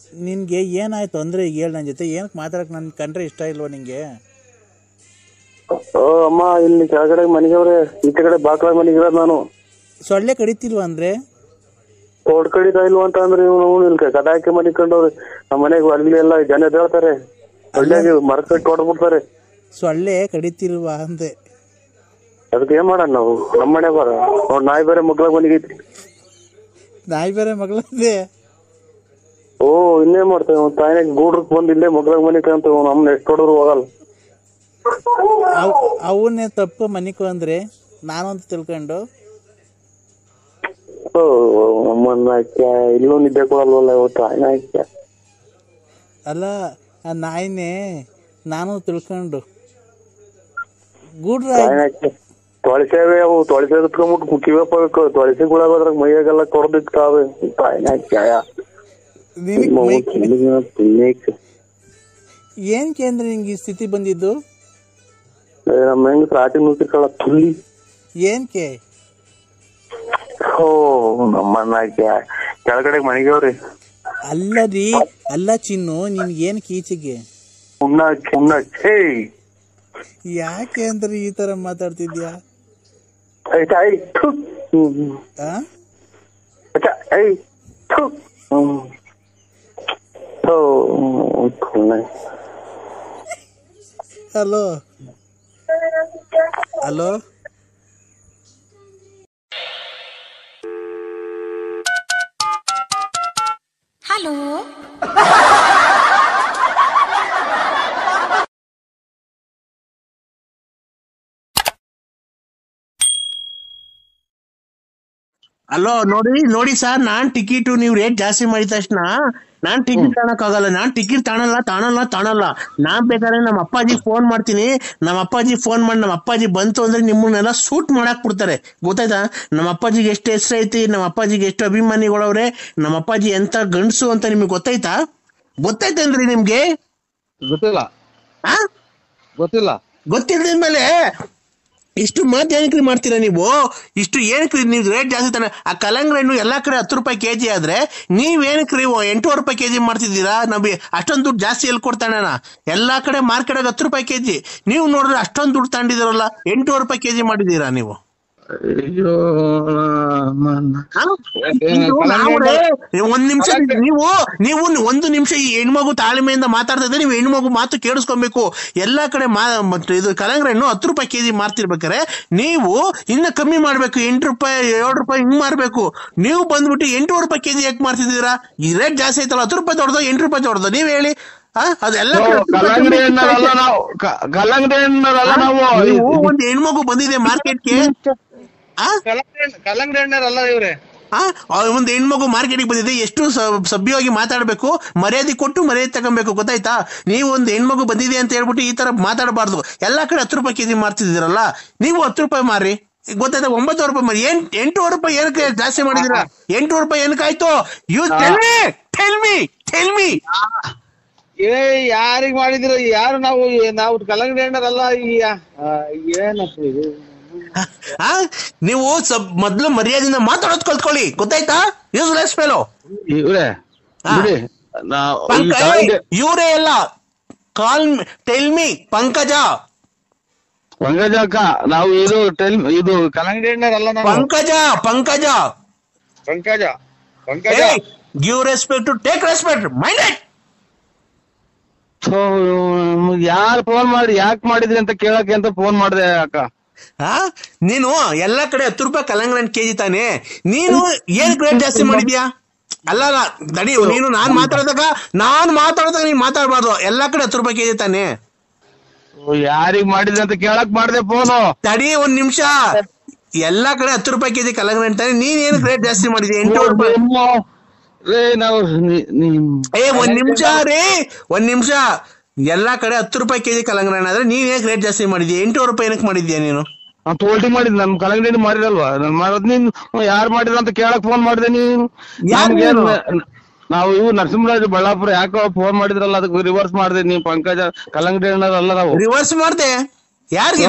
ನಿನ್ಗೆ ಏನಾಯ್ತು ಅಂದ್ರೆ ಈಗ ಹೇಳಿ ನನ್ನ ಜೊತೆ. ಏನಕ್ಕೆ ಮಾತಾಡಕ್ ನನ್ ಕಂಡ್ರೆ ಇಷ್ಟ ಇಲ್ವಾ ನಿಂಗೆ? ಅಮ್ಮ ಇಲ್ಲಿ ಕೆಳಗಡೆ ಮನೆಗವ್ರೆ, ಈ ಕಡೆ ಬಾಕ್ಲ ಮನೆಗಿರೋದು ನಾನು. ಸೊಳ್ಳೆ ಕಡಿತಿಲ್ವಾ ಅಂದ್ರೆ? ತೋಡ್ ಕಡಿತಾ ಇಲ್ವಾ ಅಂತ ಅಂದ್ರೆ ಇಲ್ಲಿ ಕಟಾಕಿ ಮನಿಕೊಂಡವ್ರಿ. ನಮ್ಮ ಮನೆಗೆ ಅಲ್ಲಿ ಎಲ್ಲ ಜನ ಹೇಳ್ತಾರೆ ಸೊಳ್ಳೆಗೆ ಮರ ಕಟ್ಟಿ ಹೊಡ್ಬಿಡ್ತಾರೆ. ಸೊಳ್ಳೆ ಕಡಿತಿಲ್ವಾ ಅಂದೆ. ಅದಕ್ಕೆ ಏನ್ ಮಾಡೋಣ ನಾವು? ನಮ್ಮ ಮನೆ ಬರ ಅವ್ರ ನಾಯಿ ಬೇರೆ ಮಗ್ಳಾಗ ಮನಿಗೈತಿ. ನಾಯಿ ಬೇರೆ ಮಗಳಂದೆ? ಓ ಇನ್ನೇನ್ ಮಾಡ್ತೇವೆ, ತಾಯಿನಾಗ ಗೂಡ್ರಕ್ ಬಂದ್ ಇಲ್ಲೇ ಮಗ್ಳಾಗ ಮನಿಕಂತ ನಮ್ನ ಎಷ್ಟು ಹೊಡದ್ರು ಹೋಗಲ್ಲ. ಅವನ್ನೇ ತಪ್ಪು ಮನಿಕೋ ಅಂದ್ರೆ ನಾನಂತ ತಿಳ್ಕೊಂಡು ಅಮ್ಮನ್ನ ಇಲ್ಲೂ ನಿದ್ದೆ ಕೊಡಲ್ವಲ್ಲ ಇವತ್ತು ತಾಯಿನ ಹಾಕ್ಯ. ಅಲ್ಲ ಆ ನಾಯಿನೇ ನಾನು ತಿಳ್ಕೊಂಡು ಗೂಡ್ರ ತೊಳಸೇವೆ ಅವು ತೊಳಸೆ ಕುತ್ಕೊಂಡ್ಬಿಟ್ಟು ಕಿವೆ ಪಬೇಕು ತೊಳಸೆಗಳಾಗೋದ್ರಾಗ ಮೈಯಾಗೆಲ್ಲ ಕೊಡದಿಕ್ತಾವೆ ತಾಯಿನ ಹಾಕ್ಯ. ಏನಕ್ಕೆ ಅಂದ್ರೆ ನಿಂಗೆ ಈ ಸ್ಥಿತಿ ಬಂದಿದ್ದು? ನಮ್ಮ ಹೆಂಗ್ ರಾಟಿ ನುಗ್ಗಿರ್ಕಳ ತುಲ್ಲಿ ಏನಕ್ಕೆ? ಓ ನಮ್ಮನ್ನ ಕೆಳಗಡೆ ಮನೆಗವ್ರಿ. ಅಲ್ಲ ರೀ, ಅಲ್ಲ ಚಿನ್ನು, ನಿನ್ಗೆ ಏನ್ ಈಚೆಗೆ ಯಾಕೆ ಅಂದ್ರೆ ಈ ತರ ಮಾತಾಡ್ತಿದ್ಯಾ? ಹಲೋ ಹಲೋ ಹಲೋ ಅಲೋ ನೋಡಿ ಸರ್, ನಾನ್ ಟಿಕೆಟ್ ನೀವು ರೇಟ್ ಜಾಸ್ತಿ ಮಾಡಿದ ತಕ್ಷಣ ನಾನ್ ಟಿಕೆಟ್ ತಗೊಳಕ್ಕಾಗಲ್ಲ. ನಾನ್ ಟಿಕೆಟ್ ತಾಣಲ್ಲ. ನಾನ್ ಬೇಕಾದ್ರೆ ನಮ್ಮ ಅಪ್ಪಾಜಿ ಫೋನ್ ಮಾಡ್ತೀನಿ. ನಮ್ಮ ಅಪ್ಪಾಜಿ ಫೋನ್ ಮಾಡಿ ನಮ್ಮ ಅಪ್ಪಾಜಿ ಬಂತು ಅಂದ್ರೆ ನಿಮ್ಮನ್ನೆಲ್ಲ ಶೂಟ್ ಮಾಡಕ್ ಬಿಡ್ತಾರೆ. ಗೊತ್ತಾಯ್ತಾ? ನಮ್ಮ ಅಪ್ಪಾಜಿಗೆ ಎಷ್ಟು ಹೆಸರು ಐತಿ, ನಮ್ಮ ಅಪ್ಪಾಜಿಗೆ ಎಷ್ಟು ಅಭಿಮಾನಿಗಳವ್ರೆ, ನಮ್ಮ ಅಪ್ಪಾಜಿ ಎಂತ ಗಂಡಸು ಅಂತ ನಿಮ್ಗೆ ಗೊತ್ತಾಯ್ತೇನ್ರಿ ನಿಮ್ಗೆ? ಗೊತ್ತಿಲ್ಲದ್ಮೇಲೆ ಇಷ್ಟು ಮಾತು ಏನಕ್ರಿ ಮಾಡ್ತೀರಾ ನೀವು? ಇಷ್ಟು ಏನಕ್ರಿ ನೀವು ರೇಟ್ ಜಾಸ್ತಿ ತಾನೆ? ಆ ಕಲ್ಲಂಗಡಿ ಹಣ್ಣು ಎಲ್ಲಾ ಕಡೆ 10 ರೂಪಾಯಿ ಕೆಜಿ ಆದ್ರೆ ನೀವೇನಕ್ರಿ 8 ರೂಪಾಯಿ ಕೆಜಿ ಮಾಡ್ತಿದ್ದೀರಾ? ನಮಗೆ ಅಷ್ಟೊಂದು ದುಡ್ಡು ಜಾಸ್ತಿ ಎಲ್ಲಿ ಕೊಡ್ತಾನ? ಎಲ್ಲಾ ಕಡೆ ಮಾರ್ಕೆಟ್ 10 ರೂಪಾಯಿ ಕೆಜಿ, ನೀವು ನೋಡಿದ್ರೆ ಅಷ್ಟೊಂದು ದುಡ್ಡು ತಗೊಂಡಿದ್ದೀರಲ್ಲ, 8 ರೂಪಾಯಿ ಕೆಜಿ ಮಾಡಿದ್ದೀರಾ ನೀವು? ಒಂದ್ ನಿಮಿಷ ನೀವು ಒಂದು ನಿಮಿಷ ಈ ಹೆಣ್ಮಗು ತಾಳ್ಮೆಯಿಂದ ಮಾತಾಡ್ತಾ ಇದ್ರೆ ನೀವು ಹೆಣ್ಮಗು ಮಾತು ಕೇಳಿಸ್ಕೊಬೇಕು. ಎಲ್ಲಾ ಕಡೆ ಇದು ಕಲ್ಲಂಗಡಿ ಹಣ್ಣು 10 ರೂಪಾಯಿ ಕೆಜಿ ಮಾರ್ತಿರ್ಬೇಕಾರೆ ನೀವು ಇನ್ನ ಕಮ್ಮಿ ಮಾಡ್ಬೇಕು, 8 ರೂಪಾಯಿ 7 ರೂಪಾಯಿ ಹಿಂಗ್ ಮಾರ್ಬೇಕು. ನೀವು ಬಂದ್ಬಿಟ್ಟು 8 ರೂಪಾಯಿ ಕೆಜಿ ಯಾಕೆ ಮಾರ್ತಿದ್ದೀರಾ? ಈ ರೇಟ್ ಜಾಸ್ತಿ ಐತಲ್ಲ, 10 ರೂಪಾಯಿ ದೊಡ್ಡದು 8 ರೂಪಾಯಿ ದೊಡ್ಡದು, ನೀವ್ ಹೇಳಿ. ಅದೆಲ್ಲ ಒಂದು ಹೆಣ್ಮಗು ಬಂದಿದೆ ಮಾರ್ಕೆಟ್ಗೆ, ಕಲ್ಲಂಗಡಿ ಹಣ್ಣರಲ್ಲ ಇವ್ರೆ. ಒಂದು ಹೆಣ್ಮಗು ಮಾರ್ಕೆಟ್ಗೆ ಬಂದಿದೆ, ಎಷ್ಟು ಸಭ್ಯವಾಗಿ ಮಾತಾಡ್ಬೇಕು, ಮರ್ಯಾದೆ ಕೊಟ್ಟು ಮರ್ಯಾದೆ ತಗೊಬೇಕು. ಗೊತ್ತಾಯ್ತಾ? ನೀವು ಒಂದು ಹೆಣ್ಮಗು ಬಂದಿದೆ ಅಂತ ಹೇಳ್ಬಿಟ್ಟು ಈ ತರ ಮಾತಾಡಬಾರ್ದು. ಎಲ್ಲಾ ಕಡೆ 10 ರೂಪಾಯಿ ಕೆಜಿ ಮಾರ್ತಿದ್ದೀರಲ್ಲ, ನೀವು 10 ರೂಪಾಯಿ ಮಾರಿ. ಗೊತ್ತಾಯ್ತಾ? 9 ರೂಪಾಯಿ ಮಾರಿ. 8 ರೂಪಾಯಿ ಏನಕ್ಕೆ ಜಾಸ್ತಿ ಮಾಡಿದಿರಾ? 8 ರೂಪಾಯಿ ಏನಕ್ಕಾಯ್ತು? ಯು ಟೆಲ್ ಮಿ ಯಾರಿಗ್ ಮಾಡಿದಿರ? ಯಾರು? ನಾವು ಕಲ್ಲಂಗಡಿ ಹಣ್ಣರಲ್ಲ. ಏನಪ್ಪ ಇದು? ನೀವು ಮೊದ್ಲು ಮರ್ಯಾದೆಯಿಂದ ಮಾತಾಡೋದ್ ಕಲ್ತ್ಕೊಳ್ಳಿ. ಗೊತ್ತಾಯ್ತಾ? Useless fellow. ಇವ್ರೆ ಇವರೇ ಎಲ್ಲ ಟೆಲ್ ಮಿ ಪಂಕಜ ಅಕ್ಕ, ನಾವು ಇದು ಕಲ್ಲಂಗಡಿ ಹಣ್ಣರಲ್ಲ. Pankaja give respect to take respect. Mind it. ಯಾರು ಫೋನ್ ಮಾಡಿ ಯಾಕೆ ಮಾಡಿದ್ರಿ ಅಂತ ಕೇಳಕ್ಕೆ ಅಂತ ಫೋನ್ ಮಾಡಿದೆ ಅಕ್ಕ. ನೀನು ಎಲ್ಲಾ ಕಡೆ 10 ರೂಪಾಯಿ ಕಲ್ಲಂಗಡಿ ಹಣ್ಣು ಕೆಜಿ ತಾನೆ, ನೀನು ಏನ್ ರೇಟ್ ಜಾಸ್ತಿ ಮಾಡಿದ್ಯಾ? ಅಲ್ಲ ತಡಿ, ನೀನು ನಾನ್ ಮಾತಾಡಿದಾಗ ನೀನ್ ಮಾತಾಡ್ಬಾರ್ದು. ಎಲ್ಲಾ ಕಡೆ 10 ರೂಪಾಯಿ ಕೆಜಿ ತಾನೆ. ಯಾರಿಗ್ ಮಾಡಿದ್ರಿ ಅಂತ ಕೇಳಕ್ ಮಾಡಿದೆ ಫೋನು. ತಡಿ ಒಂದ್ ನಿಮಿಷ. ಎಲ್ಲಾ ಕಡೆ 10 ರೂಪಾಯಿ ಕೆಜಿ ಕಲ್ಲಂಗಡಿ ಹಣ್ಣು ತಾನೆ, ನೀನ್ ಏನ್ ರೇಟ್ ಜಾಸ್ತಿ ಮಾಡಿದ್ಯಾ? 8 ರೂಪಾಯಿ. ಒಂದ್ ನಿಮಿಷ. ಎಲ್ಲಾ ಕಡೆ 10 ರೂಪಾಯಿ ಕೆಜಿ ಕಲ್ಲಂಗಡಿ ಹಣ್ಣು ಆದ್ರೆ ನೀನ್ ಹೇಗ್ ರೇಟ್ ಜಾಸ್ತಿ ಮಾಡಿದ್ಯಾ? 8 ರೂಪಾಯಿ ಏನಕ್ ಮಾಡಿದ್ಯಾ ನೀನು? ತೋಲ್ಟಿ ಮಾಡಿದ್ ನಮ್ ಕಲ್ಲಂಗಡಿ ಹಣ್ಣು ಮಾಡಿರಲ್ವಾ? ನನ್ ಮಾಡೋದ್ ನೀನ್ ಯಾರು ಮಾಡಿದ್ರ ಅಂತ ಕೇಳಕ್ ಫೋನ್ ಮಾಡಿದೆ. ನೀನು ನಾವು ಇವು ನರಸಿಂಹರಾಜ್ ಬಳ್ಳಾಪುರ ಯಾಕೋ ಫೋನ್ ಮಾಡಿದ್ರಲ್ಲ, ಅದಕ್ಕೆ ರಿವರ್ಸ್ ಮಾಡಿದೆ. ನೀವು ಪಂಕಜ ಕಲ್ಲಂಗಡಿ ಹಣ್ಣಲ್ಲ. ನಾವು ರಿವರ್ಸ್ ಮಾಡ್ದೆ? ಯಾರಿಗೆ?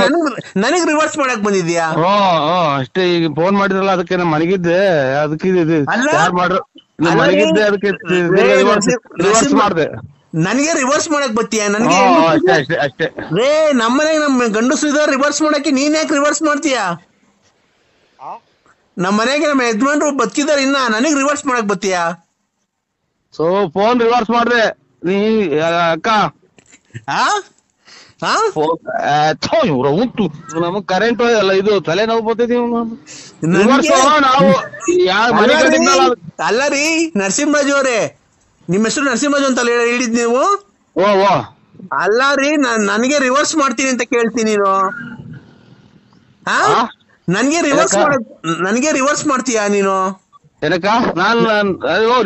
ನನಗ್ ರಿವರ್ಸ್ ಮಾಡಕ್ ಬಂದಿದ್ಯಾ? ಅಷ್ಟೇ. ಈಗ ಫೋನ್ ಮಾಡಿದ್ರಲ್ಲ, ಅದಕ್ಕೆ ನಾನು ಮನಗಿದ್ದೆ. ಅದಕ್ಕೆ ಯಾರು ಮಾಡ್ರು ಮಲಗಿದ್ದೆ ಅದಕ್ಕೆ ರಿವರ್ಸ್ ಮಾಡಿದೆ. ನನಗೆ ರಿವರ್ಸ್ ಮಾಡಕ್ ಬತ್ತೀಯ? ನನಗೆ ಅಷ್ಟೇ ಅಷ್ಟೇ ಅಷ್ಟೇ. ರೇ ನಮ್ಮನೆಗೆ ನಮ್ ಗಂಡಸರು ಇದಾರೆ ರಿವರ್ಸ್ ಮಾಡಕ್ಕೆ, ನೀನ್ ಯಾಕೆ ರಿವರ್ಸ್ ಮಾಡ್ತೀಯ? ನಮ್ಮ ಮನೆಗೆ ನಮ್ಮ ಯಜಮಾನ್ರು ಬದುಕಿದಾರೆ, ಇನ್ನ ನನಗ್ ರಿವರ್ಸ್ ಮಾಡಕ್ ಬತ್ತೀಯ? ಸೊ ಫೋನ್ ರಿವರ್ಸ್ ಮಾಡಿದೆ ನೀ ಅಕ್ಕ. ಉಂಟು ನಮಗ್ ಕರೆಂಟ್ ಎಲ್ಲ ಇದು ತಲೆನೋವು ಬರ್ತೈತಿ. ನಾವು ಅಲ್ಲ ರೀ ನರಸಿಂಹರಾಜು ಅವರೇ, ನಿಮ್ಮ ಹೆಸರು ನರಸಿಂಹರಾಜು ಅಂತ ಹೇಳಿದ್ ನೀವು? ಅಲ್ಲ ರೀ, ನನಗೆ ರಿವರ್ಸ್ ಮಾಡ್ತೀನಿ ಅಂತ ಕೇಳ್ತೀನಿ ನೀನು. ನನಗೆ ರಿವರ್ಸ್ ಮಾಡ್ತೀಯಾ ನೀನು? ಏನಕ್ಕ? ನಾನ್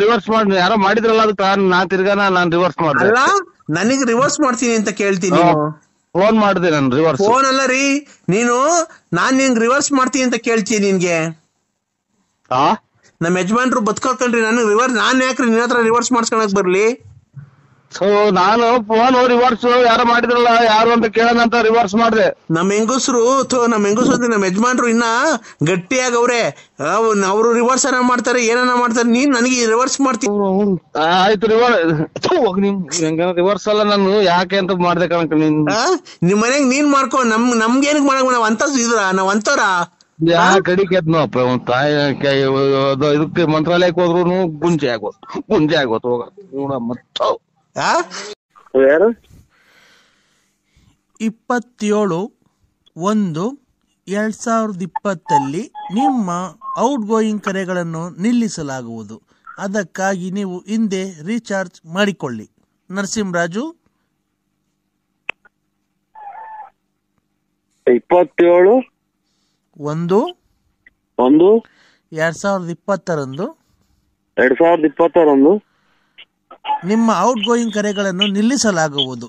ರಿವರ್ಸ್ ಮಾಡಿ ಯಾರೋ ಮಾಡಿದ್ರಲ್ಲ ಅದಕ್ಕೆ ನಾನ್ ತಿರ್ಗಾ ನಾನ್ ರಿವರ್ಸ್ ಮಾಡ್ದೆ. ಅಲ್ಲ ನನಗೆ ರಿವರ್ಸ್ ಮಾಡ್ತೀನಿ ಅಂತ ಕೇಳ್ತೀನಿ. ಫೋನ್ ಮಾಡಿದೆ ನಾನು ರಿವರ್ಸ್. ಫೋನ್ ಅಲ್ಲ ರೀ, ನಾನ್ ನಿನ್ಗೆ ರಿವರ್ಸ್ ಮಾಡ್ತೀನಿ ಅಂತ ಕೇಳ್ತೀನಿ ನಿನ್ಗೆ. ನಮ್ಮ ಯಜಮಾನ್ರು ಬದುಕೋಕಲ್ರಿ, ನನಗೆ ರಿವರ್ಸ್ ನಾನ್ ಯಾಕ್ರಿ ನಿನ್ನ ಹತ್ರ ರಿವರ್ಸ್ ಮಾಡ್ಸ್ಕೊಳಕ್ ಬರ್ಲಿ? ಸೊ ನಾನು ಫೋನ್ ರಿವರ್ಸ್ ಯಾರೋ ಮಾಡಿದ್ರಲ್ಲ ಯಾರು ಅಂತ ಕೇಳೋಣ ಅಂತ ರಿವರ್ಸ್ ಮಾಡಿದೆ. ನಮ್ಮ ಹೆಂಗಸರು ನಮ್ಮ ಯಜಮಾನ್ರು ಇನ್ನ ಗಟ್ಟಿಯಾಗವ್ರೆ, ಅವ್ರು ರಿವರ್ಸ್ ಅನ್ನ ಮಾಡ್ತಾರೆ, ಏನನ್ನ ಮಾಡ್ತಾರೆ, ನೀನ್ ನನಗೆ ರಿವರ್ಸ್ ಮಾಡ್ತೀನಿ. ಆಯ್ತು ರಿವರ್ಸ್ ಅಲ್ಲ, ನಾನು ಯಾಕೆ ಅಂತ ಮಾಡ್ದೆ ಕಣಕ. ನಿಮ್ ಮನೆಗ್ ನೀನ್ ಮಾಡ್ಕೊ, ನಮ್ಗೇನಕ್ ಮಾಡಕ್ ನಾವ್ ಅಂತದ್ ಇದ್ರ ನಾವ್ ಅಂತವ್ರ ಕಡಿಕೆದ್ನಪ್ಪ ತಾಯಿ ಇದಕ್ಕೆ ಮಂತ್ರಾಲಯಕ್ಕೆ ಹೋದ್ರು ಗುಂಜೆ ಆಗೋದು ಹೋಗ ಮತ್ತ 27/1/2020 ನಿಮ್ಮ ಔಟ್ ಗೋಯಿಂಗ್ ಕರೆಗಳನ್ನು ನಿಲ್ಲಿಸಲಾಗುವುದು. ಅದಕ್ಕಾಗಿ ನೀವು ಹಿಂದೆ ರೀಚಾರ್ಜ್ ಮಾಡಿಕೊಳ್ಳಿ. ನರಸಿಂಹರಾಜು. 27/1/2020 ನಿಮ್ಮ ಔಟ್ ಗೋಯಿಂಗ್ ಕರೆಗಳನ್ನು ನಿಲ್ಲಿಸಲಾಗುವುದು.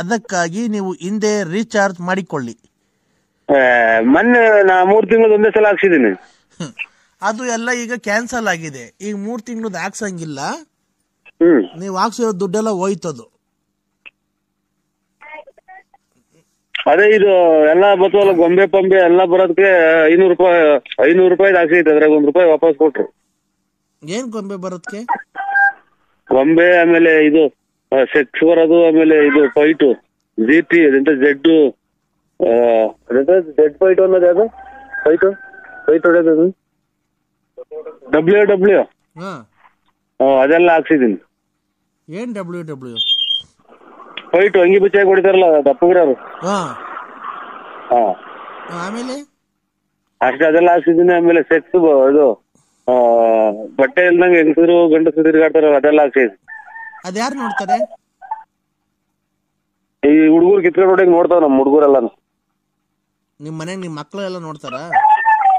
ಅದಕ್ಕಾಗಿ ನೀವು ಹಿಂದೆ ರೀಚಾರ್ಜ್ ಮಾಡಿಕೊಳ್ಳಿ. ಮೊನ್ನೆ ನಾ 3 ತಿಂಗಳು ಒಂದೇ ಸಲ ಹಾಕ್ಸಿದೀನಿ. ಅದು ಎಲ್ಲ ಈಗ ಕ್ಯಾನ್ಸಲ್ ಆಗಿದೆ. ಈಗ 3 ತಿಂಗಳದ್ದು ಹಾಕ್ಸಂಗಿಲ್ಲ. ನೀವು ಹಾಕ್ಸಿರೋ ದುಡ್ಡೆಲ್ಲ ಹೋಯ್ತದು. ಅದೇ ಇದು ಎಲ್ಲ ಬತ್ತವಲ್ಲ ಗೊಂಬೆ ಪಂಬೆ ಎಲ್ಲ ಬರೋದಕ್ಕೆ 500 ರೂಪಾಯಿ ಹಾಕ್ಸಿದ್ದೆ. ಅದ್ರಾಗ ₹1 ವಾಪಸ್ ಕೊಟ್ರು. ಏನ್ ಗೊಂಬೆ ಬರೋದಕ್ಕೆ? ಗೊಂಬೆ, ಆಮೇಲೆ ಇದು ಸೆಕ್ಸ್ ಬರೋದು, ಆಮೇಲೆ ಇದು ಫೈಟು GT ಜೆಡ್ ಫೈಟ್ ಅನ್ನೋದು ಯಾವ್ದು ಫೈಟ್ ಹೊಡೆಯೋದು WW ಅದೆಲ್ಲ ಹಾಕ್ಸಿದೀನಿ. ಏನ್ WW ಫೈಟ್ ಅಂಗಿ ಬಿಚ್ಚಾಗಿ ಹೊಡಿತಾರಲ್ಲ ದಪ್ಪಗಿರೋರು, ಆಮೇಲೆ ಅಷ್ಟೇ ಅದೆಲ್ಲ ಹಾಕ್ಸಿದೀನಿ. ಆಮೇಲೆ ಸೆಕ್ಸ್ ಇದು ಬಟ್ಟೆ ಇಲ್ದಂಗೆ ಹೆಂಗಸರು ಗಂಡಸರು ತಿರ್ಗಾಡ್ತಾರಲ್ಲ ಅದೆಲ್ಲ ಹಾಕ್ಸಿದೀನಿ. ಅದ್ಯಾರು ನೋಡ್ತಾರೆ? ಈ ಹುಡುಗರು ಕಿತ್ಕೊಂಡು ಹೊಡೆಯಂಗ್ ನೋಡ್ತಾವ ನಮ್ ಹುಡುಗರೆಲ್ಲ. ನಿಮ್ ಮನೆಗ್ ನಿಮ್ ಮಕ್ಳೆಲ್ಲ ನೋಡ್ತಾರ?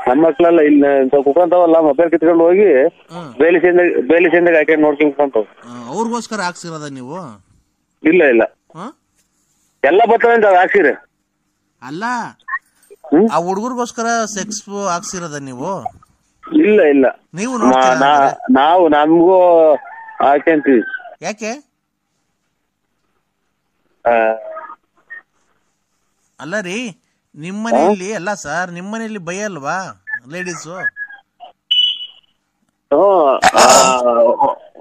ನಮ್ಮ ಮಕ್ಳೆಲ್ಲ ಇಲ್ಲ ಕುತ್ಕೊಂತಾವಲ್ಲ, ಮೊಬೈಲ್ ಕಿತ್ಕೊಂಡು ಹೋಗಿ ಬೇಲಿ ಸೆಂದಾಗ ಹಾಕಿ ನೋಡ್ಕೊಂತಾವ. ಅವ್ರಿಗೋಸ್ಕರ ಹಾಕ್ಸಿರೋದ ನೀವು? ಇಲ್ಲ ಎಲ್ಲ ಬರ್ತಾವೆ ಅಂತ ಹಾಕ್ಸಿರಿ. ಅಲ್ಲ, ಆ ಹುಡುಗರಿಗೋಸ್ಕರ ಸೆಕ್ಸ್ ಹಾಕ್ಸಿರೋದ ನೀವು? ಇಲ್ಲ ನೀವು ನಾವು ನಮಗೂ ಹಾಕ್ಯಂತೀವಿ. ಯಾಕೆ? ಅಲ್ಲ ರೀ, ನಿಮ್ ಮನೆಯಲ್ಲಿ ಅಲ್ಲ ಸರ್, ನಿಮ್ ಮನೆಯಲ್ಲಿ ಭಯ ಅಲ್ವಾ ಲೇಡೀಸು?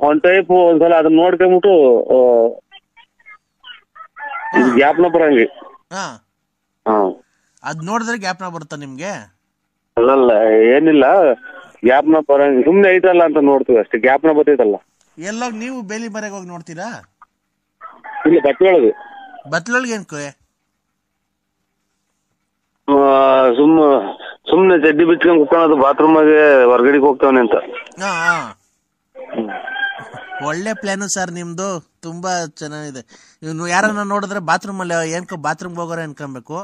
ಒಂದ್ ಟೈಪ್ ಒಂದ್ಸಲ ಅದನ್ನ ನೋಡ್ಕೊಂಬಿಟ್ಟು ಜ್ಞಾಪನ ಬರಂಗಿ. ಅದ್ ನೋಡಿದ್ರೆ ಜ್ಞಾಪನ ಬರುತ್ತಾ ನಿಮ್ಗೆ? ಅಲ್ಲಲ್ಲ, ಏನಿಲ್ಲ, ಜ್ಞಾಪನ ಬರಂಗಿ ಸುಮ್ನೆ ಐತಲ್ಲ ಅಂತ ನೋಡ್ತೀವಿ ಅಷ್ಟೇ. ಜ್ಞಾಪನ ಬರ್ತೈತಲ್ಲ. ಎಲ್ಲೋಗ್ ನೀವು ಬೇಲಿ ಮರೆಗೆ ಹೋಗಿ ನೋಡ್ತೀರಾ? ಇಲ್ಲ, ಬತ್ಲೊಳಗೆ ಏನ್ ಸುಮ್ನೆ ಚಡ್ಡಿ ಬಿಚ್ಕೊಂಡ್ ಕುತ್ಕೊಳ್ಳೋದು, ಬಾತ್ರೂಮ್ಗೆ ಹೊರಗಡೆಗೆ ಹೋಗ್ತಾವನೆ ಅಂತ. ಒಳ್ಳೆ ಪ್ಲಾನು ಸರ್ ನಿಮ್ದು, ತುಂಬಾ ಚೆನ್ನಾಗಿದೆ. ಯಾರನ್ನ ನೋಡಿದ್ರೆ ಬಾತ್ರೂಮ್ ಅಲ್ಲಿ ಬಾತ್ರೂಮ್ಗೆ ಹೋಗೋರೆ ಅನ್ಕೊಬೇಕು.